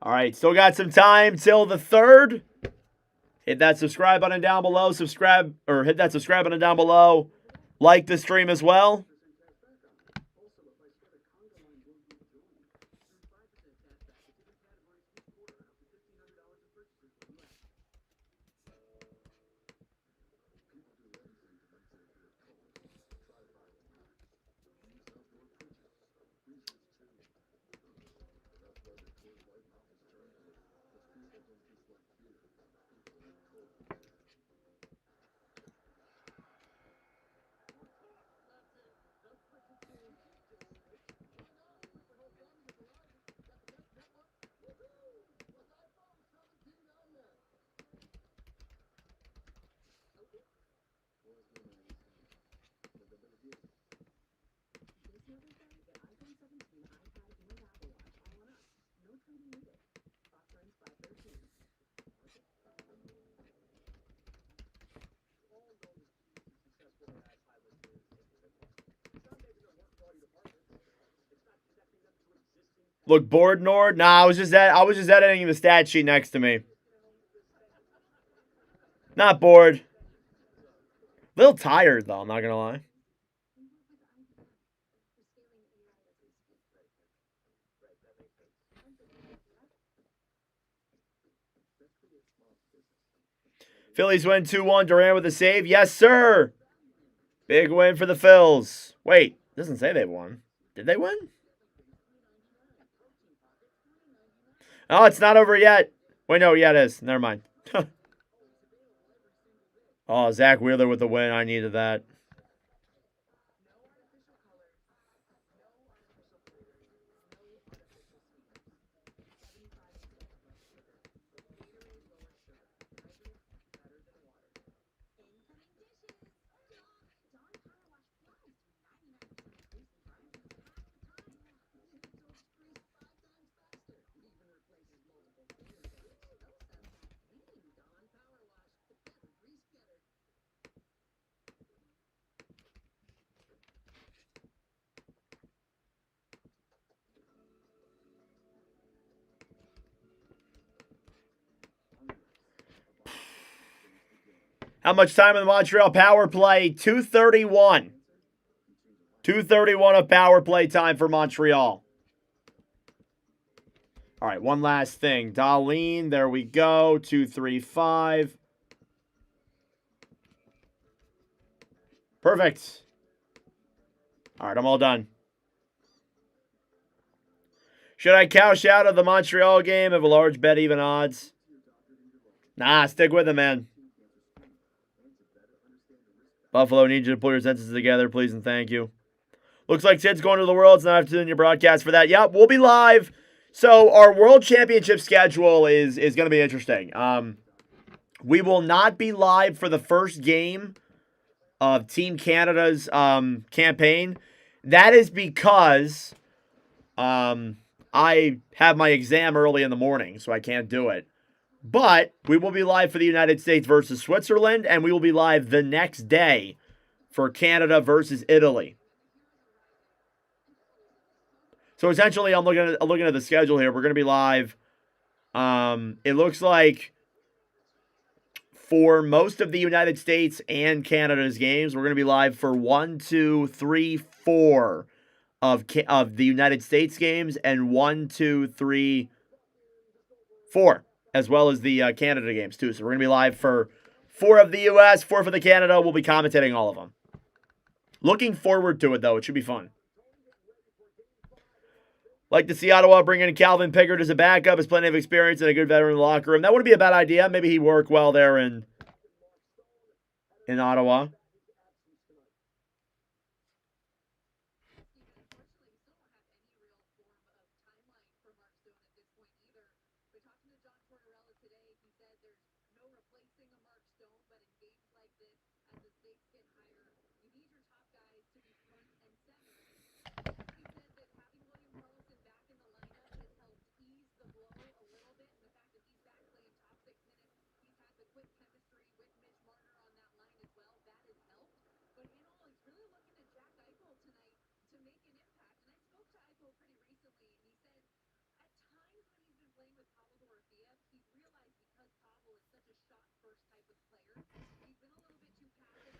All right, still got some time till the third. Hit that subscribe button down below. Hit that subscribe button down below. Like the stream as well. Look bored, Nord? Nah, I was just editing the stat sheet next to me. Not bored. A little tired though, I'm not gonna lie. Phillies win 2-1. Durant with a save. Yes, sir. Big win for the Phils. Wait, it doesn't say they won. Did they win? Oh, it's not over yet. Wait, no, yeah, it is. Never mind. Oh, Zach Wheeler with the win. I needed that. How much time in the Montreal power play? 2:31. 2:31 of power play time for Montreal. All right, one last thing. Darlene, there we go. 2:35. Perfect. All right, I'm all done. Should I cash out of the Montreal game? Have a large bet, even odds? Nah, stick with it, man. Buffalo needs you to pull your sentences together, please and thank you. Looks like Sid's going to the Worlds, and I have to do your broadcast for that. Yep, we'll be live. So our World Championship schedule is going to be interesting. We will not be live for the first game of Team Canada's campaign. That is because I have my exam early in the morning, so I can't do it. But we will be live for the United States versus Switzerland, and we will be live the next day for Canada versus Italy. So essentially, I'm looking at the schedule here. We're going to be live. It looks like for most of the United States and Canada's games, we're going to be live for 1, 2, 3, 4 of the United States games, and 1, 2, 3, 4, as well as the Canada games too. So we're going to be live for 4 of the US, 4 for the Canada. We'll be commentating all of them. Looking forward to it, though. It should be fun. Like to see Ottawa bring in Calvin Pickard as a backup. Has plenty of experience and a good veteran in the locker room. That wouldn't be a bad idea. Maybe he'd work well there in Ottawa.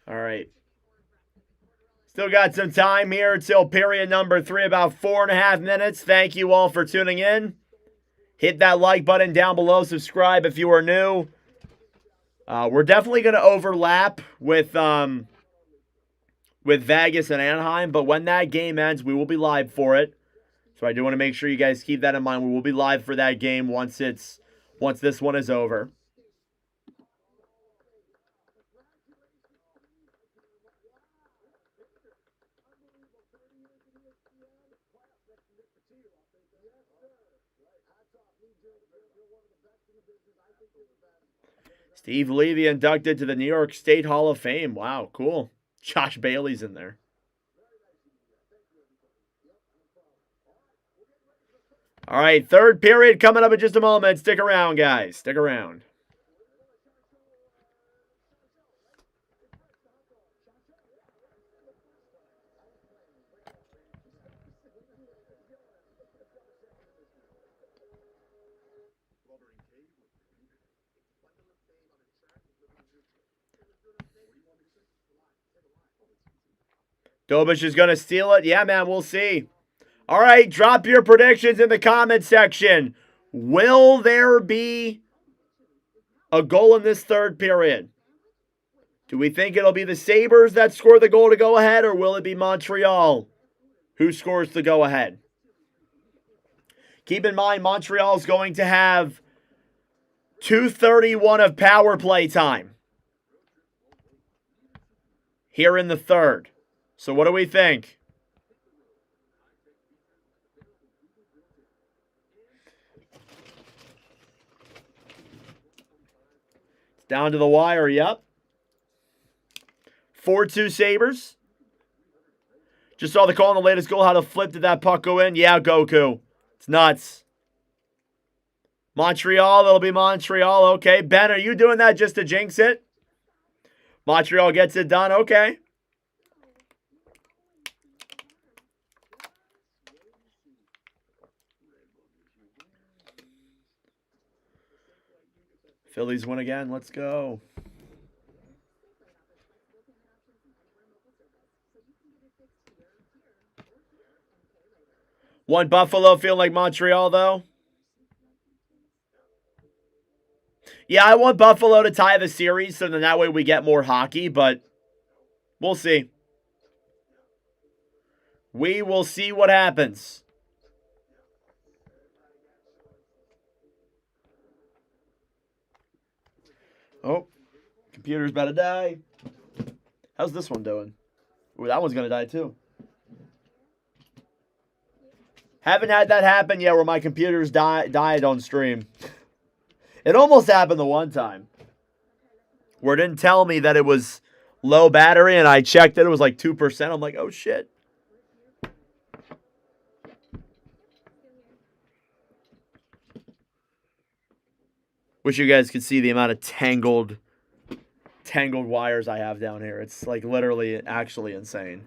All right. Still got some time here until period number 3, about 4.5 minutes. Thank you all for tuning in. Hit that like button down below. Subscribe if you are new. We're definitely going to overlap with Vegas and Anaheim, but when that game ends, we will be live for it. So I do want to make sure you guys keep that in mind. We will be live for that game once this one is over. Steve Levy inducted to the New York State Hall of Fame. Wow, cool. Josh Bailey's in there. All right, third period coming up in just a moment. Stick around, guys. Stick around. Dobish is going to steal it. Yeah, man, we'll see. All right, drop your predictions in the comment section. Will there be a goal in this third period? Do we think it'll be the Sabres that score the goal to go ahead, or will it be Montreal who scores the go ahead? Keep in mind, Montreal is going to have 2:31 of power play time here in the third. So what do we think? It's down to the wire, yep. 4-2 Sabres. Just saw the call on the latest goal. How the flip did that puck go in? Yeah, Goku. It's nuts. Montreal, it'll be Montreal. Okay, Ben, are you doing that just to jinx it? Montreal gets it done. Okay. Phillies win again. Let's go. Want Buffalo feeling like Montreal, though? Yeah, I want Buffalo to tie the series, so then that way we get more hockey, but we'll see. We will see what happens. Oh, computer's about to die. How's this one doing? Ooh, that one's going to die too. Haven't had that happen yet where my computer's died on stream. It almost happened the one time where it didn't tell me that it was low battery, and I checked it. It was like 2%. I'm like, oh, shit. Wish you guys could see the amount of tangled wires I have down here. It's like literally actually insane.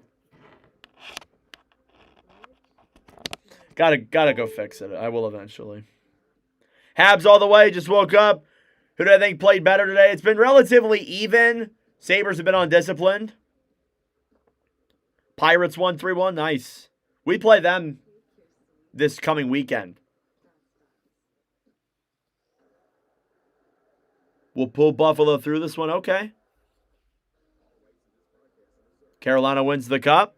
Gotta go fix it. I will eventually. Habs all the way. Just woke up. Who do I think played better today? It's been relatively even. Sabres have been undisciplined. Pirates won 3-1. Nice. We play them this coming weekend. We'll pull Buffalo through this one. Okay. Carolina wins the cup.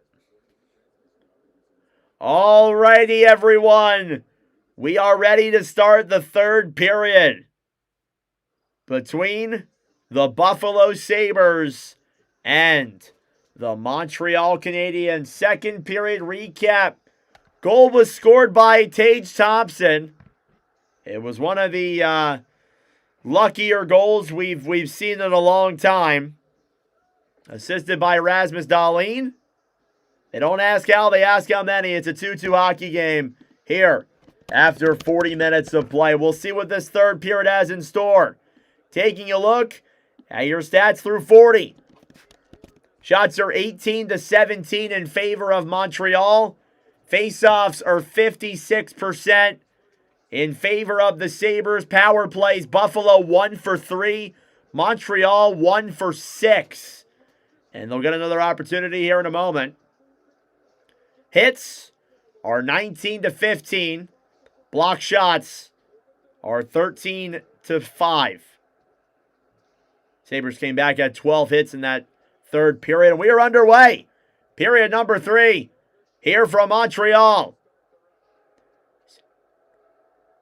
All righty, everyone. We are ready to start the third period between the Buffalo Sabres and the Montreal Canadiens. Second period recap. Goal was scored by Tage Thompson. It was one of the luckier goals we've seen in a long time. Assisted by Rasmus Dahlin. They don't ask how, they ask how many. It's a 2-2 hockey game here after 40 minutes of play. We'll see what this third period has in store. Taking a look at your stats through 40. Shots are 18-17 in favor of Montreal. Faceoffs are 56% in favor of the Sabres. Power plays, Buffalo 1 for 3. Montreal 1 for 6. And they'll get another opportunity here in a moment. Hits are 19-15. Block shots are 13-5. Sabres came back at 12 hits in that third period. And we are underway. Period number 3 here from Montreal.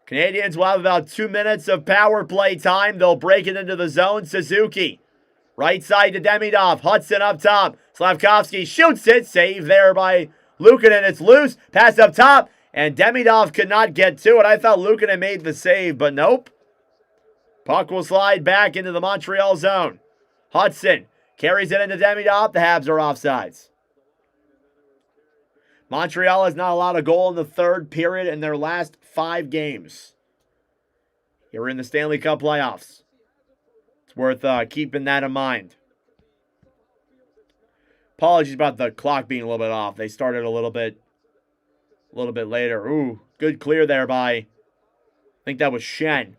Canadiens will have about 2 minutes of power play time. They'll break it into the zone. Suzuki. Right side to Demidov. Hudson up top. Slavkovsky shoots it. Save there by Luukkonen. It's loose. Pass up top. And Demidov could not get to it. I thought Luukkonen made the save, but nope. Puck will slide back into the Montreal zone. Hudson carries it into Demidov. The Habs are offsides. Montreal has not allowed a goal in the third period in their last 5 games. You're in the Stanley Cup playoffs. It's worth keeping that in mind. Apologies about the clock being a little bit off. They started a little bit later. Ooh, good clear there by, I think that was Shen.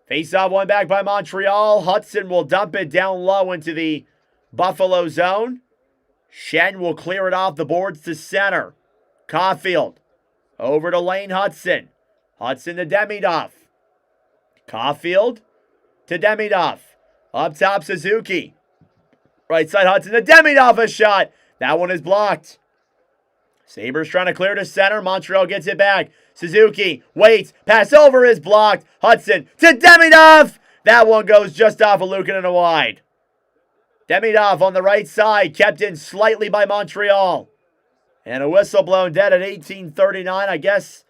Face-off one back by Montreal. Hudson will dump it down low into the Buffalo zone. Shen will clear it off the boards to center. Caulfield over to Lane Hudson. Hudson to Demidov. Caulfield to Demidov. Up top, Suzuki. Right side, Hudson to Demidov, a shot. That one is blocked. Sabres trying to clear to center. Montreal gets it back. Suzuki waits. Pass over is blocked. Hudson to Demidov. That one goes just off of Luukkonen and a wide. Demidov on the right side, kept in slightly by Montreal. And a whistle blown dead at 18:39. I guess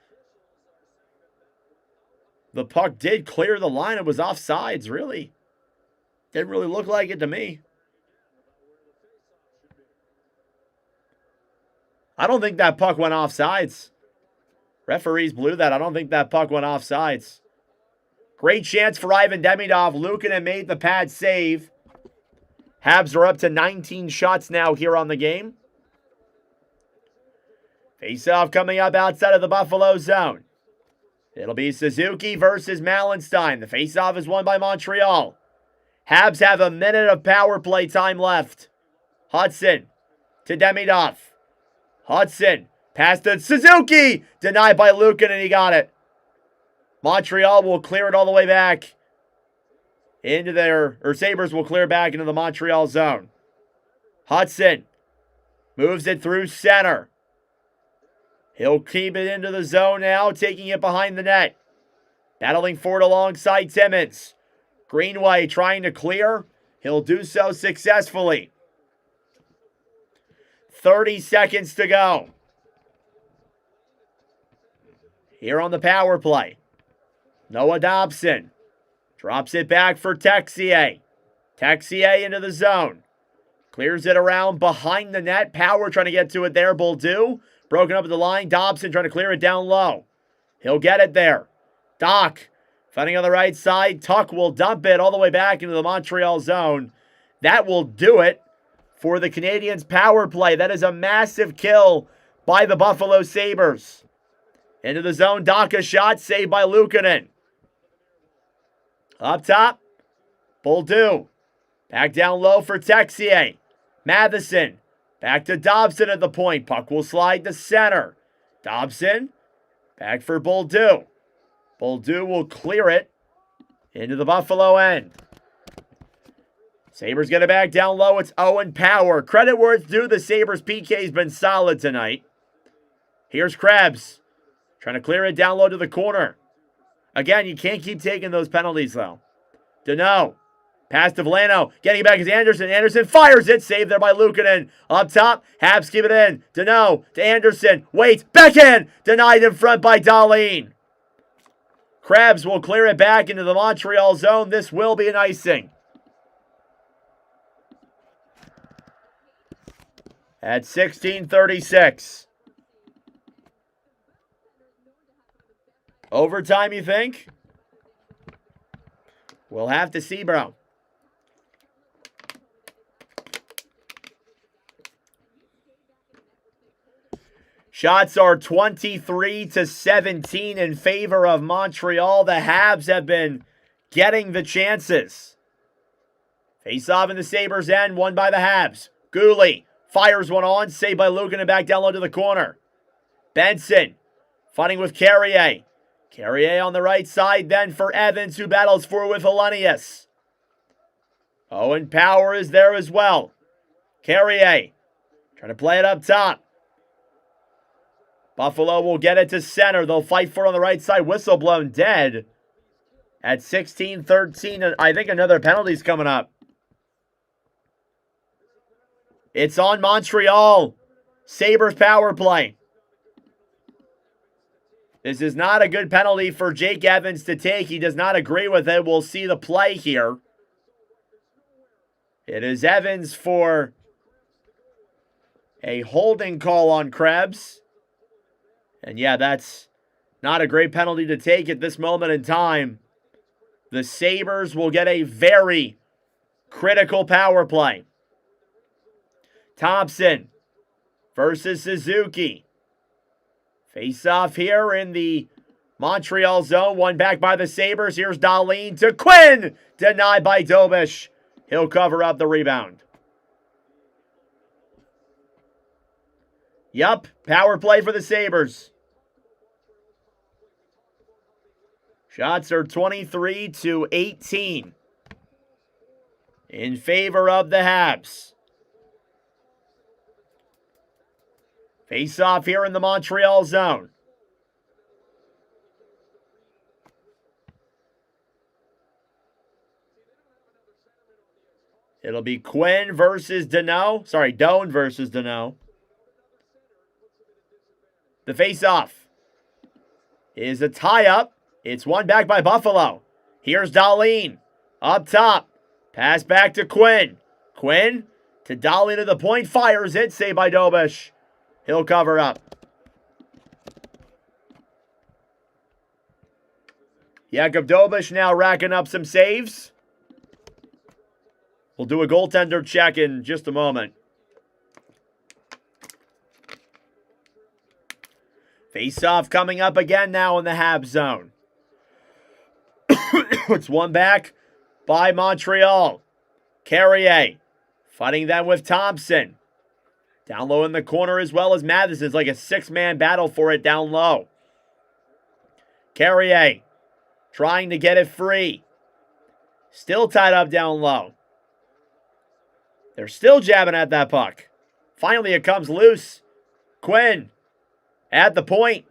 the puck did clear the line. It was offsides, really. Didn't really look like it to me. I don't think that puck went offsides. Referees blew that. I don't think that puck went offsides. Great chance for Ivan Demidov. Luukkonen made the pad save. Habs are up to 19 shots now here on the game. Face-off coming up outside of the Buffalo zone. It'll be Suzuki versus Malenstein. The face-off is won by Montreal. Habs have a minute of power play time left. Hudson to Demidov. Hudson, pass to Suzuki. Denied by Luukkonen, and he got it. Montreal will clear it all the way back into Sabres will clear back into the Montreal zone. Hudson moves it through center. He'll keep it into the zone now, taking it behind the net. Battling for it alongside Timmins. Greenway trying to clear. He'll do so successfully. 30 seconds to go. Here on the power play. Noah Dobson drops it back for Texier. Texier into the zone. Clears it around behind the net. Power trying to get to it there. Boldu broken up at the line. Dobson trying to clear it down low. He'll get it there. Doc fighting on the right side. Tuck will dump it all the way back into the Montreal zone. That will do it for the Canadiens' power play. That is a massive kill by the Buffalo Sabres. Into the zone. Doc a shot saved by Luukkonen. Up top, Boldu. Back down low for Texier. Matheson. Back to Dobson at the point. Puck will slide to center. Dobson. Back for Boldu. Boldu will clear it into the Buffalo end. Sabres get it back down low. It's Owen Power. Credit where it's due. The Sabres PK's been solid tonight. Here's Krebs. Trying to clear it down low to the corner. Again, you can't keep taking those penalties, though. Deneau. Pass to Veleno. Getting it back is Anderson. Anderson fires it. Saved there by Luukkonen. Up top. Habs keep it in. Deneau to Anderson. Waits. Backhand. Denied in front by Dahlin. Krebs will clear it back into the Montreal zone. This will be an icing. At 16:36. Overtime, you think? We'll have to see, bro. Shots are 23-17 in favor of Montreal. The Habs have been getting the chances. Face-off in the Sabres end, won by the Habs. Gooley fires one on, saved by Luukkonen and back down low to the corner. Benson fighting with Carrier. Carrier on the right side then for Evans, who battles for with Hellenius. Owen Power is there as well. Carrier trying to play it up top. Buffalo will get it to center. They'll fight for it on the right side. Whistle blown dead. At 16-13, I think another penalty's coming up. It's on Montreal. Sabres power play. This is not a good penalty for Jake Evans to take. He does not agree with it. We'll see the play here. It is Evans for a holding call on Krebs. And yeah, that's not a great penalty to take at this moment in time. The Sabres will get a very critical power play. Thompson versus Suzuki. Face-off here in the Montreal zone. One back by the Sabres. Here's Dahlin to Quinn. Denied by Dobish. He'll cover up the rebound. Yup, power play for the Sabres. Shots are 23-18 in favor of the Habs. Face off here in the Montreal zone. It'll be Quinn versus Danault. Sorry, Doan versus Danault. The face-off is a tie-up. It's won back by Buffalo. Here's Dahlin. Up top. Pass back to Quinn. Quinn to Dahlin to the point. Fires it. Saved by Dobish. He'll cover up. Jakub Dobish now racking up some saves. We'll do a goaltender check in just a moment. Face-off coming up again now in the Habs zone. It's won back by Montreal. Carrier fighting them with Thompson. Down low in the corner as well as Matheson. It's like a six-man battle for it down low. Carrier trying to get it free. Still tied up down low. They're still jabbing at that puck. Finally, it comes loose. Quinn at the point.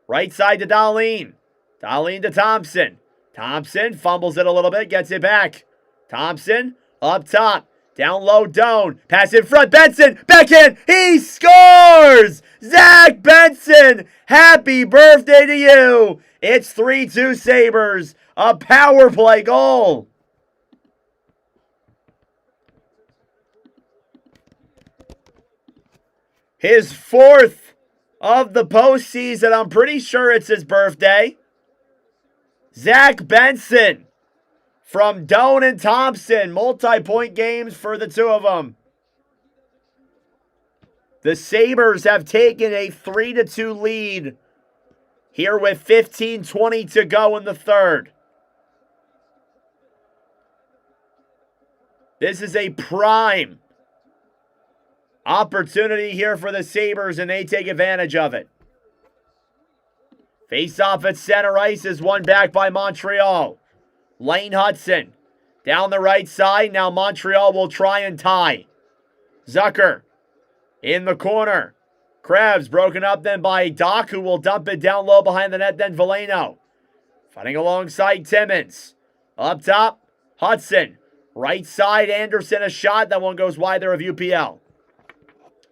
Right side to Dahlin. Dahlin to Thompson. Thompson fumbles it a little bit, gets it back. Thompson up top. Down low, Doan. Pass in front, Benson. Backhand. He scores! Zach Benson, happy birthday to you. It's 3-2 Sabres. A power play goal. His fourth of the postseason. I'm pretty sure it's his birthday. Zach Benson from Doan and Thompson. Multi-point games for the two of them. The Sabres have taken a 3-2 lead here with 15:20 to go in the third. This is a prime opportunity here for the Sabres, and they take advantage of it. Face-off at center ice is won back by Montreal. Lane Hudson down the right side. Now Montreal will try and tie. Zucker in the corner. Krebs broken up then by Doc, who will dump it down low behind the net. Then Veleno fighting alongside Timmins. Up top, Hudson. Right side, Anderson, a shot. That one goes wide there of UPL.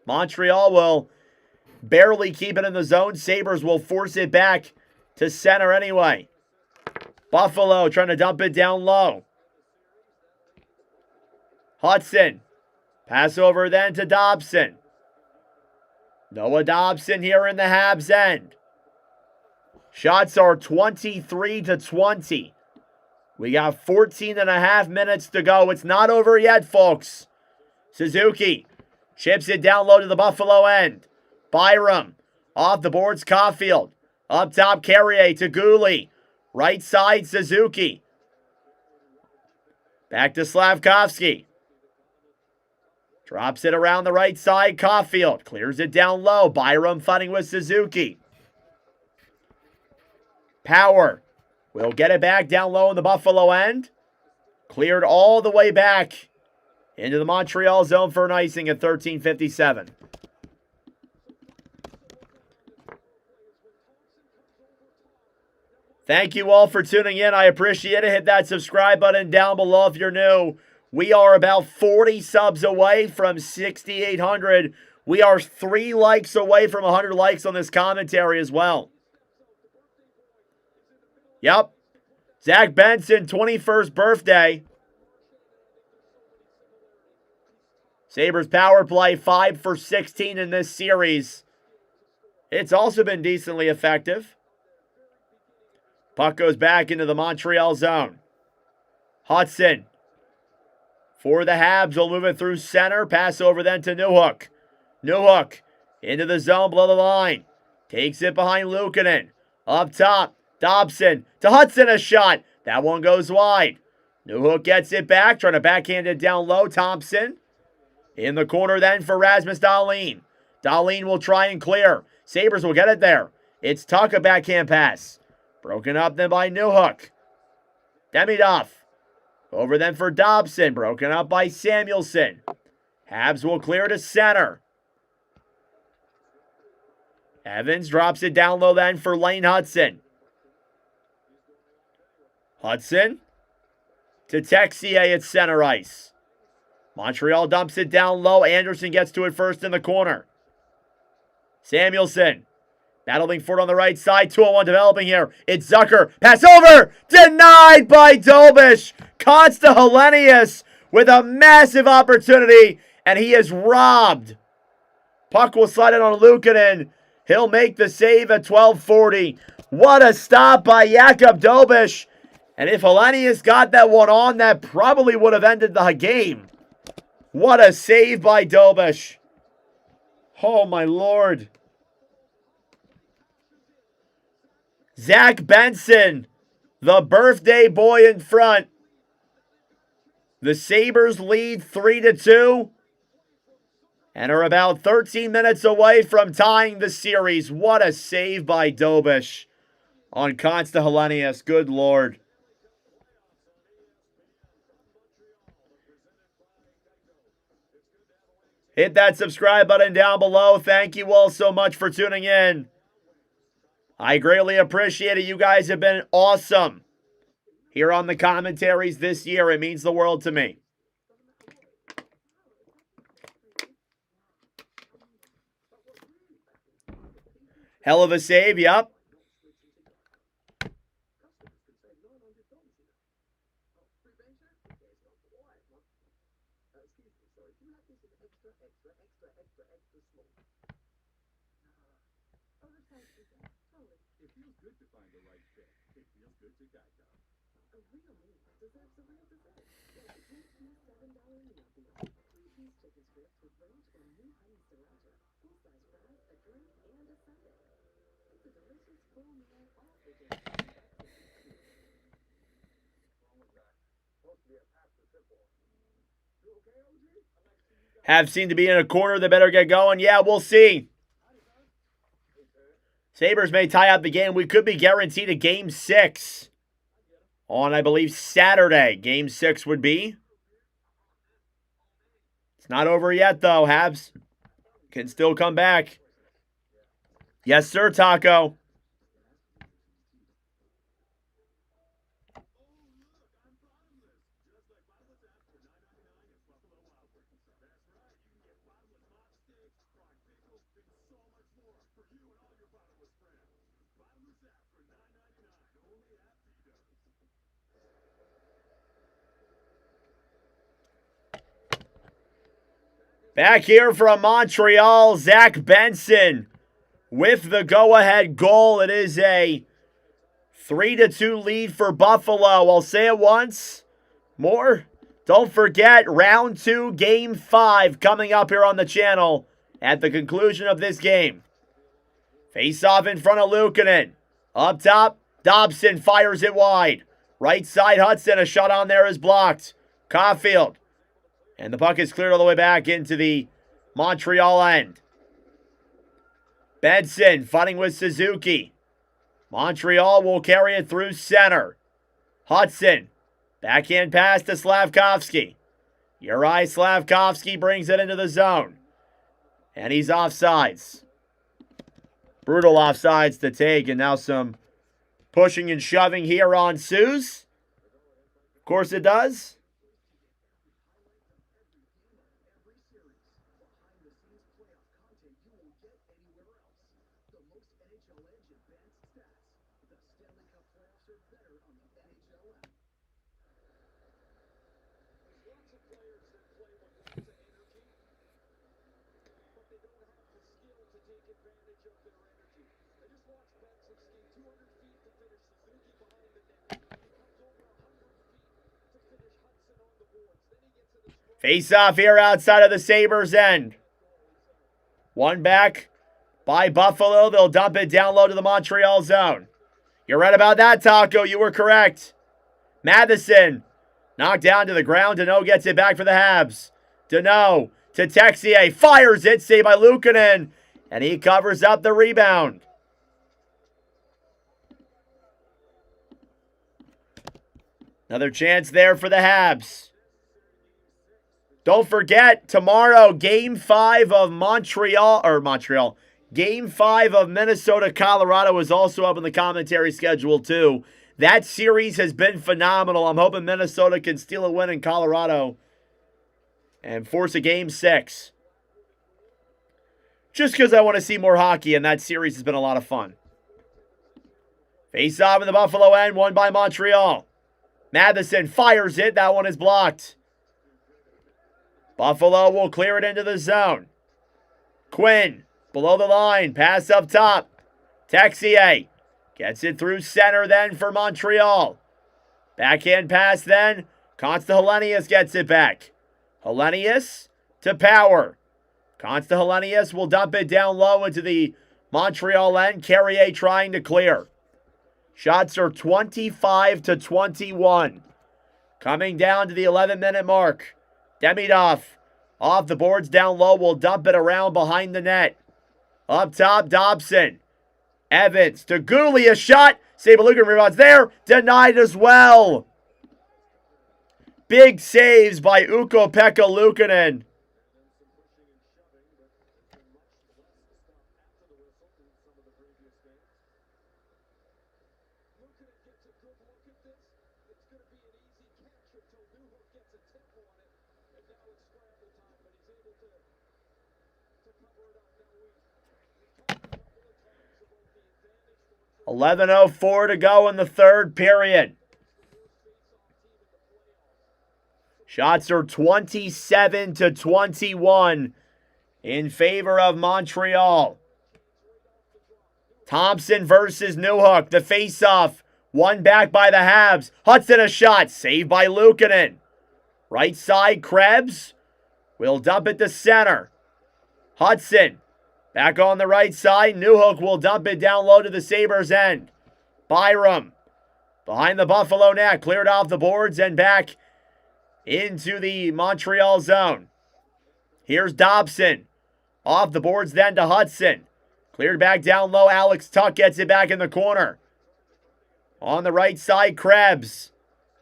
Montreal will barely keep it in the zone. Sabres will force it back to center anyway. Buffalo trying to dump it down low. Hudson. Pass over then to Dobson. Noah Dobson here in the Habs end. Shots are 23-20. We got 14.5 minutes to go. It's not over yet, folks. Suzuki chips it down low to the Buffalo end. Byram off the boards, Caulfield. Up top, Carrier to Gooley. Right side, Suzuki. Back to Slavkovsky. Drops it around the right side, Caulfield. Clears it down low. Byram fighting with Suzuki. Power will get it back down low in the Buffalo end. Cleared all the way back into the Montreal zone for an icing at 13:57. Thank you all for tuning in. I appreciate it. Hit that subscribe button down below if you're new. We are about 40 subs away from 6,800. We are 3 likes away from 100 likes on this commentary as well. Yep. Zach Benson, 21st birthday. Sabres power play, 5 for 16 in this series. It's also been decently effective. Puck goes back into the Montreal zone. Hudson. For the Habs, will move it through center. Pass over then to Newhook. Newhook into the zone below the line. Takes it behind Luukkonen. Up top, Dobson to Hudson, a shot. That one goes wide. Newhook gets it back, trying to backhand it down low. Thompson in the corner then for Rasmus Dahlin. Dahlin will try and clear. Sabres will get it there. It's Tuck, a backhand pass. Broken up then by Newhook. Demidov. Over then for Thompson. Broken up by Samuelson. Habs will clear to center. Evans drops it down low then for Lane Hudson. Hudson to Texier at center ice. Montreal dumps it down low. Anderson gets to it first in the corner. Samuelson battling for it on the right side. 2-on-1 developing here. It's Zucker. Pass over. Denied by Dobish. Consta Helenius with a massive opportunity, and he is robbed. Puck will slide it on Luukkonen. He'll make the save at 12:40. What a stop by Jakub Dobish. And if Helenius got that one on, that probably would have ended the game. What a save by Dobish. Oh, my Lord. Zach Benson, the birthday boy in front. The Sabres lead 3-2 and are about 13 minutes away from tying the series. What a save by Dobish on Consta Helenius. Good Lord. Hit that subscribe button down below. Thank you all so much for tuning in. I greatly appreciate it. You guys have been awesome here on the commentaries this year. It means the world to me. Hell of a save, yep. It feels good to find the right fit. It feels good to Geico. A real meal deserves a real dessert. Like a $10 $7 meal deal. 3-piece chicken strips with ranch and new honey sriracha. Full-size fries, a drink, and a sundae. It's a delicious full meal all for just wrong with that? Supposed to be a pass the simple. You okay, OG? Have seemed to be in a corner. They better get going. Yeah, we'll see. Sabres may tie up the game. We could be guaranteed a Game 6 on, I believe, Saturday. Game 6 would be. It's not over yet, though. Habs can still come back. Yes, sir, Taco. Back here from Montreal, Zach Benson with the go-ahead goal. It is a 3-2 lead for Buffalo. I'll say it once more. Don't forget, round 2, game 5 coming up here on the channel at the conclusion of this game. Face-off in front of Luukkonen. Up top, Thompson fires it wide. Right side, Hudson. A shot on there is blocked. Caulfield. And the puck is cleared all the way back into the Montreal end. Benson fighting with Suzuki. Montreal will carry it through center. Hudson. Backhand pass to Slavkovsky. Uri Slavkovsky brings it into the zone. And he's offsides. Brutal offsides to take. And now some pushing and shoving here on Suze. Of course it does. The Stanley Cup playoffs are better on the NHL app. There's lots of players that play with lots of energy, but they don't have the skill to take advantage of their energy. I just watched Benson skate 200 feet to finish Suzuki behind the net. He comes over 100 feet to finish Hudson on the boards. Then he gets in the score. Face off here outside of the Sabres end. One back by Buffalo. They'll dump it down low to the Montreal zone. You're right about that, Taco. You were correct. Matheson knocked down to the ground. Deneau gets it back for the Habs. Deneau to Texier. Fires it. Saved by Luukkonen. And he covers up the rebound. Another chance there for the Habs. Don't forget, tomorrow, Game 5 of Game 5 of Minnesota, Colorado is also up in the commentary schedule, too. That series has been phenomenal. I'm hoping Minnesota can steal a win in Colorado and force a Game 6. Just because I want to see more hockey, and that series has been a lot of fun. Face off in the Buffalo end, won by Montreal. Matheson fires it. That one is blocked. Buffalo will clear it into the zone. Quinn, below the line, pass up top. Texier gets it through center then for Montreal. Backhand pass then. Consta gets it back. Hellenius to Power. Consta Hellenius will dump it down low into the Montreal end. Carrier trying to clear. Shots are 25-21. Coming down to the 11-minute mark. Demidov off the boards down low. Will dump it around behind the net. Up top, Dobson. Evans to Gooley. A shot. Sabaluka rebounds there. Denied as well. Big saves by Ukko-Pekka Luukkonen. Gets a tempo on it, and now it's scramble time, but he's able to cover it up. Now we've talked a couple of times about the advantage 11:04 to go in the third period. Shots are 27-21 in favor of Montreal. Thompson versus Newhook. The faceoff. One back by the Habs. Hudson a shot. Saved by Luukkonen. Right side, Krebs will dump it to center. Hudson back on the right side. Newhook will dump it down low to the Sabres end. Byram behind the Buffalo net. Cleared off the boards and back into the Montreal zone. Here's Dobson. Off the boards then to Hudson. Cleared back down low. Alex Tuck gets it back in the corner. On the right side, Krebs.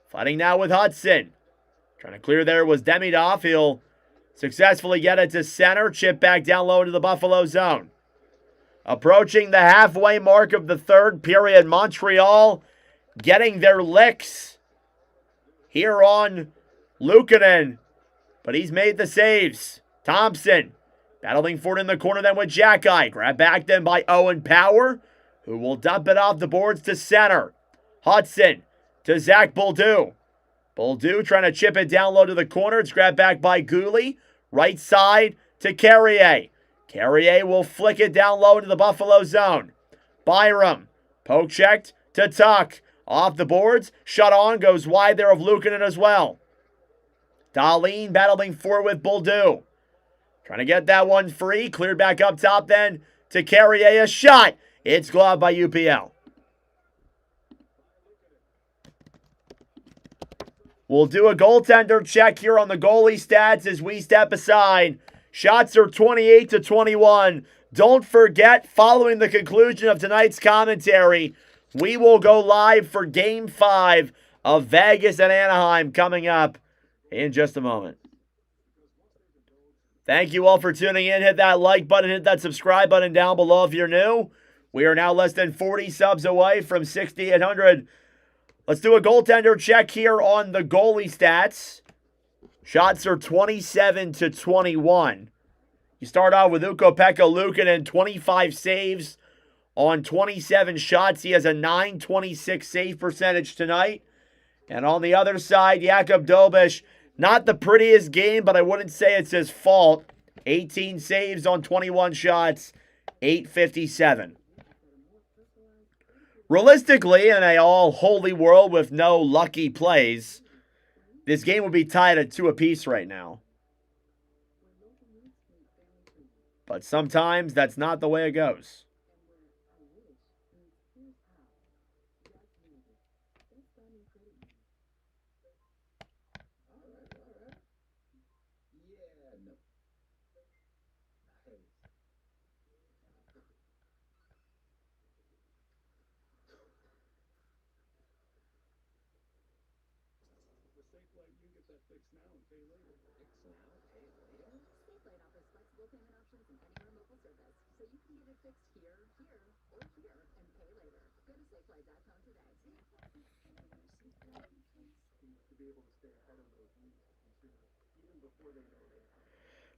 Fighting now with Hudson. Trying to clear there was Demidov. He'll successfully get it to center. Chip back down low into the Buffalo zone. Approaching the halfway mark of the third period. Montreal getting their licks here on Luukkonen. But he's made the saves. Thompson battling for it in the corner then with Jackeye. Grabbed back then by Owen Power, who will dump it off the boards to center. Hudson to Zach Bolduc. Bolduc trying to chip it down low to the corner. It's grabbed back by Gooley. Right side to Carrier. Carrier will flick it down low into the Buffalo zone. Byram. Poke checked to Tuck. Off the boards. Shut on. Goes wide there of Luukkonen as well. Dahlin battling for with Bolduc. Trying to get that one free. Cleared back up top then to Carrier. A shot. It's gloved by UPL. We'll do a goaltender check here on the goalie stats as we step aside. Shots are 28-21. Don't forget, following the conclusion of tonight's commentary, we will go live for Game 5 of Vegas and Anaheim coming up in just a moment. Thank you all for tuning in. Hit that like button, hit that subscribe button down below if you're new. We are now less than 40 subs away from 6,800. Let's do a goaltender check here on the goalie stats. Shots are 27-21. You start out with Ukko-Pekka Luukkonen, 25 saves on 27 shots. He has a .926 save percentage tonight. And on the other side, Jakub Dobeš, not the prettiest game, but I wouldn't say it's his fault. 18 saves on 21 shots, .857. Realistically, in a all-holy world with no lucky plays, this game would be tied at 2 apiece right now. But sometimes that's not the way it goes. Fix now and pay later. Fix now, pay later? SafeLine offers flexible payment options and anywhere mobile service, so you can get it fixed here, or here, and pay later. Go to SafeLine.com today. To be able to stay ahead of those needs of consumers, even before they know they have.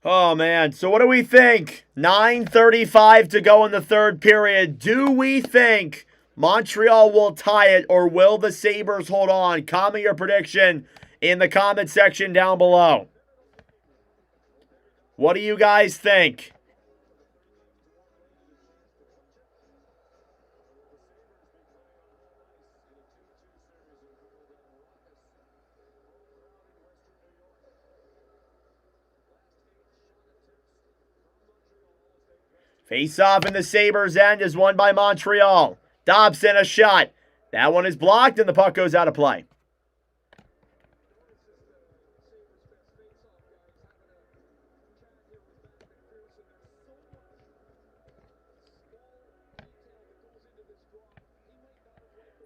Oh, man. So what do we think? 9:35 to go in the third period. Do we think Montreal will tie it, or will the Sabres hold on? Comment your prediction in the comment section down below. What do you guys think? Face-off in the Sabres' end is won by Montreal. Thompson, a shot. That one is blocked, and the puck goes out of play.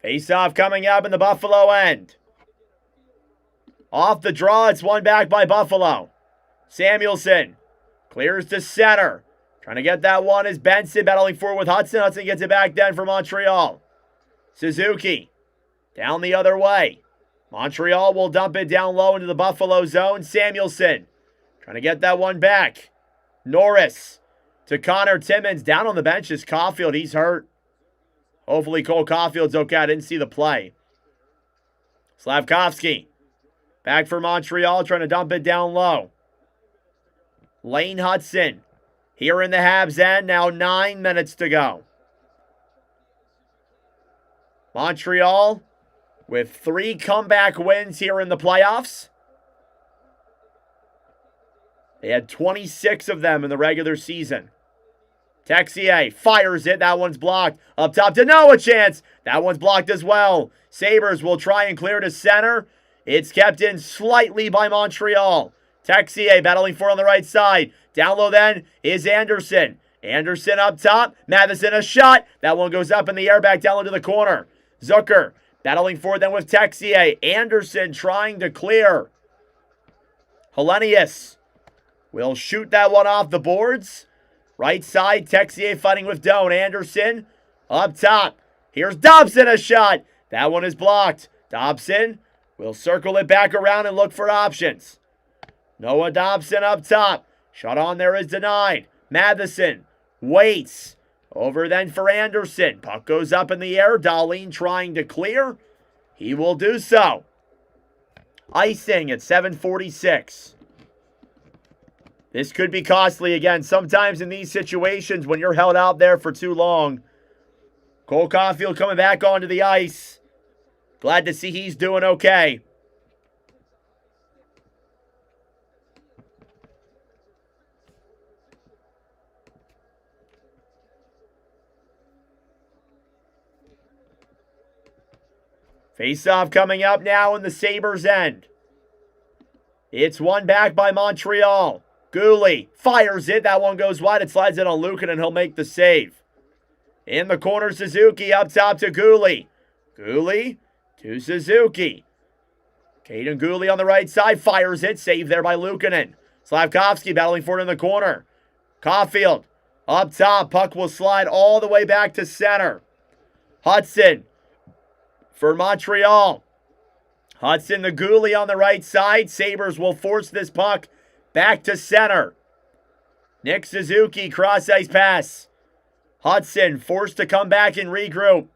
Face-off coming up in the Buffalo end. Off the draw, it's won back by Buffalo. Samuelson clears to center. Trying to get that one is Benson battling forward with Hudson. Hudson gets it back then for Montreal. Suzuki down the other way. Montreal will dump it down low into the Buffalo zone. Samuelson trying to get that one back. Norris to Connor Timmins. Down on the bench is Caulfield. He's hurt. Hopefully Cole Caulfield's okay. I didn't see the play. Slavkovsky back for Montreal, trying to dump it down low. Lane Hudson here in the Habs end. Now 9 minutes to go. Montreal with 3 comeback wins here in the playoffs. They had 26 of them in the regular season. Texier fires it. That one's blocked. Up top to Noah, chance. That one's blocked as well. Sabres will try and clear to center. It's kept in slightly by Montreal. Texier battling for on the right side. Down low then is Anderson. Anderson up top. Matheson a shot. That one goes up in the air, back down into the corner. Zucker battling for then with Texier. Anderson trying to clear. Hellenius will shoot that one off the boards. Right side, Texier fighting with Doan. Anderson up top. Here's Thompson, a shot. That one is blocked. Thompson will circle it back around and look for options. Noah Thompson up top. Shot on there is denied. Matheson waits. Over then for Anderson. Puck goes up in the air. Dahlin trying to clear. He will do so. Icing at 7:46. This could be costly again. Sometimes in these situations when you're held out there for too long. Cole Caulfield coming back onto the ice. Glad to see he's doing okay. Face-off coming up now in the Sabres' end. It's won back by Montreal. Gooley fires it. That one goes wide. It slides in on Lukin, and he'll make the save. In the corner, Suzuki up top to Gooley. Gooley to Suzuki. Caden Gooley on the right side fires it. Save there by Luukkonen. Slavkovsky battling for it in the corner. Caulfield up top. Puck will slide all the way back to center. Hudson for Montreal. Hudson to Gooley on the right side. Sabres will force this puck back to center. Nick Suzuki, cross-ice pass. Hudson forced to come back and regroup.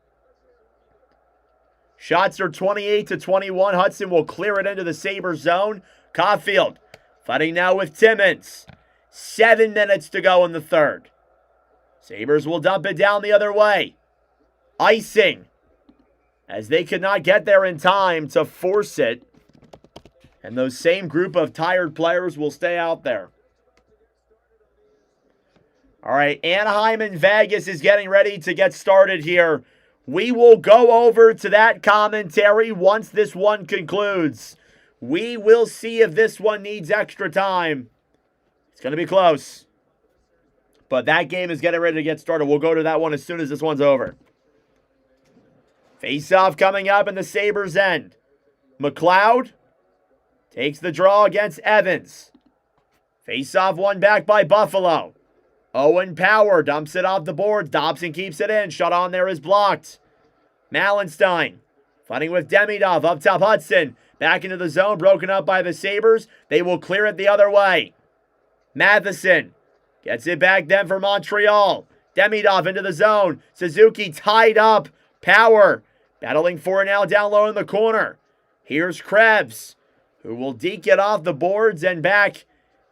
Shots are 28-21. Hudson will clear it into the Sabres zone. Caulfield fighting now with Timmins. 7 minutes to go in the third. Sabres will dump it down the other way. Icing, as they could not get there in time to force it. And those same group of tired players will stay out there. All right, Anaheim and Vegas is getting ready to get started here. We will go over to that commentary once this one concludes. We will see if this one needs extra time. It's going to be close. But that game is getting ready to get started. We'll go to that one as soon as this one's over. Face-off coming up in the Sabres' end. McLeod Takes the draw against Evans. Face-off won back by Buffalo. Owen Power dumps it off the board. Thompson keeps it in. Shot on there is blocked. Mallenstein fighting with Demidov. Up top Hudson. Back into the zone. Broken up by the Sabres. They will clear it the other way. Matheson gets it back then for Montreal. Demidov into the zone. Suzuki tied up. Power battling for it now down low in the corner. Here's Krebs, who will deke it off the boards and back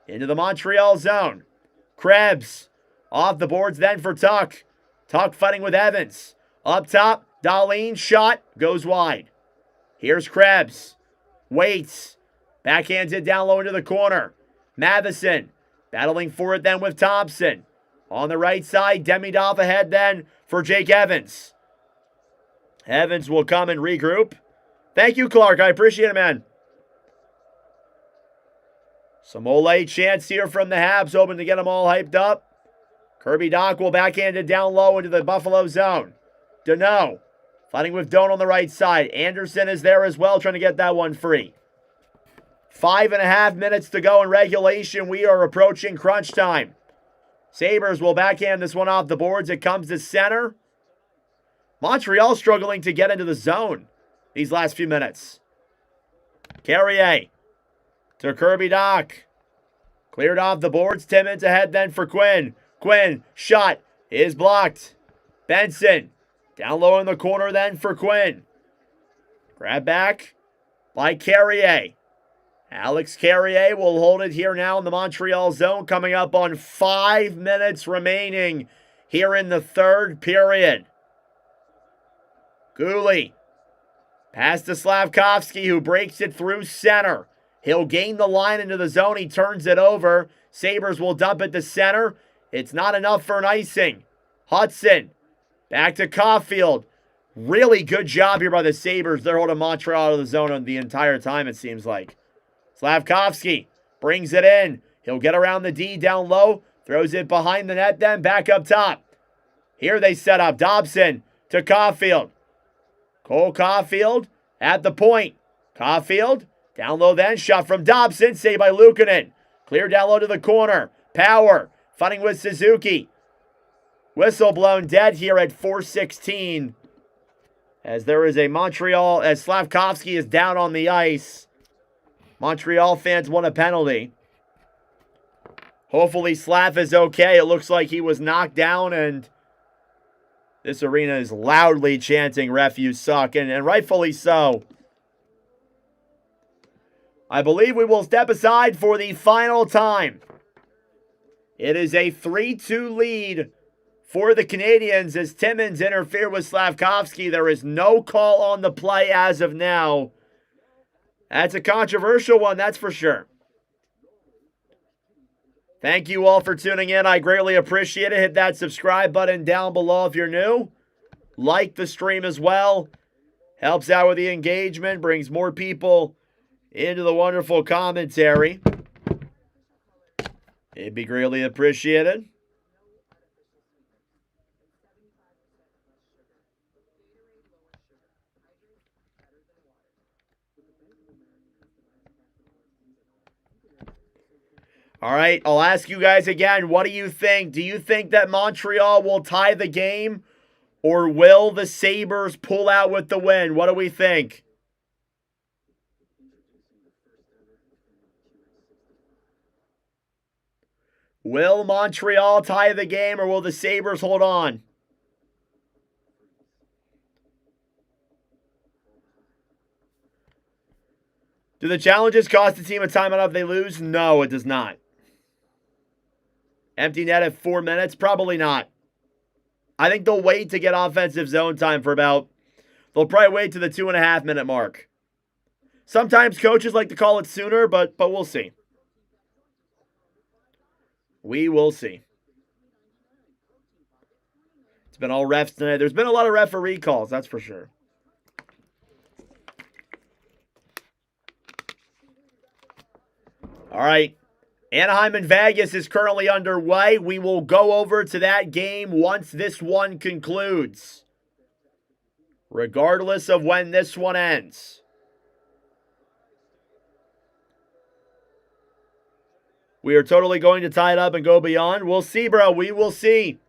into the Montreal zone. Krebs off the boards then for Tuck. Tuck fighting with Evans. Up top, Dahlin shot goes wide. Here's Krebs. Waits. Backhands it down low into the corner. Matheson battling for it then with Thompson. On the right side, Demidov ahead then for Jake Evans. Evans will come and regroup. Thank you, Clark. I appreciate it, man. Some Ole chants here from the Habs, hoping to get them all hyped up. Kirby Dach will backhand it down low into the Buffalo zone. Deneau fighting with Doan on the right side. Anderson is there as well, trying to get that one free. 5.5 minutes to go in regulation. We are approaching crunch time. Sabres will backhand this one off the boards. It comes to center. Montreal struggling to get into the zone these last few minutes. Carrier to Kirby Dach. Cleared off the boards. Timmins ahead then for Quinn. Quinn, shot is blocked. Benson down low in the corner then for Quinn. Grab back by Carrier. Alex Carrier will hold it here now in the Montreal zone, coming up on 5 minutes remaining here in the third period. Gooley pass to Slavkovsky, who breaks it through center. He'll gain the line into the zone. He turns it over. Sabres will dump it to center. It's not enough for an icing. Hudson back to Caulfield. Really good job here by the Sabres. They're holding Montreal out of the zone the entire time, it seems like. Slavkovsky brings it in. He'll get around the D down low. Throws it behind the net then. Back up top. Here they set up. Dobson to Caulfield. Cole Caulfield at the point. Caulfield down low then. Shot from Dobson. Saved by Luukkonen. Clear down low to the corner. Power fighting with Suzuki. Whistle blown dead here at 4:16. As there is a Montreal, as Slavkovsky is down on the ice. Montreal fans want a penalty. Hopefully Slav is okay. It looks like he was knocked down, and this arena is loudly chanting, "Ref, you suck," and rightfully so. I believe we will step aside for the final time. It is a 3-2 lead for the Canadiens as Timmins interfered with Slavkovsky. There is no call on the play as of now. That's a controversial one, that's for sure. Thank you all for tuning in. I greatly appreciate it. Hit that subscribe button down below if you're new. Like the stream as well. Helps out with the engagement, brings more people into the wonderful commentary. It'd be greatly appreciated. All right, I'll ask you guys again, what do you think? Do you think that Montreal will tie the game, or will the Sabres pull out with the win? What do we think? Will Montreal tie the game, or will the Sabres hold on? Do the challenges cost the team a timeout if they lose? No, it does not. Empty net at 4 minutes? Probably not. I think they'll wait to get offensive zone time for about... They'll probably wait to the 2.5 minute mark. Sometimes coaches like to call it sooner, but we'll see. We will see. It's been all refs tonight. There's been a lot of referee calls, that's for sure. All right. Anaheim and Vegas is currently underway. We will go over to that game once this one concludes, regardless of when this one ends. We are totally going to tie it up and go beyond. We'll see, bro. We will see.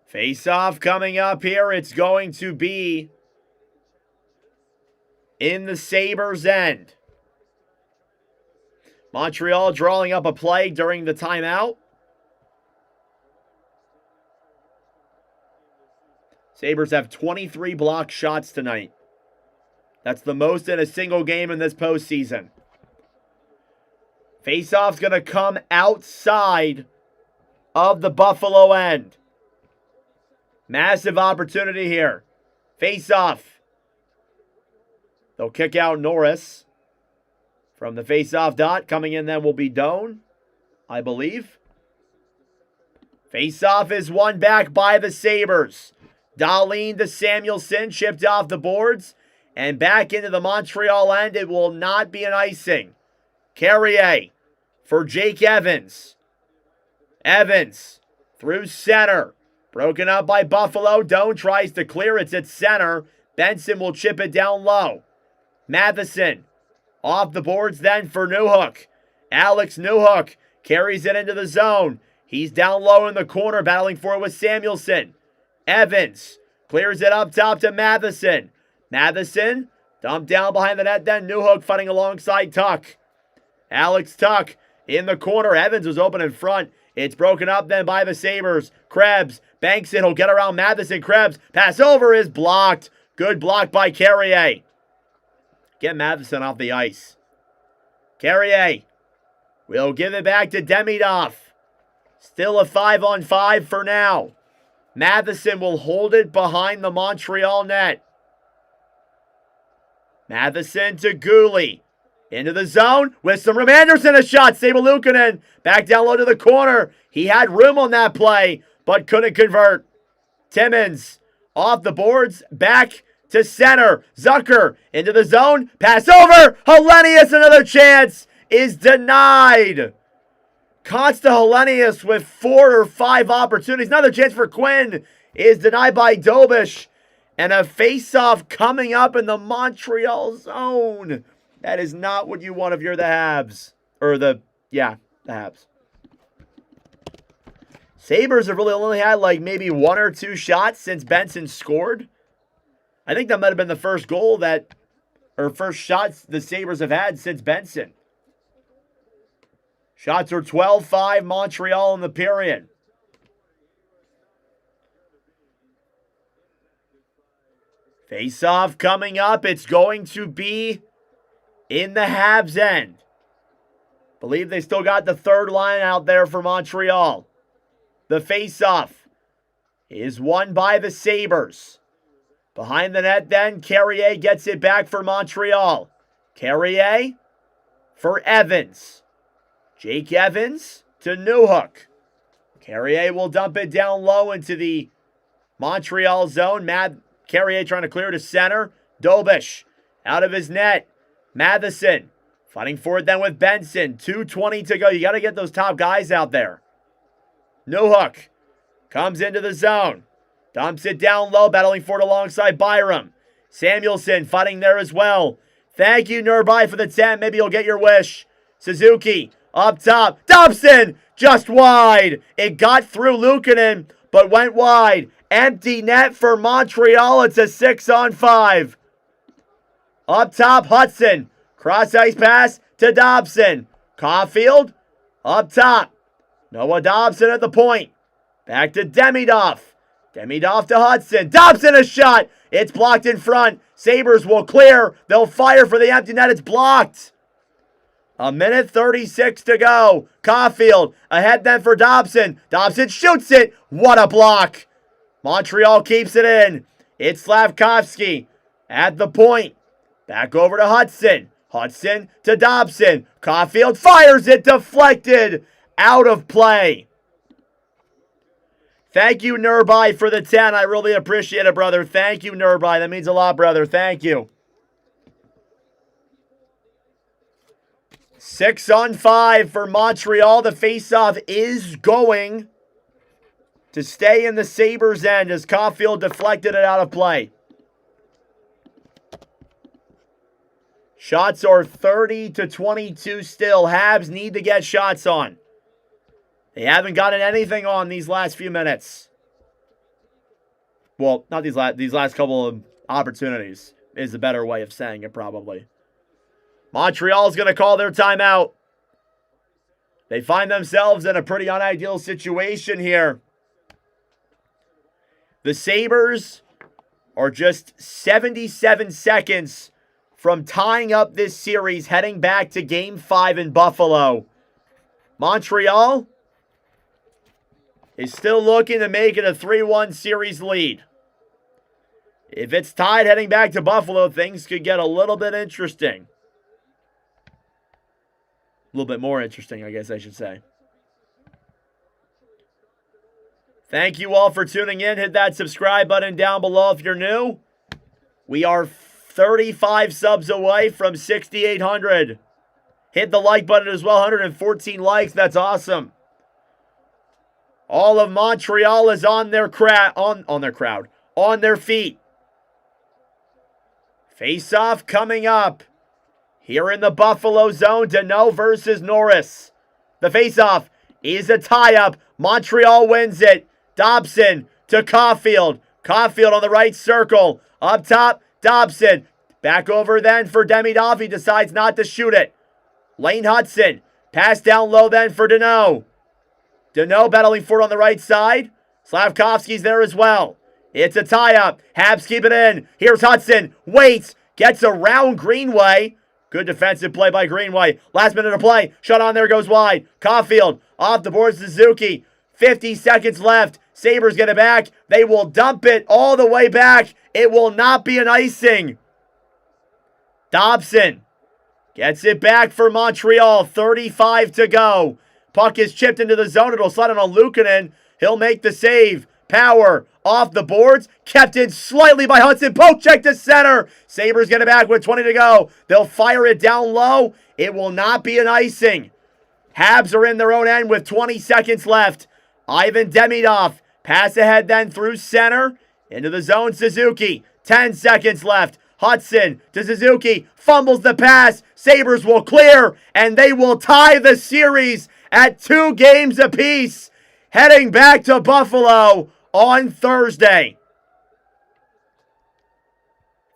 Face-off coming up here. It's going to be in the Sabres' end. Montreal drawing up a play during the timeout. Sabres have 23 blocked shots tonight. That's the most in a single game in this postseason. Face-off's going to come outside of the Buffalo end. Massive opportunity here. Face-off. They'll kick out Norris. From the face-off dot, coming in then will be Doan, I believe. Face-off is won back by the Sabres. Dahlin to Samuelson, chipped off the boards. And back into the Montreal end, it will not be an icing. Carrier for Jake Evans. Evans through center. Broken up by Buffalo. Doan tries to clear. It's at center. Benson will chip it down low. Matheson off the boards then for Newhook. Alex Newhook carries it into the zone. He's down low in the corner, battling for it with Samuelson. Evans clears it up top to Matheson. Matheson dumped down behind the net, then Newhook fighting alongside Tuck. Alex Tuck in the corner. Evans was open in front. It's broken up then by the Sabres. Krebs banks it. He'll get around Matheson. Krebs pass over is blocked. Good block by Carrier. Get Matheson off the ice. Carrier will give it back to Demidov. Still a 5-on-5 for now. Matheson will hold it behind the Montreal net. Matheson to Gooley. Into the zone with some room. Anderson a shot. Sable Luukkonen back down low to the corner. He had room on that play, but couldn't convert. Timmins off the boards. Back to center. Zucker into the zone. Pass over. Hellenius, another chance, is denied. Consta Hellenius with 4 or 5 opportunities. Another chance for Quinn is denied by Dobish. And a face-off coming up in the Montreal zone. That is not what you want if you're the Habs. The Habs. Sabres have really only had like maybe 1 or 2 shots since Benson scored. I think that might have been the first goal first shots the Sabres have had since Benson. Shots are 12-5 Montreal in the period. Face-off coming up. It's going to be in the Habs end. Believe they still got the third line out there for Montreal. The face-off is won by the Sabres. Behind the net then, Carrier gets it back for Montreal. Carrier for Evans. Jake Evans to Newhook. Carrier will dump it down low into the Montreal zone. Carrier trying to clear to center. Dobish out of his net. Matheson fighting for it then with Benson. 2:20 to go. You got to get those top guys out there. Newhook comes into the zone. Dumps it down low, battling for it alongside Byram. Samuelson fighting there as well. Thank you, Nurby, for the 10. Maybe you'll get your wish. Suzuki up top. Thompson just wide. It got through Luukkonen, but went wide. Empty net for Montreal. It's a 6-on-5. Up top, Hudson. Cross ice pass to Dobson. Caulfield up top. Noah Dobson at the point. Back to Demidov. Demidov to Hudson. Dobson a shot. It's blocked in front. Sabres will clear. They'll fire for the empty net. It's blocked. 1:36 to go. Caulfield ahead then for Dobson. Dobson shoots it. What a block. Montreal keeps it in. It's Slavkovsky at the point. Back over to Hudson. Hudson to Dobson. Caulfield fires it. Deflected. Out of play. Thank you, Nurby, for the 10. I really appreciate it, brother. Thank you, Nurby. That means a lot, brother. Thank you. 6-on-5 for Montreal. The faceoff is going to stay in the Sabres' end as Caulfield deflected it out of play. Shots are 30-22 still. Habs need to get shots on. They haven't gotten anything on these last few minutes. Well, not these last couple of opportunities is a better way of saying it probably. Montreal's going to call their timeout. They find themselves in a pretty unideal situation here. The Sabres are just 77 seconds from tying up this series, heading back to Game 5 in Buffalo. Montreal is still looking to make it a 3-1 series lead. If it's tied heading back to Buffalo, things could get a little bit interesting. A little bit more interesting, I guess I should say. Thank you all for tuning in. Hit that subscribe button down below if you're new. We are 35 subs away from 6,800. Hit the like button as well. 114 likes. That's awesome. All of Montreal is on their on their feet. Face-off coming up. Here in the Buffalo zone, Danault versus Norris. The face-off is a tie-up. Montreal wins it. Thompson to Caulfield. Caulfield on the right circle. Up top, Dobson. Back over then for Demidov. He decides not to shoot it. Lane Hudson. Pass down low then for Danault. Danault battling for it on the right side. Slavkovsky's there as well. It's a tie-up. Habs keep it in. Here's Hudson. Waits. Gets around Greenway. Good defensive play by Greenway. Last minute of play. Shot on there, goes wide. Caulfield off the board. Suzuki. 50 seconds left. Sabres get it back. They will dump it all the way back. It will not be an icing. Dobson gets it back for Montreal. 35 to go. Puck is chipped into the zone. It'll slide on Luukkonen. He'll make the save. Power off the boards. Kept in slightly by Hudson. Poke check to center. Sabres get it back with 20 to go. They'll fire it down low. It will not be an icing. Habs are in their own end with 20 seconds left. Ivan Demidov. Pass ahead then through center. Into the zone, Suzuki. 10 seconds left. Hudson to Suzuki. Fumbles the pass. Sabres will clear. And they will tie the series at 2 games apiece. Heading back to Buffalo on Thursday.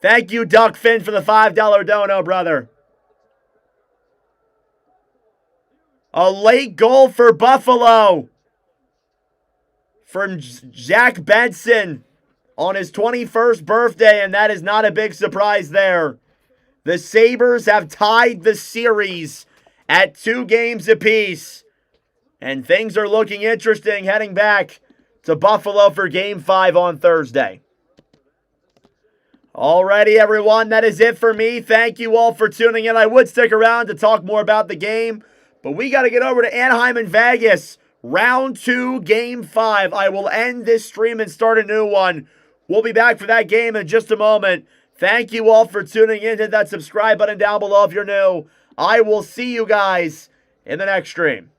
Thank you, Duck Finn, for the $5 dono, brother. A late goal for Buffalo from Jack Benson on his 21st birthday, and that is not a big surprise there. The Sabres have tied the series at 2 games apiece, and things are looking interesting heading back to Buffalo for Game 5 on Thursday. Alrighty, everyone, that is it for me. Thank you all for tuning in. I would stick around to talk more about the game, but we got to get over to Anaheim and Vegas. Round 2, Game 5. I will end this stream and start a new one. We'll be back for that game in just a moment. Thank you all for tuning in. Hit that subscribe button down below if you're new. I will see you guys in the next stream.